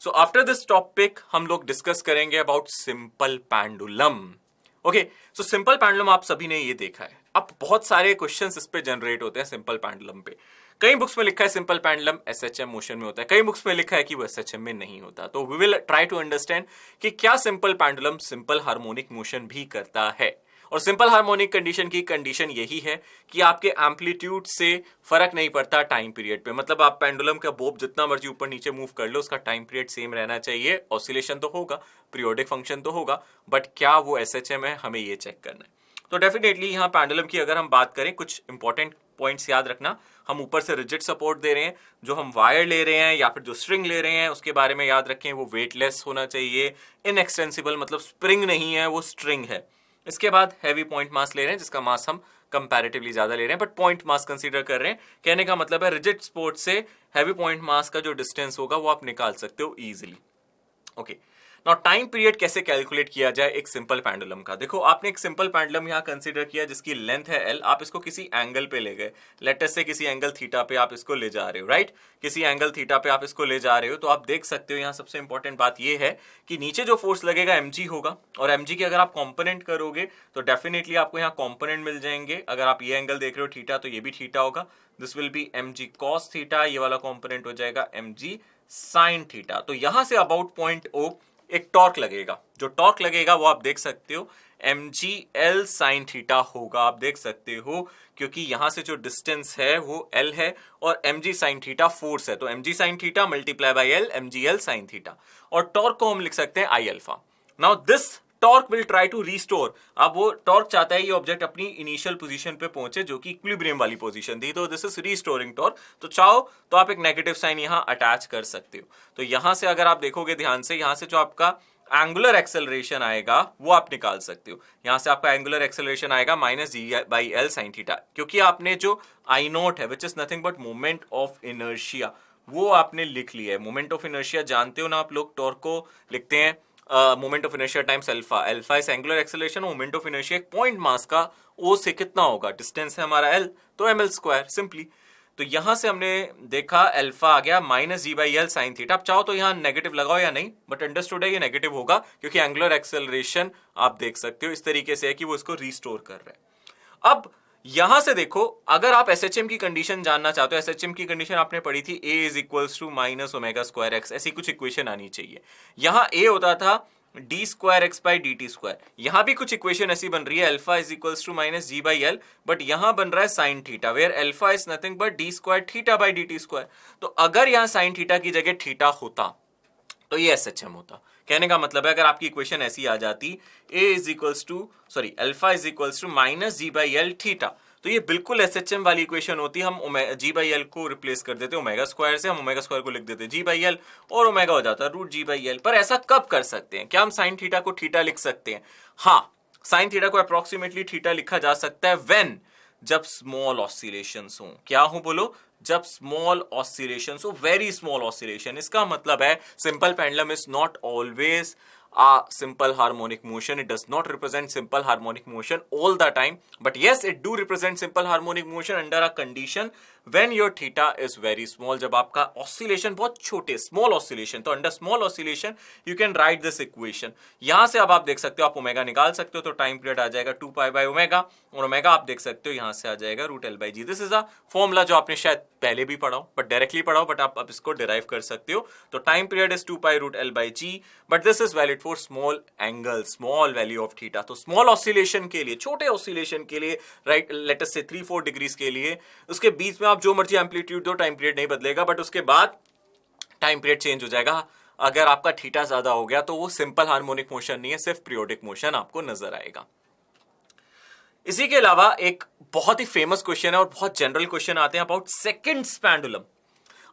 सो आफ्टर दिस टॉपिक हम लोग डिस्कस करेंगे about simple pendulum. Okay, so simple pendulum आप सभी ने ये देखा है। अब बहुत सारे क्वेश्चंस इस पे जनरेट होते हैं सिंपल पेंडुलम पे। कई बुक्स में लिखा है सिंपल पेंडुलम एसएचएम मोशन में होता है, कई बुक्स में लिखा है कि वो एसएचएम में नहीं होता। तो we will try to understand कि क्या simple pendulum simple harmonic motion भी करता है। और सिंपल हार्मोनिक कंडीशन की कंडीशन यही है कि आपके एम्पलीट्यूड से फर्क नहीं पड़ता टाइम पीरियड पे। मतलब आप पेंडुलम का बोब जितना मर्जी ऊपर नीचे मूव कर लो, उसका टाइम पीरियड सेम रहना चाहिए। ऑसिलेशन तो होगा, पीरियोडिक फंक्शन तो होगा, बट क्या वो एसएचएम है, हमें ये चेक करना है। तो डेफिनेटली यहाँ पेंडुलम की अगर हम बात करें, कुछ इंपॉर्टेंट पॉइंट्स याद रखना। हम ऊपर से रिजिड सपोर्ट दे रहे हैं, जो हम वायर ले रहे हैं या फिर जो स्ट्रिंग ले रहे हैं उसके बारे में याद रखें, वो वेटलेस होना चाहिए। इनएक्सटेंसिबल मतलब स्प्रिंग नहीं है, वो स्ट्रिंग है। इसके बाद हैवी पॉइंट मास ले रहे हैं, जिसका मास हम कंपैरेटिवली ज्यादा ले रहे हैं, बट पॉइंट मास कंसीडर कर रहे हैं। कहने का मतलब है रिजिड स्पोर्ट से हैवी पॉइंट मास का जो डिस्टेंस होगा वो आप निकाल सकते हो easily. Okay, now time period कैसे कैलकुलेट किया जाए एक सिंपल पेंडुलम का। देखो, आपने एक सिंपल पेंडुलम यहां कंसीडर किया जिसकी लेंथ है एल, आप इसको किसी एंगल पे ले गए, लेटस से किसी एंगल थीटा पे आप इसको ले जा रहे हो, राइट? किसी एंगल थीटा पे आप इसको ले जा रहे हो, तो आप देख सकते हो यहां सबसे इंपॉर्टेंट बात ये है कि नीचे जो फोर्स लगेगा mg होगा, और mg की अगर आप कॉम्पोनेंट करोगे तो डेफिनेटली आपको यहाँ कॉम्पोनेंट मिल जाएंगे। अगर आप ये एंगल देख रहे हो थीटा, तो ये भी थीटा होगा, this will B mg cos theta, ये वाला कॉम्पोनेंट हो जाएगा mg sin थीटा। तो यहां से अबाउट पॉइंट ओ एक टॉर्क लगेगा, जो टॉर्क लगेगा वो आप देख सकते हो mg l sin थीटा होगा, आप देख सकते हो, क्योंकि यहां से जो डिस्टेंस है वो l है और mg sin थीटा फोर्स है, तो mg sin theta multiply by l, mg l sin theta, और टॉर्क को हम लिख सकते हैं I alpha. Now this torque will try to restore, अब वो टॉर्क चाहता है ये ऑब्जेक्ट अपनी इनिशियल पोजीशन पे पहुंचे जो कि इक्विलिब्रियम वाली पोजीशन थी, तो दिस इज रिस्टोरिंग टॉर्क। तो चाहो तो आप एक नेगेटिव साइन यहां अटैच कर सकते हो। तो यहां से अगर आप देखोगे ध्यान से, यहां से जो आपका एंगुलर एक्सेलरेशन आएगा वो आप निकाल सकते हो। यहां से आपका एंगुलर एक्सेलरेशन आएगा minus g by l sine theta, क्योंकि आपने जो आई नोट है which is nothing but moment of inertia, वो आपने लिख लिया है। मोमेंट ऑफ इनर्शिया जानते हो ना आप लोग, टॉर्क को लिखते हैं moment of inertia times alpha, alpha is angular acceleration, moment of inertia एक पॉइंट मास का ओ से कितना होगा, डिस्टेंस है हमारा एल, तो एम एल स्क्वायर सिंपली। तो यहां से हमने देखा अल्फा आ गया minus g by l sine theta. आप चाहो तो यहां नेगेटिव लगाओ या नहीं, बट अंडरस्टूड है ये नेगेटिव होगा, क्योंकि एंगुलर एक्सेलरेशन आप देख सकते हो इस तरीके से है कि वो इसको रिस्टोर कर रहा है। अब यहां से देखो, अगर आप एसएचएम की कंडीशन जानना चाहते हो, एसएचएम की कंडीशन आपने पढ़ी थी a is equals to minus omega square x, ऐसी कुछ इक्वेशन आनी चाहिए। यहां a होता था d square x by d t square, यहां भी कुछ इक्वेशन ऐसी बन रही है alpha is equals to minus g by l, but यहां बन रहा है sine theta, where alpha is nothing but d square theta by d t square. तो अगर यहां साइन थीटा की जगह थीटा होता तो ये एसएचएम होता। कहने का मतलब है अगर आपकी इक्वेशन ऐसी आ जाती a is equals to sorry alpha is equals to minus g by l theta, तो ये बिल्कुल एसएचएम वाली इक्वेशन होती। हम जी बाई एल को रिप्लेस कर देते ओमेगा स्क्वायर से, हम ओमेगा स्क्वायर को लिख देते जी बाई एल और ओमेगा हो जाता रूट जी बाई एल। पर ऐसा कब कर सकते हैं? क्या हम साइन थीटा को थीटा लिख सकते हैं? हाँ, साइन थीटा को अप्रोक्सीमेटली थीटा लिखा जा सकता है व्हेन, जब स्मॉल ऑसिलेशंस हो। क्या हो बोलो? जब स्मॉल ऑसिलेशन हो, वेरी स्मॉल ऑसिलेशन। इसका मतलब है simple pendulum is not always a simple harmonic motion. It does not represent simple harmonic motion all the time, but yes, it do represent simple harmonic motion under a condition when your theta is very small. जब आपका oscillation बहुत छोटे, small oscillation, तो under small oscillation you can write this equation. यहां से अब आप देख सकते हो, आप ओमेगा निकाल सकते हो, तो टाइम पीरियड आ जाएगा 2 पाई बाय ओमेगा, और ओमेगा आप देख सकते हो यहां से आ जाएगा root l by g. This is a formula जो आपने शायद पहले भी पढ़ा हो, बट डायरेक्टली पढ़ा हो, बट आप अब इसको डिराइव कर सकते हो। तो time period is 2 pi root l by g, but this is valid for small angle, small value of theta. तो स्मॉल ऑसिलेशन के लिए, छोटे ऑसिलेशन के लिए, राइट, लेट अस से 3-4 डिग्रीज के लिए, उसके बीच में आप जो मर्जी एम्पलीट्यूड दो, टाइम पीरियड नहीं बदलेगा, बट उसके बाद टाइम पीरियड चेंज हो जाएगा। अगर आपका थीटा ज्यादा हो गया तो वो सिंपल हार्मोनिक मोशन नहीं है, सिर्फ पीरियोडिक मोशन आपको नजर आएगा। इसी के अलावा एक बहुत ही फेमस क्वेश्चन है और बहुत जनरल क्वेश्चन आते हैं अबाउट सेकंड पेंडुलम।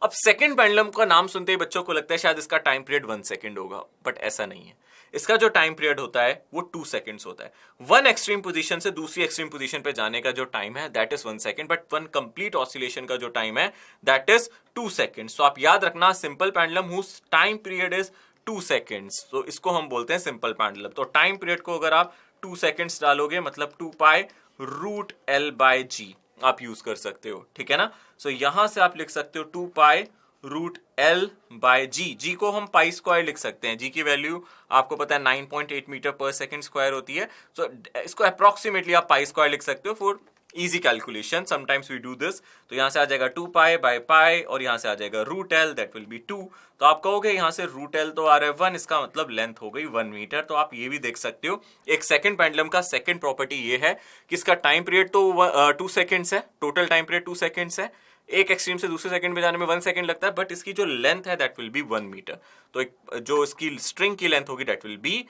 अब सेकंड पेंडुलम का नाम सुनते ही बच्चों को लगता है शायद इसका टाइम पीरियड 1 सेकंड होगा, बट ऐसा नहीं है। इसका जो टाइम पीरियड होता है वो 2 सेकंड्स होता है। वन एक्सट्रीम पोजीशन से दूसरी एक्सट्रीम पोजीशन पे जाने का जो टाइम है that is 1 second, but one complete oscillation का जो टाइम है दैट इज 2 सेकंड्स। तो आप याद रखना, simple pendulum whose time period is 2 seconds, तो इसको हम बोलते हैं सिंपल पेंडुलम। तो टाइम पीरियड को अगर आप 2 सेकंड्स डालोगे, मतलब 2 pi root l by g आप यूज कर सकते हो, ठीक है ना। सो यहां से आप लिख सकते हो 2 पाई रूट एल बाय जी। जी को हम पाई स्क्वायर लिख सकते हैं, जी की वैल्यू आपको पता है 9.8 मीटर पर सेकंड स्क्वायर होती है। सो इसको अप्रोक्सीमेटली आप पाई स्क्वायर लिख सकते हो for easy calculation, sometimes we do this. तो यहां से आ जाएगा 2 पाई बाय पाई, और यहां से आ जाएगा root l, that will be 2। तो आप कहोगे यहां से रूट एल तो आ रहा है 1, इसका मतलब लेंथ हो गई 1 मीटर। तो आप ये भी देख सकते हो, एक सेकंड पेंडुलम का सेकंड प्रॉपर्टी ये है कि इसका टाइम पीरियड तो 2 सेकंड्स है, टोटल टाइम पीरियड 2 सेकंड्स है। एक एक्सट्रीम से दूसरे सेकंड में जाने में 1 सेकंड लगता है, बट इसकी जो लेंथ है दैट विल बी 1 मीटर। तो एक जो इसकी स्ट्रिंग की लेंथ होगी दैट विल बी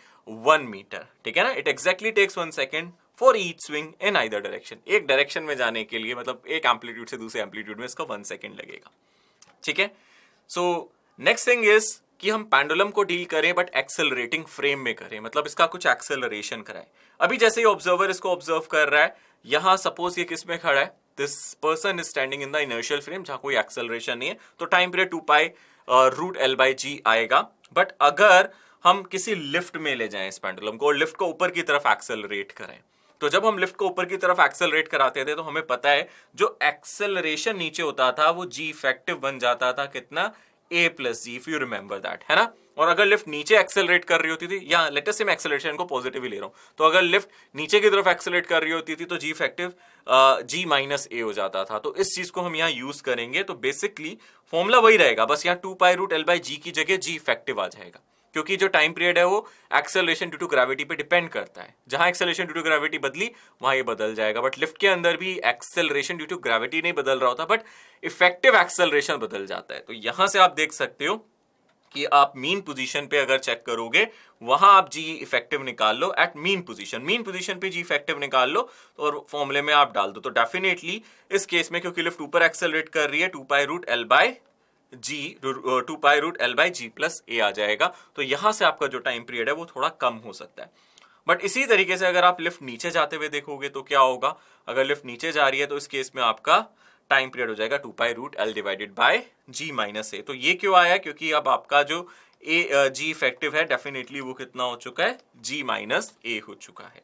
1 मीटर, ठीक है ना। It exactly takes 1 second for each swing in either direction. एक डायरेक्शन में जाने के लिए, मतलब एक एम्पलीट्यूड से दूसरे एम्पलीट्यूड में इसका 1 सेकंड लगेगा, ठीक है। सो नेक्स्ट थिंग इज कि हम पेंडुलम को डील करें बट एक्सेलरेटिंग फ्रेम में करें, मतलब इसका कुछ एक्सेलरेशन कराएं। अभी जैसे ये ऑब्जर्वर इसको ऑब्जर्व कर रहा है, यहां सपोज ये किस में खड़ा है, this person is standing in the inertial frame जहां कोई एक्सेलरेशन नहीं है, तो time period 2 pi root l by g आएगा। बट अगर हम किसी लिफ्ट में ले जाएं इस पेंडुलम को और लिफ्ट को ऊपर की तरफ एक्सेलरेट करें, तो जब हम लिफ्ट को ऊपर की तरफ एक्सेलरेट कराते थे तो हमें पता है जो एक्सेलरेशन नीचे होता था वो जी इफेक्टिव बन जाता था कितना, a plus g, if you remember that, है ना। और अगर लिफ्ट नीचे एक्सेलरेट कर रही होती थी, या लेट अस से मैं एक्सेलरेशन को पॉजिटिव ही ले रहा हूं, तो अगर लिफ्ट नीचे की तरफ एक्सेलरेट कर रही होती थी तो जी इफेक्टिव जी माइनस ए हो जाता था। तो इस चीज को हम यहाँ यूज करेंगे, तो बेसिकली फॉर्मूला वही रहेगा, बस यहाँ 2 पाई रूट एल बाई जी की जगह जी इफेक्टिव आ जाएगा, क्योंकि जो टाइम पीरियड है वो एक्सेलरेशन ड्यू टू ग्रेविटी पे डिपेंड करता है। जहां एक्सेलरेशन ड्यू टू ग्रेविटी बदली वहां ये बदल जाएगा, बट लिफ्ट के अंदर भी एक्सेलरेशन ड्यू टू ग्रेविटी नहीं बदल रहा होता, बट इफेक्टिव एक्सेलरेशन बदल जाता है। तो यहां से आप देख सकते हो कि आप मीन पोजीशन पे अगर चेक करोगे, वहां आप जी इफेक्टिव निकाल लो एट मीन पोजीशन पे जी इफेक्टिव निकाल लो और फॉर्मूले में आप डाल दो, तो डेफिनेटली इस केस में क्योंकि लिफ्ट ऊपर एक्सेलरेट कर रही है 2 pi root l by g, 2 pi root l by g plus a आ जाएगा। तो यहां से आपका जो टाइम पीरियड है वो थोड़ा कम हो सकता है। बट इसी तरीके से अगर आप लिफ्ट नीचे जाते हुए देखोगे तो क्या होगा, अगर लिफ्ट नीचे जा रही है तो इस केस में आपका टाइम पीरियड हो जाएगा 2 pi root l divided by g minus a. तो ये क्यों आया, क्योंकि अब आपका जो ए जी इफेक्टिव है डेफिनेटली वो कितना हो चुका है, जी माइनस ए हो चुका है।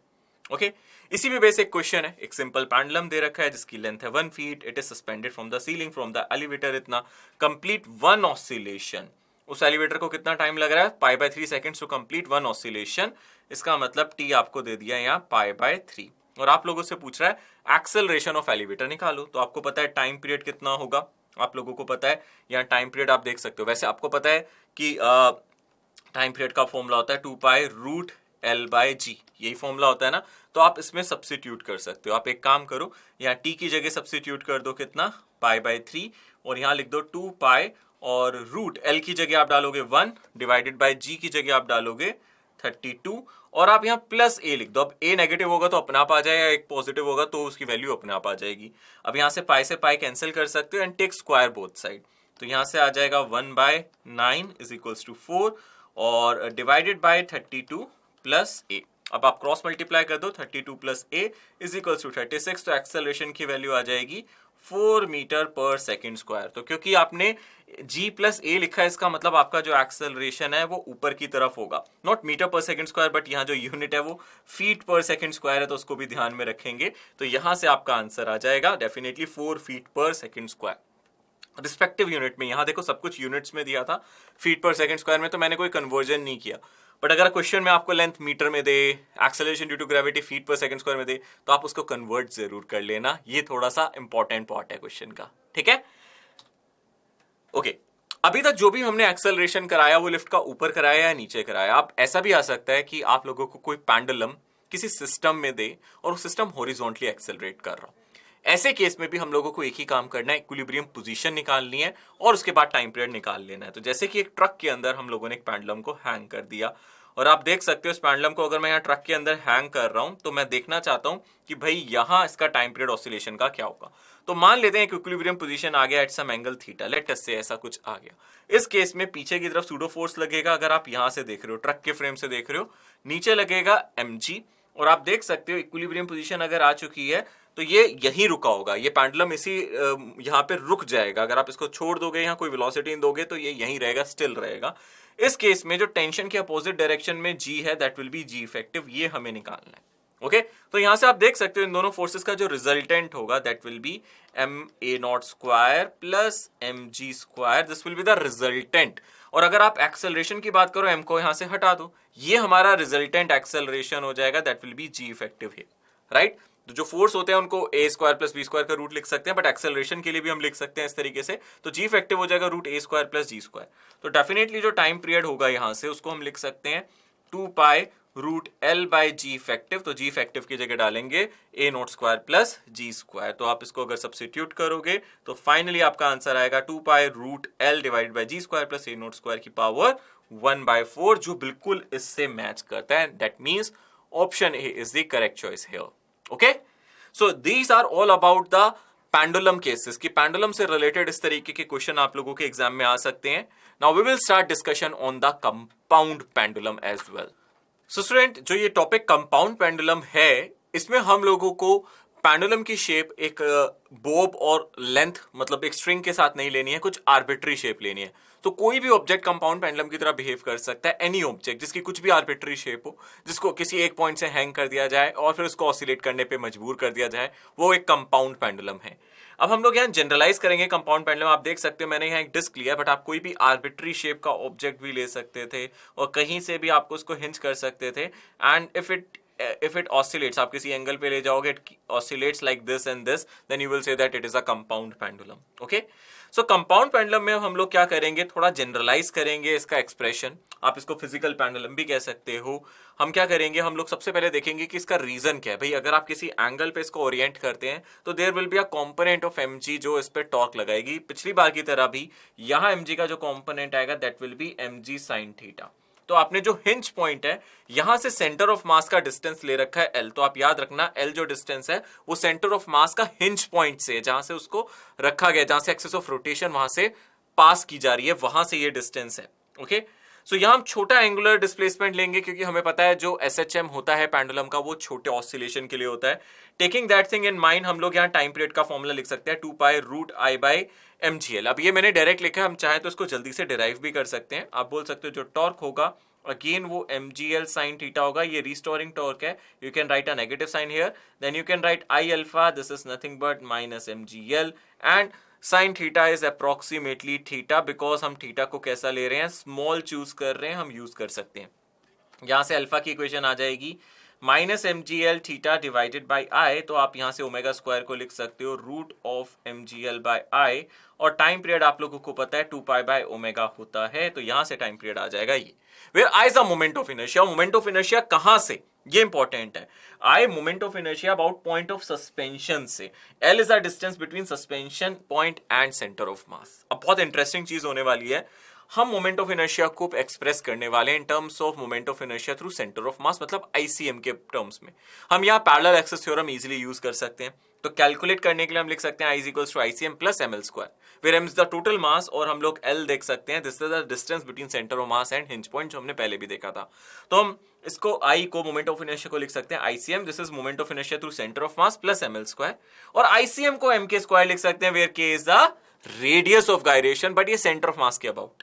ओके इसी में बेसिक क्वेश्चन है, एक सिंपल पेंडुलम दे रखा है जिसकी लेंथ है 1 feet, it is suspended from the ceiling from the elevator, इतना कंप्लीट 1 ऑसिलेशन। उस एलिवेटर को कितना टाइम लग रहा है, pi by 3 seconds to complete 1 oscillation. इसका मतलब टी आपको दे दिया यहाँ पाई बाय 3, और आप लोगों से पूछ रहा है एक्सेलरेशन ऑफ एलिवेटर निकालो। तो आपको पता है टाइम पीरियड कितना होगा, आप लोगों को पता है, यहाँ टाइम पीरियड आप देख सकते हो। वैसे आपको पता है कि टाइम पीरियड का फॉर्मूला होता है 2 पाई रूट एल बाय जी, यही फॉर्मूला होता है ना। तो आप इसमें सब्स्टिट्यूट कर सकते हो। आप एक काम करो, यहाँ टी की जगह सब्स्टिट्यूट कर दो कितना, पाई बाय 3, और यहाँ लिख दो 2 पाई, और रूट एल की जगह आप डालोगे 1 डिवाइडेड बाय जी की जगह आप डालोगे 32, और आप यहाँ प्लस ए लिख दो। अब ए नेगेटिव होगा तो अपने आप आ जाएगा, एक पॉजिटिव होगा तो उसकी वैल्यू अपने आप आ जाएगी। अब यहाँ से पाई कैंसिल कर सकते हो and take square both side, तो यहाँ से आ जाएगा 1 बाय 9 इज इक्वल्स टू 4 और डिवाइडेड बाय 32 प्लस ए। अब आप क्रॉस मल्टीप्लाई कर दो, 32 plus a is equals to 36, तो एक्सेलरेशन की वैल्यू आ जाएगी 4 मीटर पर सेकेंड स्क्वायर। तो क्योंकि आपने g प्लस ए लिखा है, इसका मतलब आपका जो एक्सेलरेशन है वो ऊपर की तरफ होगा, नॉट मीटर पर सेकेंड स्क्वायर, बट यहाँ जो यूनिट है वो फीट पर सेकेंड स्क्वायर है, तो उसको भी ध्यान में रखेंगे। तो यहां से आपका आंसर आ जाएगा डेफिनेटली 4 फीट पर सेकेंड स्क्वायर। रिस्पेक्टिव यूनिट में, यहां देखो सब कुछ यूनिट्स में दिया था, फीट पर सेकेंड स्क्वायर में तो मैंने कोई कन्वर्जन नहीं किया। बट अगर क्वेश्चन में आपको लेंथ मीटर में दे, acceleration due to gravity feet per second square में दे, तो आप उसको कन्वर्ट जरूर कर लेना। ये थोड़ा सा इंपॉर्टेंट पार्ट है क्वेश्चन का, ठीक है। ओके अभी तक जो भी हमने एक्सेलरेशन कराया वो लिफ्ट का ऊपर कराया या नीचे कराया। आप ऐसा भी आ सकता है कि आप लोगों को कोई पेंडुलम किसी सिस्टम में दे और वो सिस्टम हॉरिजॉन्टली एक्सेलरेट कर रहा हो। ऐसे केस में भी हम लोगों को एक ही काम करना है, इक्विलिब्रियम पोजीशन निकालनी है और उसके बाद टाइम पीरियड निकाल लेना है। तो जैसे कि एक ट्रक के अंदर हम लोगों ने एक पेंडुलम को हैंग कर दिया, और आप देख सकते हो इस पेंडुलम को अगर मैं यहाँ ट्रक के अंदर हैंग कर रहा हूं तो मैं देखना चाहता हूं कि भाई यहाँ इसका टाइम पीरियड ऑसिलेशन का क्या होगा। तो मान लेते हैं इक्विलिब्रियम पोजीशन आ गया at some angle theta, let us से ऐसा कुछ आ गया। इस केस में पीछे की तरफ सूडो फोर्स लगेगा, अगर आप यहां से देख रहे हो, ट्रक के फ्रेम से देख रहे हो, नीचे लगेगा mg, और आप देख सकते हो इक्विलिब्रियम पोजीशन अगर आ चुकी है तो ये यहीं रुका होगा, ये पेंडुलम इसी यहाँ पे रुक जाएगा। अगर आप इसको छोड़ दोगे, यहाँ कोई वेलोसिटी दोगे तो ये यहीं रहेगा, स्टिल रहेगा। इस केस में जो टेंशन के अपोजिट डायरेक्शन में g है, that will B g effective, ये हमें निकालना है। ओके तो यहां से आप देख सकते हो इन दोनों फोर्सेस का जो रिजल्टेंट होगा that will B ma0 square plus mg square, this will be the resultant. और अगर आप एक्सेलरेशन की बात करो, m को यहां से हटा दो, ये हमारा रिजल्टेंट एक्सेलरेशन हो जाएगा, that will B g effective है, राइट। तो जो फोर्स होते हैं उनको a square plus b square का रूट लिख सकते हैं, बट एक्सेलरेशन के लिए भी हम लिख सकते हैं इस तरीके से। तो g इफेक्टिव हो जाएगा root a square plus g square. तो डेफिनेटली जो टाइम पीरियड होगा यहां से उसको हम लिख सकते हैं 2 pi root l by g effective. तो जी इफेक्टिव की जगह डालेंगे a0 स्क्वायर प्लस जी स्क्वायर। तो आप इसको अगर सब्स्टिट्यूट करोगे तो फाइनली आपका आंसर आएगा 2 pi root l divide by g square plus a0 square की पावर 1/4, जो बिल्कुल इससे मैच करता है। That means option A is the correct choice here. Okay so these are all about the pendulum cases की pendulum से related इस तरीके के क्वेश्चन आप लोगों के एग्जाम में आ सकते हैं। Now we will start discussion on the compound pendulum as well. So student, जो ये टॉपिक कंपाउंड पेंडुलम है, इसमें हम लोगों को पेंडुलम की शेप एक बोब और लेंथ मतलब एक स्ट्रिंग के साथ नहीं लेनी है, कुछ आर्बिट्री शेप लेनी है। तो कोई भी ऑब्जेक्ट कंपाउंड पेंडुलम की तरह बिहेव कर सकता है, एनी ऑब्जेक्ट जिसकी कुछ भी आर्बिट्री शेप हो, जिसको किसी एक पॉइंट से हैंग कर दिया जाए और फिर उसको ऑसिलेट करने पे मजबूर कर दिया जाए, वो एक कंपाउंड पेंडुलम है। अब हम लोग यहाँ जनरलाइज करेंगे कंपाउंड पेंडुलम। आप देख सकते हो मैंने यहाँ एक डिस्क लिया, बट आप कोई भी आर्बिट्री शेप का ऑब्जेक्ट भी ले सकते थे और कहीं से भी आपको उसको हिंज कर सकते थे। एंड if it oscillates, आप किसी एंगल पे ले जाओगे, it oscillates like this and this, then you will say that it is a compound pendulum. Okay? So compound pendulum में हम लोग क्या करेंगे, थोड़ा जनरलाइज करेंगे इसका एक्सप्रेशन। आप इसको फिजिकल पेंडुलम भी कह सकते हो। हम क्या करेंगे, हम लोग सबसे पहले देखेंगे कि इसका रीजन क्या है। भाई अगर आप किसी एंगल पे इसको ओरिएंट करते हैं तो there will be a component of mg जो इस पे टॉर्क लगाएगी। पिछली बार की तरह भी यहाँ mg का जो कंपोनेंट आएगा that will B mg sin theta. तो आपने जो हिंज पॉइंट है, यहां से सेंटर ऑफ मास का डिस्टेंस ले रखा है L, तो आप याद रखना L जो डिस्टेंस है वो सेंटर ऑफ मास का हिंज पॉइंट से, जहां से उसको रखा गया, जहां से एक्सिस ऑफ रोटेशन वहां से पास की जा रही है, वहां से ये डिस्टेंस है। ओके, सो यहां हम छोटा एंगुलर डिस्प्लेसमेंट लेंगे क्योंकि हमें पता है जो SHM होता है पेंडुलम का वो छोटे ऑसिलेशन के लिए होता है। Taking that thing in mind हम लोग यहाँ टाइम पीरियड का फॉर्मूला लिख सकते हैं 2π√I/mgl। अब ये मैंने डायरेक्ट लिखा है, हम चाहे तो इसको जल्दी से डिराइव भी कर सकते हैं। आप बोल सकते हो जो टॉर्क होगा अगेन वो mgl sin थीटा होगा, ये रिस्टोरिंग टॉर्क है। You can write a negative sine here, then you can write I alpha, this is nothing but minus mgl and sine theta is approximately theta. Because हम theta को कैसा ले रहे हैं, small choose कर रहे हैं, हम यूज कर सकते हैं। यहां से अल्फा की इक्वेशन आ जाएगी minus mgl theta divided by I, तो आप यहां से ओमेगा स्क्वायर को लिख सकते हो root of mgl by I, और टाइम पीरियड आप लोगों को पता है 2π बाय ओमेगा होता है, तो यहां से टाइम पीरियड आ जाएगा ये। Where I is a moment of inertia. Moment of inertia कहां से, ये इंपॉर्टेंट है। I moment of inertia about point of suspension से। L is the distance between suspension point and centre of mass. अब बहुत इंटरेस्टिंग चीज होने वाली है, हम मोमेंट ऑफ इनर्शिया को एक्सप्रेस करने वाले हैं in terms of moment of inertia through centre of mass, मतलब ICM के टर्म्स में। हम यहाँ parallel axis theorem easily use कर सकते हैं। तो कैलकुलेट करने के लिए हम लिख सकते हैं I is equals to ICM plus ml square, where m is the total mass और हम लोग L देख सकते हैं, this is the distance between centre of mass and hinge point, जो हमने पहले भी देखा था। तो हम इसको I को मोमेंट ऑफ इनर्शिया को लिख सकते हैं ICM, this is moment of inertia through centre of mass plus ml square, और ICM को m के स्क्वायर लिख सकते हैं, where k is the radius of gyration, but ये सेंटर ऑफ मास के अबाउट।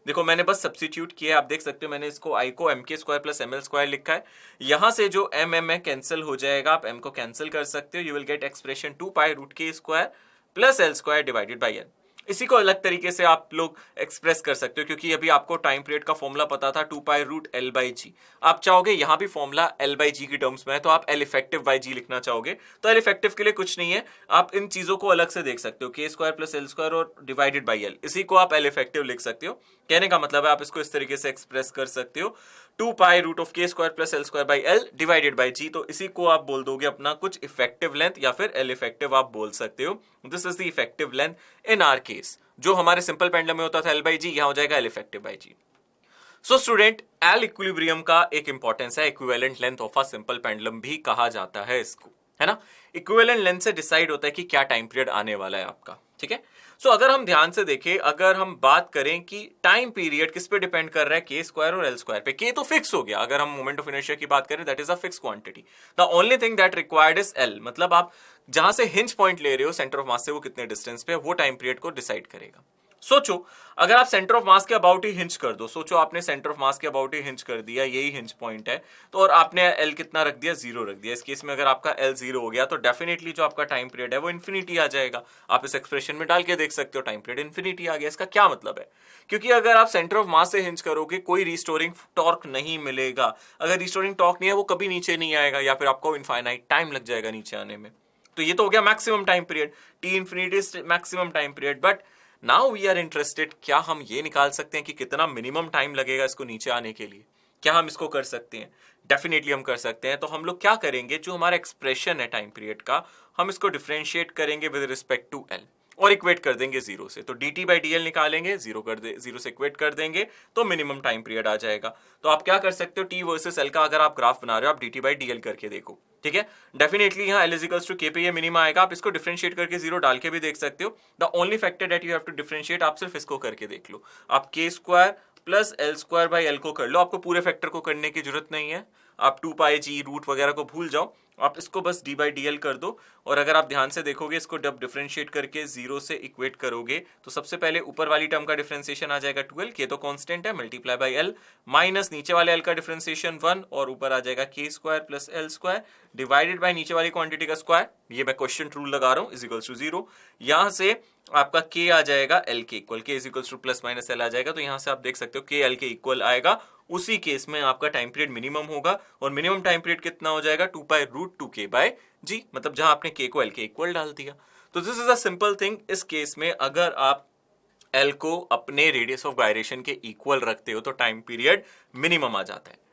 देखो मैंने बस सब्स्टिट्यूट किया, आप देख सकते हो मैंने इसको I को m के स्क्वायर प्लस ml स्क्वायर लिखा है। यहां से जो m है कैंसिल हो जाएगा, आप m को कैंसिल कर सकते हो, you will gate expression 2π√k square plus l square divided by l। इसी को अलग तरीके से आप लोग एक्सप्रेस कर सकते हो, क्योंकि अभी आपको टाइम पीरियड का फॉर्मूला पता था 2π√L/g। आप चाहोगे यहां भी फॉर्मूला L/g की टर्म्स में है, तो आप L इफेक्टिव बाई g लिखना चाहोगे, तो L इफेक्टिव के लिए कुछ नहीं है, आप इन चीजों को अलग से देख सकते हो, k square plus l square और डिवाइडेड बाई l, इसी को आप L इफेक्टिव लिख सकते हो। कहने का मतलब है आप इसको इस तरीके से एक्सप्रेस कर सकते हो 2π√k square plus l square by l divided by g, तो इसी को आप बोल दोगे अपना कुछ इफेक्टिव लेंथ या फिर L इफेक्टिव आप बोल सकते हो। This is the effective length in our case. जो हमारे सिंपल पेंडुलम में होता था L/g, यहां हो जाएगा L effective by g। So student, L equilibrium का एक इंपॉर्टेंस है, equivalent length of a simple pendulum भी कहा जाता है इसको, है ना। इक्विवेलेंट लेंथ से डिसाइड होता है कि क्या टाइम पीरियड आने वाला है आपका, ठीक है। सो अगर हम ध्यान से देखें, अगर हम बात करें कि टाइम पीरियड किस पे डिपेंड कर रहा है, k स्क्वायर और l स्क्वायर पे। k तो फिक्स हो गया, अगर हम मोमेंट ऑफ इनर्शिया की बात करें that is a fix quantity. The only thing that required is l, मतलब आप जहां से हिंज पॉइंट ले रहे हो सेंटर ऑफ मास से, वो कितने डिस्टेंस पे, वो टाइम पीरियड को डिसाइड करेगा। सोचो अगर आप सेंटर ऑफ मास के अबाउट ही हिंज कर दो, सोचो आपने सेंटर ऑफ मास के अबाउट ही हिंज कर दिया, यही हिंज पॉइंट है, तो और आपने L कितना रख दिया, 0 रख दिया। इस केस में अगर आपका L 0 हो गया तो डेफिनेटली जो आपका टाइम पीरियड है वो इन्फिनिटी आ जाएगा। आप इस एक्सप्रेशन में डाल के देख सकते हो टाइम पीरियड इन्फिनिटी आ गया। इसका क्या मतलब है, क्योंकि अगर आप सेंटर ऑफ मास से हिंज करोगे कोई रिस्टोरिंग टॉर्क नहीं मिलेगा। अगर रिस्टोरिंग टॉर्क नहीं है वो कभी नीचे नहीं आएगा, या फिर आपको इनफाइनाइट टाइम लग जाएगा नीचे आने में। तो ये तो हो गया maximum time period, T infinity is maximum time period. But now we are interested, क्या हम ये निकाल सकते हैं कि कितना मिनिमम टाइम लगेगा इसको नीचे आने के लिए? क्या हम इसको कर सकते हैं? डेफिनेटली हम कर सकते हैं। तो हम लोग क्या करेंगे, जो हमारा एक्सप्रेशन है टाइम पीरियड का, हम इसको डिफरेंशिएट करेंगे विद रिस्पेक्ट टू L। और इक्वेट कर देंगे जीरो से, तो dt बाई डी एल निकालेंगे, जीरो से इक्वेट कर देंगे तो मिनिमम टाइम पीरियड आ जाएगा। तो आप क्या कर सकते हो, t वर्सेस l का अगर आप ग्राफ बना रहे हो, आप dt बाई डी एल करके देखो, ठीक है। डेफिनेटली यहाँ l इजिकल्स टू के पे ये मिनिमम आएगा। आप इसको डिफरेंशिएट करके जीरो डाल के भी देख सकते हो। The only factor that you have to differentiate, आप सिर्फ इसको करके देख लो, आप K square plus L square by L को कर लो, आपको पूरे फैक्टर को करने की जरूरत नहीं है। आप 2 पाई जी रूट वगैरह को भूल जाओ, आप इसको बस डी बाई डी एल कर दो। और अगर आप ध्यान से देखोगे, इसको जब डिफरेंशिएट करके जीरो से इक्वेट करोगे तो सबसे पहले ऊपर वाली टर्म का डिफरेंशिएशन आ जाएगा 12, के तो कांस्टेंट है, मल्टीप्लाई बाई एल, माइनस नीचे वाले एल का डिफरेंशिएशन 1 और ऊपर आ जाएगा के square plus L square divided by नीचे वाली क्वांटिटी का स्क्वायर, ये मैं क्वेश्चन रूल लगा रहा हूं, इज इक्वल्स टू जीरो। यहां से आपका k आ जाएगा l के equal, k is equals to plus minus l आ जाएगा। तो यहां से आप देख सकते हो k l के इक्वल आएगा, उसी केस में आपका टाइम पीरियड मिनिमम होगा। और मिनिमम टाइम पीरियड कितना हो जाएगा, 2 pi root 2k bye g, मतलब जहां आपने k को l के इक्वल डाल दिया। तो this is a simple thing. इस केस में अगर आप l को अपने रेडियस ऑफ गायरेशन के इक्वल रखते हो तो टाइम पीरियड मिनिमम आ जाता है।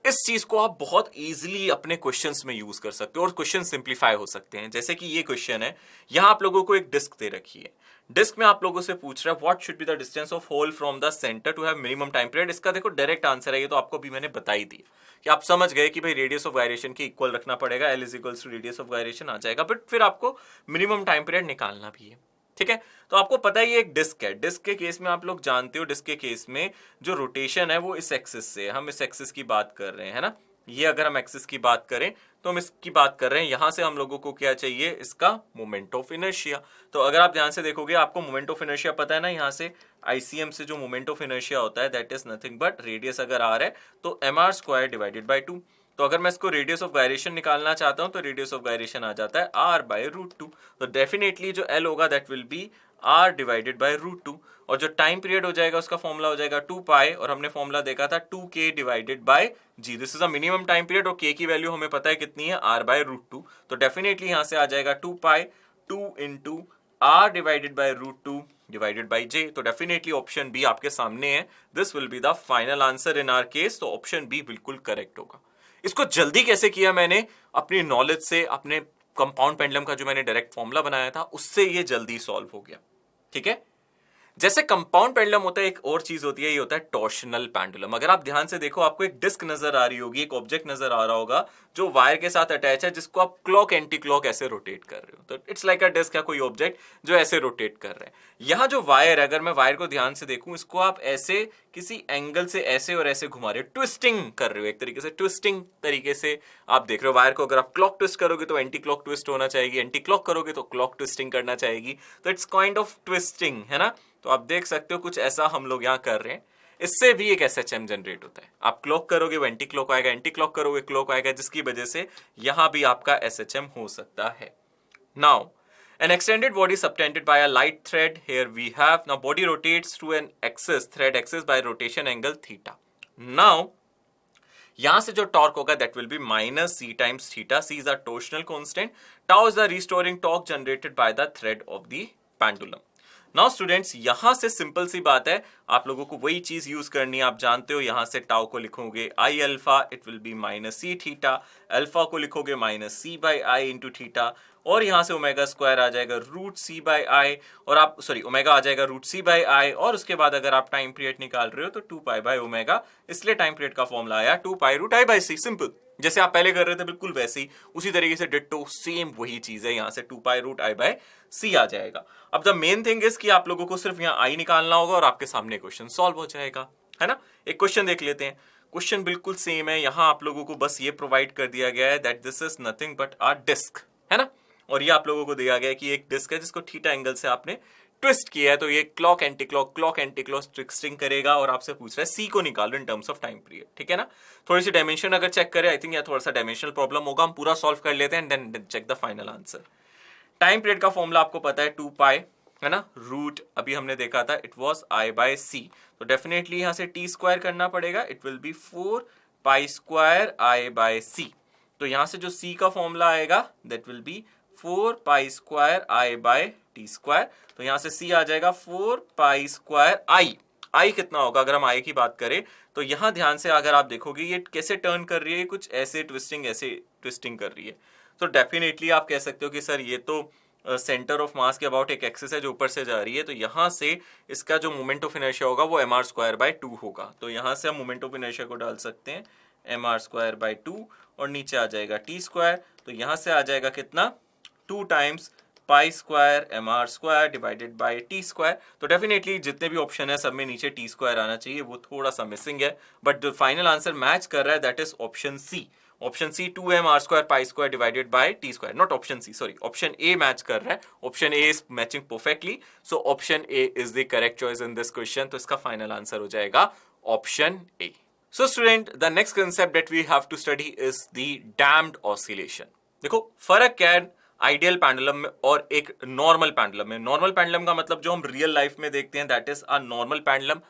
इस चीज को आप बहुत इजीली अपने क्वेश्चंस में यूज कर सकते हो और क्वेश्चन सिंप्लीफाई हो सकते हैं। जैसे कि ये क्वेश्चन है, यहां आप लोगों को एक डिस्क दे रखी है, डिस्क में आप लोगों से पूछ रहा है what should be the distance of hole from the centre to have minimum time period. इसका देखो डायरेक्ट आंसर है, ये तो आपको भी मैंने बता ही दिया कि आप समझ गए कि भाई रेडियस ऑफ गायरेशन के इक्वल रखना पड़ेगा, l is equals to radius of gyration आ जाएगा, बट फिर आपको मिनिमम टाइम पीरियड निकालना भी है, ठीक है। तो आपको पता ही एक डिस्क है, डिस्क के केस में आप लोग जानते हो, डिस्क के केस में जो रोटेशन है वो इस एक्सिस से, हम इस एक्सिस की बात कर रहे हैं ना, ये अगर हम एक्सिस की बात करें तो हम इसकी बात कर रहे हैं। यहां से हम लोगों को क्या चाहिए, इसका मोमेंट ऑफ इनर्शिया। तो अगर आप ध्यान से देखोगे, आपको मोमेंट ऑफ इनर्शिया पता है ना, यहां से आईसीएम से जो मोमेंट ऑफ इनर्शिया होता है that is nothing but radius अगर आर है तो M R square divided by 2। तो अगर मैं इसको रेडियस ऑफ गायरेशन निकालना चाहता हूं तो रेडियस ऑफ गायरेशन आ जाता है आर बाय रूट 2। तो डेफिनेटली जो एल होगा that will be R divided by root 2। और जो टाइम पीरियड हो जाएगा उसका फॉर्मूला हो जाएगा 2 पाई, और हमने फॉर्मूला देखा था 2k divided by g। This is a minimum time period और k की वैल्यू हमें पता है कितनी है, r बाय रूट 2। तो डेफिनेटली यहां से आ जाएगा 2 pi 2 into r divided by root 2 divided by j। तो डेफिनेटली ऑप्शन बी आपके सामने है, this will be the final answer in our case. तो ऑप्शन बी बिल्कुल करेक्ट होगा। इसको जल्दी कैसे किया मैंने, अपनी नॉलेज से, अपने कंपाउंड पेंडुलम का जो मैंने डायरेक्ट फॉर्मूला बनाया था उससे ये जल्दी सॉल्व हो गया, ठीक है। जैसे कंपाउंड पेंडुलम होता है, एक और चीज होती है, ये होता है टॉर्शनल पेंडुलम। अगर आप ध्यान से देखो, आपको एक डिस्क नजर आ रही होगी, एक ऑब्जेक्ट नजर आ रहा होगा जो वायर के साथ अटैच है, जिसको आप क्लॉक एंटी क्लॉक ऐसे रोटेट कर रहे हो। तो इट्स लाइक अ डिस्क या कोई ऑब्जेक्ट जो ऐसे रोटेट कर रहे हैं। यहां जो वायर है, अगर मैं वायर को ध्यान से देखूं, इसको आप ऐसे किसी एंगल से ऐसे और ऐसे घुमा रहे हो, ट्विस्टिंग कर रहे हो, एक तरीके से ट्विस्टिंग तरीके से आप देख रहे हो वायर को। अगर आप क्लॉक ट्विस्ट करोगे तो एंटी क्लॉक ट्विस्ट होना चाहिए, एंटी क्लॉक करोगे तो क्लॉक ट्विस्टिंग करना चाहिए। तो इट्स काइंड ऑफ ट्विस्टिंग, है ना। तो आप देख सकते हो कुछ ऐसा हम लोग यहाँ कर रहे हैं। इससे भी एक SHM जनरेट होता है। आप क्लॉक करोगे वो एंटी क्लॉक आएगा, एंटी क्लॉक करोगे क्लॉक आएगा, जिसकी वजह से यहां भी आपका SHM हो सकता है। Now an extended body subtended by a light thread, here we have, now body rotates through an axis, thread axis by rotation angle theta. Now यहां से जो टॉर्क होगा that will be minus C times theta. C is the torsional constant, tau is the restoring torque generated by the thread of the pendulum. Now students, यहां से simple सी बात है, आप लोगों को वही चीज यूज करनी है। आप जानते हो, यहां से टाउ को लिखोगे I alpha, it will be minus C theta. Alpha को लिखोगे minus C by I into theta, और यहां से ओमेगा स्क्वायर आ जाएगा रूट सी बाई आई, और आप ओमेगा आ जाएगा रूट सी बाई आई। और उसके बाद अगर आप टाइम पीरियड निकाल रहे हो तो 2 पाई बाई ओमेगा, इसलिए टाइम पीरियड का फॉर्मूला आया 2 pi root I by C. Simple, जैसे आप पहले कर रहे थे बिल्कुल वैसे ही, उसी तरीके से डिट्टो सेम वही चीज है। यहां से 2 पाई रूट आई बाई सी आ जाएगा। अब द मेन थिंग इज कि आप लोगों को सिर्फ यहाँ आई निकालना होगा और आपके सामने क्वेश्चन सॉल्व हो जाएगा, है ना। एक क्वेश्चन देख लेते हैं। क्वेश्चन बिल्कुल सेम है, यहां आप लोगों को बस ये प्रोवाइड कर दिया गया है that this is nothing but a disc, है ना। और ये आप लोगों को दिया गया है कि एक डिस्क है जिसको थीटा एंगल से आपने ट्विस्ट किया है। तो ये क्लॉक एंटी क्लॉक ट्विस्टिंग करेगा, और आपसे पूछ रहा है सी को निकालो इन टर्म्स ऑफ टाइम पीरियड, ठीक है ना। थोड़ी सी डायमेंशन अगर चेक करें, आई थिंक यह थोड़ा सा डायमेंशनल प्रॉब्लम होगा, हम पूरा सॉल्व कर लेते हैं and then check the final answer. Time period का फॉर्मूला आपको पता है 2 पाई, है ना, रूट अभी हमने देखा था it was I by C. तो डेफिनेटली यहां से टी स्क्वायर करना पड़ेगा, it will be 4 pi square I by C. तो यहां से जो सी का फॉर्मूला आएगा that will be 4 pi square I by T square. तो यहां से सी आ जाएगा 4 पाई स्क्वायर आई। आई कितना होगा, अगर हम आई की बात करें तो यहां ध्यान से अगर आप देखोगे ये कैसे टर्न कर रही है, कुछ ऐसे ट्विस्टिंग कर रही है। तो डेफिनेटली आप कह सकते हो कि सर ये तो सेंटर ऑफ मास के अबाउट एक एक्सिस है जो ऊपर से जा रही है, तो यहां से इसका जो मोमेंट ऑफ इनर्शिया होगा वो mr² by 2 होगा। तो यहां से हम मोमेंट ऑफ इनर्शिया को डाल सकते हैं mr²by 2 और नीचे आ जाएगा t²। तो यहां से आ जाएगा कितना, 2 times π² mr² divided by t²। तो डेफिनेटली जितने भी ऑप्शन है सब में नीचे t² आना चाहिए, वो थोड़ा सा मिसिंग है, बट जो फाइनल आंसर मैच कर रहा है that is option c. Option c 2mr² π² divided by t², not option c, sorry, option a match कर रहा है। Option A is matching perfectly, so option A is the correct choice in this question. तो इसका final answer हो जाएगा option a. So student, the next concept that we have to study is the damped oscillation. देखो फर्क क्या है ideal pendulum में और एक नॉर्मल पेंडुलम में। नॉर्मल पेंडुलम का मतलब जो हम रियल लाइफ में देखते हैं that is a normal pendulum,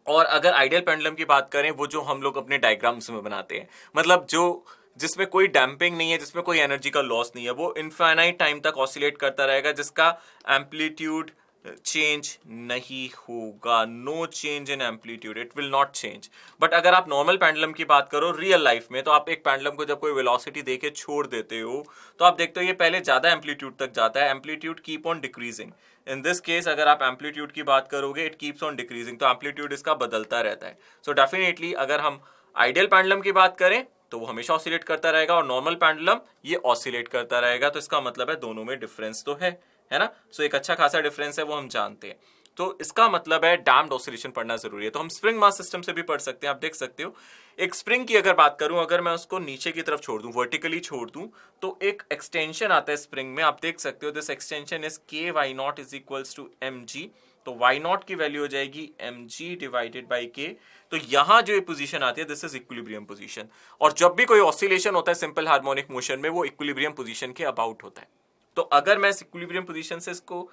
और अगर आइडियल पेंडुलम की बात करें वो जो हम लोग अपने डायग्राम्स में बनाते हैं, मतलब जो जिसमें कोई डैम्पिंग नहीं है, जिसमें कोई एनर्जी का लॉस नहीं है, वो इनफाइनाइट टाइम तक ऑसिलेट करता रहेगा, जिसका एम्पलीट्यूड चेंज नहीं होगा, no change in amplitude, it will not change. But अगर आप नॉर्मल पेंडुलम की बात करो रियल लाइफ में, तो आप एक पेंडुलम को जब कोई वेलोसिटी देके छोड़ देते हो तो आप देखते हो ये पहले ज्यादा एम्पलीट्यूड तक जाता है, amplitude keep on decreasing. In this case अगर आप एम्पलीट्यूड की बात करोगे इट कीप्स ऑन डिक्रीजिंग, तो एम्पलीट्यूड इसका बदलता रहता है। सो डेफिनेटली अगर हम आइडियल पेंडुलम की बात करें तो वो हमेशा ऑसिलेट करता रहेगा, और नॉर्मल पेंडुलम ये ऑसिलेट करता रहेगा। तो इसका मतलब है दोनों में डिफरेंस तो है ना। सो एक अच्छा खासा डिफरेंस है, वो हम जानते हैं। तो इसका मतलब है डैम्प्ड ऑसिलेशन पढ़ना जरूरी है। तो हम स्प्रिंग मास सिस्टम से भी पढ़ सकते हैं। आप देख सकते हो एक स्प्रिंग की अगर बात करूं, अगर मैं उसको नीचे की तरफ छोड़ दूं, वर्टिकली छोड़ दूं, तो एक एक्सटेंशन आता है स्प्रिंग में, आप देख सकते हो this extension is KY0 is equals to mg। तो y0 की वैल्यू हो जाएगी mg डिवाइडेड बाई k। तो यहां जो पोजीशन आती है दिस इज इक्विलिब्रियम पोजीशन, और जब भी कोई ऑसिलेशन होता है सिंपल हार्मोनिक मोशन में वो इक्विलिब्रियम पोजीशन के अबाउट होता है। तो अगर मैं इक्विलिब्रियम पोजीशन से इसको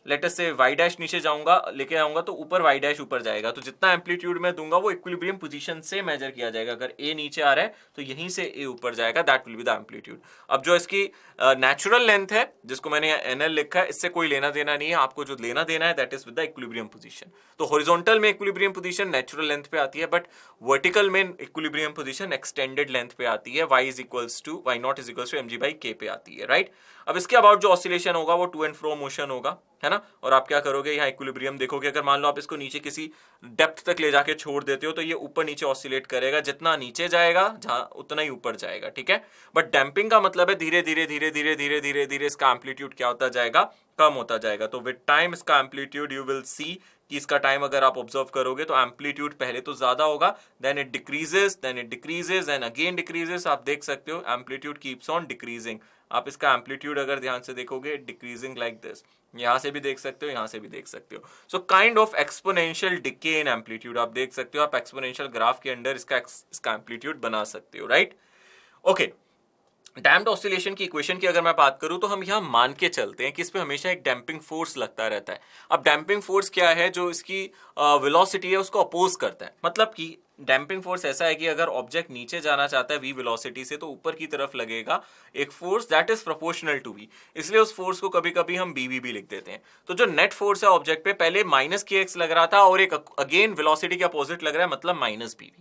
लेट अस से y डैश नीचे जाऊंगा, लेके आऊंगा, तो ऊपर y डैश ऊपर जाएगा। तो जितना एम्पलीट्यूड मैं दूंगा वो इक्विलिब्रियम पोजीशन से मेजर किया जाएगा। अगर a नीचे आ रहा है तो यहीं से a ऊपर जाएगा, that will be the amplitude. अब जो इसकी नेचुरल लेंथ है जिसको मैंने यहाँ NL लिखा है, इससे कोई लेना देना नहीं है। आपको जो लेना देना है that is with the equilibrium position. तो हॉरिजॉन्टल में इक्विलिब्रियम पोजीशन नेचुरल लेंथ पे आती है, बट वर्टिकल में इक्विलिब्रियम पोजीशन एक्सटेंडेड लेंथ पे आती है, y0 is equals to mg by k पे आती है, राइट। अब इसके अबाउट जो ऑसिलेशन होगा वो टू एंड फ्रो मोशन होगा, है ना। और आप क्या करोगे, यहाँ इक्विलिब्रियम देखोगे। अगर मान लो आप इसको नीचे किसी डेप्थ तक ले जाके छोड़ देते हो तो ये ऊपर नीचे ऑसिलेट करेगा, जितना नीचे जाएगा जहां उतना ही ऊपर जाएगा, ठीक है। बट डैम्पिंग का मतलब है धीरे धीरे धीरे धीरे धीरे धीरे धीरे इसका एम्पलीट्यूड क्या होता जाएगा, कम होता जाएगा। तो विद टाइम इसका एम्पलीट्यूड यू विल सी कि इसका टाइम अगर आप ऑब्जर्व करोगे तो एम्पलीट्यूड पहले तो ज्यादा होगा, then it decreases, then again decreases. आप देख सकते हो एम्पलीट्यूड कीप्स ऑन डिक्रीजिंग। आप इसका एम्पलीट्यूड अगर ध्यान से देखोगे डिक्रीजिंग लाइक दिस, यहां से भी देख सकते हो, यहां से भी देख सकते हो। So kind of exponential decay in amplitude आप देख सकते हो। आप एक्सपोनेंशियल ग्राफ के अंदर इसका एम्पलीट्यूड बना सकते हो, राइट। ओके, डैम्प्ड ऑसिलेशन की इक्वेशन की अगर मैं बात करूं तो हम यहां मान के चलते हैं कि इस पे हमेशा एक डैम्पिंग फोर्स लगता रहता है। अब डैम्पिंग फोर्स क्या है, जो इसकी वेलोसिटी है उसको अपोज करता है। मतलब कि डैम्पिंग फोर्स ऐसा है कि अगर ऑब्जेक्ट नीचे जाना चाहता है v वेलोसिटी से तो ऊपर की तरफ लगेगा एक force that is proportional to v, इसलिए उस फोर्स को कभी कभी हम bv भी लिख देते हैं। तो जो नेट फोर्स है ऑब्जेक्ट पे पहले -kx लग रहा था और एक अगेन वेलोसिटी के अपोजिट लग रहा है, मतलब -bv।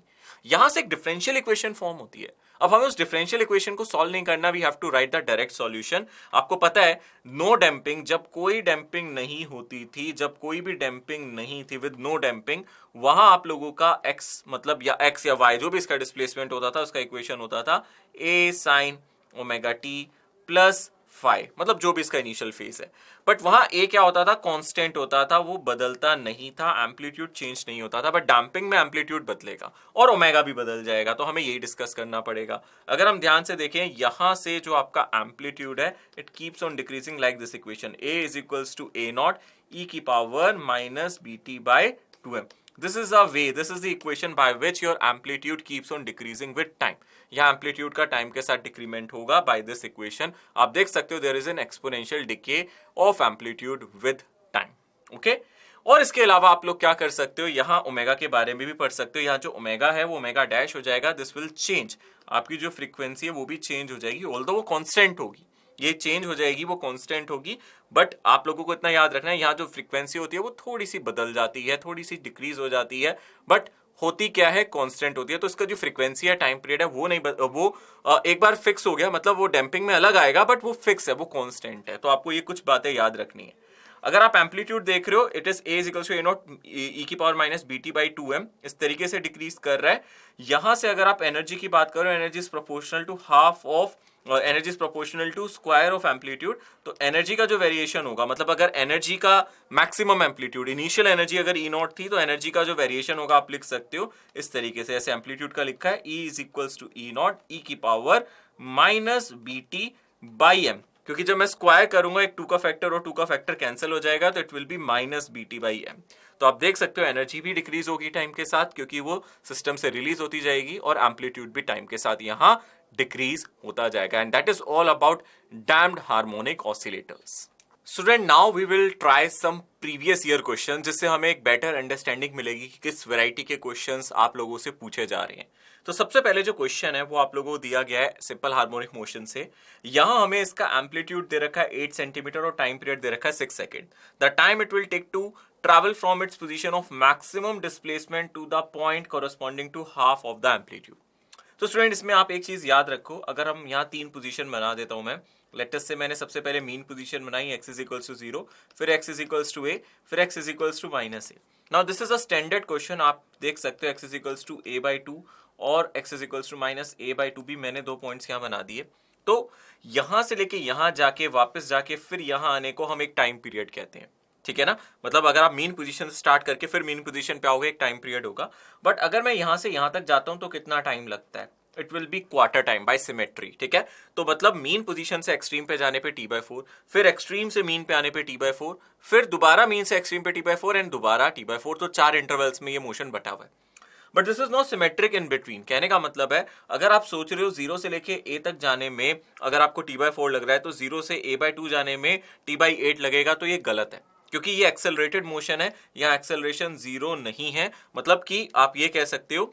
यहां से एक डिफरेंशियल इक्वेशन फॉर्म होती है। अब हमें उस डिफरेंशियल इक्वेशन को सॉल्व नहीं करना, we have to write the direct solution. आपको पता है नो डैम्पिंग, जब कोई डैम्पिंग नहीं होती थी, जब कोई भी डैम्पिंग नहीं थी, विद नो डैम्पिंग, वहां आप लोगों का x मतलब या x या y जो भी इसका डिस्प्लेसमेंट होता था उसका इक्वेशन होता था a sin omega t plus phi, मतलब जो भी इसका इनिशियल फेज है। बट वहां ए क्या होता था, कांस्टेंट होता था, वो बदलता नहीं था, एम्पलीट्यूड चेंज नहीं होता था। बट डैम्पिंग में एम्पलीट्यूड बदलेगा और ओमेगा भी बदल जाएगा, तो हमें यही डिस्कस करना पड़ेगा। अगर हम ध्यान से देखें यहां से जो आपका एम्पलीट्यूड है it keeps on decreasing like this equation, a is equals to a0 e की power minus bt by 2m। This is a way, this is the equation by which your amplitude keeps on decreasing with time. यहाँ amplitude का time के साथ decrement होगा by this equation. आप देख सकते हो there is an exponential decay of amplitude with time. Okay, और इसके अलावा आप लोग क्या कर सकते हो, यहाँ ओमेगा के बारे में भी पढ़ सकते हो। यहाँ जो ओमेगा है वो ओमेगा डैश हो जाएगा, दिस विल चेंज। आपकी जो फ्रीक्वेंसी है वो भी चेंज हो जाएगी, ऑल्दो वो कांस्टेंट होगी, ये चेंज हो जाएगी, वो कांस्टेंट होगी। बट आप लोगों को इतना याद रखना है यहाँ जो फ्रीक्वेंसी होती है वो थोड़ी सी बदल जाती है, थोड़ी सी डिक्रीज हो जाती है, बट होती क्या है, कांस्टेंट होती है। तो इसका जो फ्रीक्वेंसी है, टाइम पीरियड है, वो नहीं एक बार फिक्स हो गया, मतलब वो डैम्पिंग में अलग आएगा, बट वो फिक्स है, वो कांस्टेंट है। तो आपको ये कुछ बातें याद रखनी है। अगर आप एम्पलीट्यूड देख रहे हो, it is a equals to a naught e की power minus B T by 2m, इस तरीके से डिक्रीज कर रहा है। यहां से अगर आप एनर्जी की बात करो, energy is proportional to half of energy is proportional to square of amplitude. तो एनर्जी का जो वेरिएशन होगा, मतलब अगर एनर्जी का मैक्सिमम एम्पलीट्यूड, इनिशियल एनर्जी अगर ई नॉट थी, तो एनर्जी का जो वेरिएशन होगा आप लिख सकते हो इस तरीके से, ऐसे एम्पलीट्यूड का लिखा है, e is equals to e naught e की power minus B T by m, क्योंकि जब मैं स्क्वायर करूंगा एक 2 का फैक्टर और 2 का फैक्टर कैंसिल हो जाएगा, तो it will be minus B T by M. तो आप देख सकते हो एनर्जी भी डिक्रीज होगी टाइम के साथ, क्योंकि वो सिस्टम से रिलीज होती जाएगी, और एम्पलीट्यूड भी टाइम के साथ यहां डिक्रीज होता जाएगा। And that is all about damped harmonic oscillators. Student, now we will try some previous year question, जिससे हमें एक बेटर अंडरस्टैंडिंग मिलेगी कि किस वैरायटी के क्वेश्चंस आप लोगों से पूछे जा रहे हैं। तो सबसे पहले जो क्वेश्चन है वो आप लोगों को दिया गया है सिंपल हार्मोनिक मोशन से। यहां हमें इसका एम्पलीट्यूड दे रखा है 8 सेंटीमीटर और टाइम पीरियड दे रखा है 6 second. The time it will take to travel from its position of maximum displacement to the point corresponding to half of the amplitude. तो स्टूडेंट, इसमें आप एक चीज याद रखो, अगर हम यहाँ 3 पोजीशन बना देता हूं मैं, लेटस से मैंने सबसे पहले मीन पोजीशन बनाई x इज इक्वल्स टू 0, फिर x is equals to a, फिर x is equals to minus a। Now this is a standard question, आप देख सकते हो x is equals to a by 2 और x is equals to minus a by 2 भी मैंने 2 points यहाँ बना दिए। तो यहां से लेके यहां जाके वापस जाके फिर यहां आने को हम एक टाइम पीरियड कहते हैं, ठीक है ना। मतलब अगर आप मीन पोजीशन से स्टार्ट करके फिर मीन पोजीशन पे आओगे, एक टाइम पीरियड होगा। बट अगर मैं यहां से यहां तक जाता हूं तो कितना टाइम लगता है, it will be quarter time by symmetry, ठीक है। तो मतलब मीन पोजीशन से एक्सट्रीम पे जाने पे t/4, फिर एक्सट्रीम से मीन पे आने पे t/4, फिर दोबारा मीन से एक्सट्रीम पे t/4 एंड दोबारा t/4। तो 4 इंटरवल्स में ये मोशन बटा हुआ है। But this is not symmetric in between. कहने का मतलब है, अगर आप सोच रहे हो 0 से लेके a तक जाने में अगर आपको t/4 लग रहा है, तो 0 से a/2 जाने में t/8 लगेगा, तो ये गलत है, क्योंकि ये एक्सेलरेटेड मोशन है। यहाँ एक्सेलरेशन 0 नहीं है, मतलब कि आप ये कह सकते हो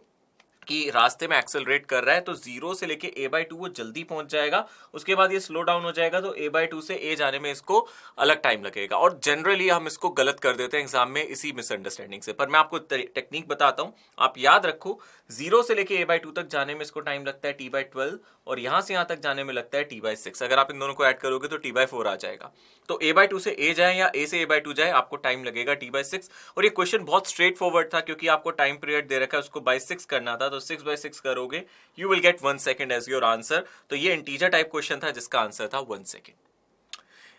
कि रास्ते में एक्सेलरेट कर रहा है, तो 0 से लेके a/2 वो जल्दी पहुंच जाएगा, उसके बाद ये स्लो डाउन हो जाएगा, तो a/2 से a जाने में इसको अलग टाइम लगेगा। और जनरली हम इसको गलत कर देते हैं एग्जाम में इसी मिसअंडरस्टैंडिंग से। पर मैं आपको टेक्निक बताता हूं, आप याद रखो, 0 से लेके a/2 तक जाने में इसको टाइम लगता है t/12, और यहां से यहां तक जाने में लगता है t/6। अगर आप इन दोनों को ऐड करोगे तो t/4 आ जाएगा। तो a/2 से a जाए या a से a/2 जाए, आपको टाइम लगेगा t/6। और ये क्वेश्चन बहुत स्ट्रेट फॉरवर्ड था, क्योंकि आपको टाइम पीरियड दे रखा है, उसको बाय 6 करना था। तो 6/6 करोगे, you will get 1 second as your answer. तो ये इंटीजर टाइप क्वेश्चन था, जिसका आंसर था 1 सेकेंड।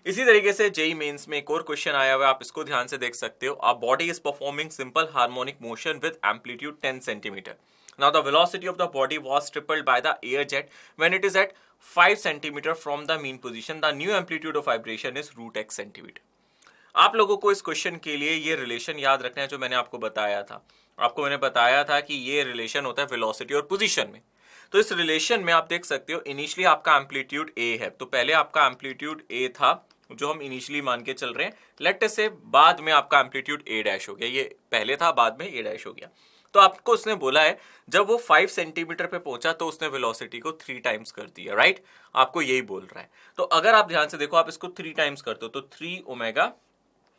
इसी तरीके से जेई मेंस में एक और क्वेश्चन आया हुआ है, आप इसको ध्यान से देख सकते हो। A body is performing simple harmonic motion with amplitude 10 centimetre. Now the velocity of the body was tripled by the air jet when it is at 5 centimeter from the mean position. The new amplitude of vibration is √x centimeter. आप लोगों को इस question के लिए ये relation याद रखना है जो मैंने आपको बताया था। आपको मैंने बताया था कि ये रिलेशन होता है वेलोसिटी और पोजीशन में। तो इस रिलेशन में आप देख सकते हो, इनिशियली आपका एम्पलीट्यूड a है, तो पहले आपका एम्पलीट्यूड a था जो हम इनिशियली मान के चल रहे हैं। लेट से बाद में आपका एम्पलीट्यूड a' हो गया, ये पहले था, बाद में a' हो गया। तो आपको उसने बोला है, जब वो 5 सेंटीमीटर पे पहुंचा तो उसने वेलोसिटी को 3 टाइम्स कर दिया, राइट। आपको यही बोल रहा है। तो अगर आप ध्यान से देखो, आप इसको 3 टाइम्स करते हो, तो 3 ओमेगा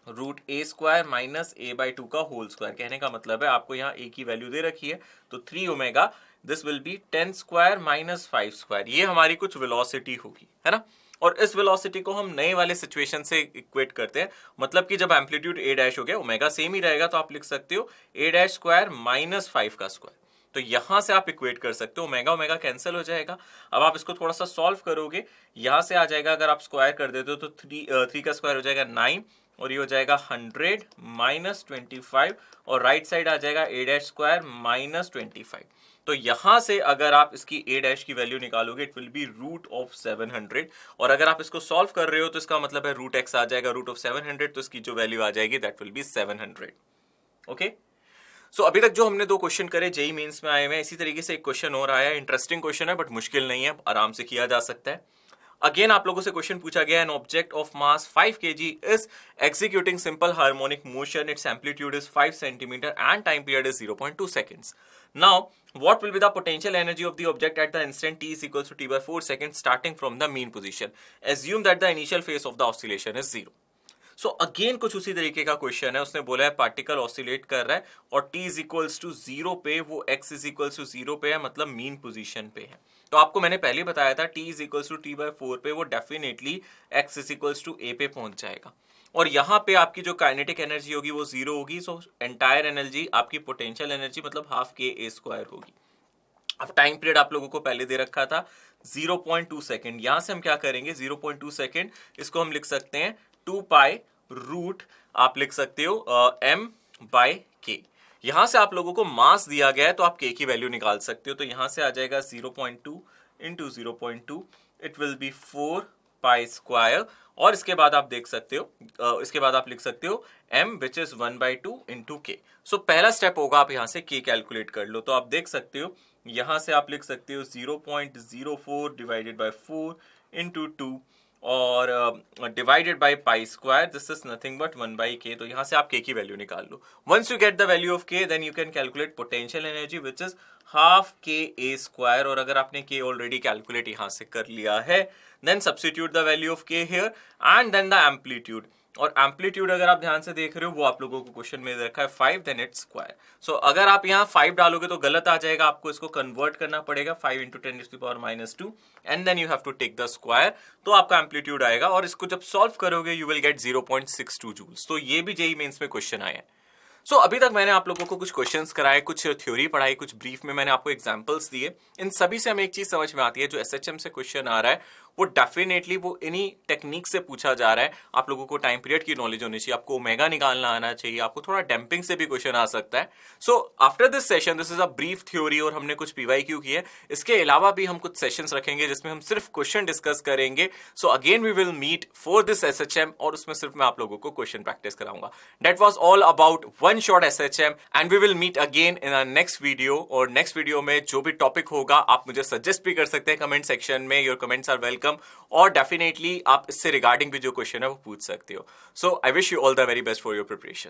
√a² माइनस a/2 का होल स्क्वायर। कहने का मतलब है, आपको यहाँ a की वैल्यू दे रखी है, तो 3 omega, this will B 10 square minus 5 square. ये हमारी कुछ वेलोसिटी होगी, है ना। और इस वेलोसिटी को हम नए वाले सिचुएशन से इक्वेट करते हैं, मतलब कि जब एम्पलीट्यूड a' हो गया, ओमेगा सेम ही रहेगा, तो आप लिख सकते हो a' माइनस 5 का स्क्वायर। तो यहां से आप इक्वेट कर सकते हो, ओमेगा ओमेगा कैंसिल हो जाएगा। अब आप इसको थोड़ा सा सॉल्व करोगे, यहां से आ जाएगा, अगर आप स्क्वायर कर देते हो तो 3 का स्क्वायर हो जाएगा 9, और ये हो जाएगा 100 माइनस 25, और राइट साइड आ जाएगा a' माइनस 25। तो यहां से अगर आप इसकी a' की वैल्यू निकालोगे, इट विल बी √700। और अगर आप इसको सॉल्व कर रहे हो तो इसका मतलब है √x आ जाएगा √700, तो इसकी जो वैल्यू आ जाएगी दैट विल बी 700। ओके, सो अभी तक जो हमने 2 क्वेश्चन करे जेई मेंस में आए हुए हैं, इसी तरीके से एक क्वेश्चन और आया है। इंटरेस्टिंग क्वेश्चन है बट मुश्किल नहीं है, आराम से किया जा सकता है। अगेन आप लोगों से क्वेश्चन पूछा गया, an object of mass 5 kg is executing simple harmonic motion, it's amplitude is 5 centimetre and time period is 0.2 seconds. Now, what will be the potential energy of the object at the instant t is equals to t/4 seconds starting from the mean position? Assume that the initial phase of the oscillation is 0. So again कुछ उसी तरीके का question है, उसने बोला है particle oscillate कर रहा है और t इज इक्वल्स टू 0 पे, वो x इज इक्वल्स टू 0 पे है, मतलब मीन पोजीशन पे है। तो आपको मैंने पहले बताया था t is equals to t/4 पे वो definitely x is equals to a पे पहुंच जाएगा। और यहां पे आपकी जो काइनेटिक एनर्जी होगी वो 0 होगी, सो एंटायर एनर्जी आपकी पोटेंशियल एनर्जी मतलब हाफ k a² होगी। अब टाइम पीरियड आप लोगों को पहले दे रखा था 0.2 सेकेंड, यहां से हम क्या करेंगे 0.2 सेकेंड, इसको हम लिख सकते हैं 2 पाई रूट, आप लिख सकते हो m/k। यहां से आप लोगों को मास दिया गया है तो आप k की वैल्यू निकाल सकते हो, तो यहां से आ जाएगा 0.2 into 0.2, it will be 4 pi square, और इसके बाद आप देख सकते हो इसके बाद आप लिख सकते हो m विच इज 1/2 इंटू के। सो पहला स्टेप होगा आप यहां से k कैलकुलेट कर लो, तो आप देख सकते हो यहां से आप लिख सकते हो 0.04 डिवाइडेड बाय 4 इंटू 2 और divided by pi square, this is nothing but 1/k। तो यहां से आप k की वैल्यू निकाल लो। Once you get the value of k then you can calculate potential energy which is half ka²। और अगर आपने k ऑलरेडी कैलकुलेट यहां से कर लिया है then substitute the value of k here and then the amplitude. और amplitude अगर आप ध्यान से देख रहे हो वो आप लोगों को क्वेश्चन में रखा है 5 देन इट्स स्क्वायर। सो अगर आप यहाँ 5 डालोगे तो गलत आ जाएगा, आपको इसको कन्वर्ट करना पड़ेगा 5 into 10⁻⁻² and then you have to take the square, तो आपका एम्पलीट्यूड आएगा। और इसको जब सॉल्व करोगे यू विल गेट 0.62 जूल्स। तो ये भी जेईई मेंस में क्वेश्चन आया है। सो अभी तक मैंने आप लोगों को कुछ क्वेश्चंस कराए, कुछ थ्योरी पढ़ाई, कुछ ब्रीफ में मैंने आपको एग्जांपल्स दिए। इन सभी से हमें एक चीज समझ में आती है, जो एसएचएम से क्वेश्चन आ रहा है वो डेफिनेटली वो इन्हीं टेक्निक से पूछा जा रहा है। आप लोगों को टाइम पीरियड की नॉलेज होनी चाहिए, आपको ओमेगा निकालना आना चाहिए, आपको थोड़ा डैम्पिंग से भी क्वेश्चन आ सकता है। So after this session this is a brief theory और हमने कुछ पीवाईक्यू की है। इसके अलावा भी हम कुछ सेशंस रखेंगे जिसमें हम सिर्फ क्वेश्चन डिस्कस करेंगे। So again we will meet for this SHM और उसमें सिर्फ मैं आप लोगों को क्वेश्चन प्रैक्टिस कराऊंगा। That was all about one shot SHM and we will meet again in our next video. और नेक्स्ट वीडियो में जो भी टॉपिक होगा आप मुझे सजेस्ट भी कर सकते हैं कमेंट सेक्शन में, योर कमेंट्स आर वेलकम। और डेफिनेटली आप इससे रिगार्डिंग भी जो क्वेश्चन है वो पूछ सकते हो। So I wish you all the very best for your preparation.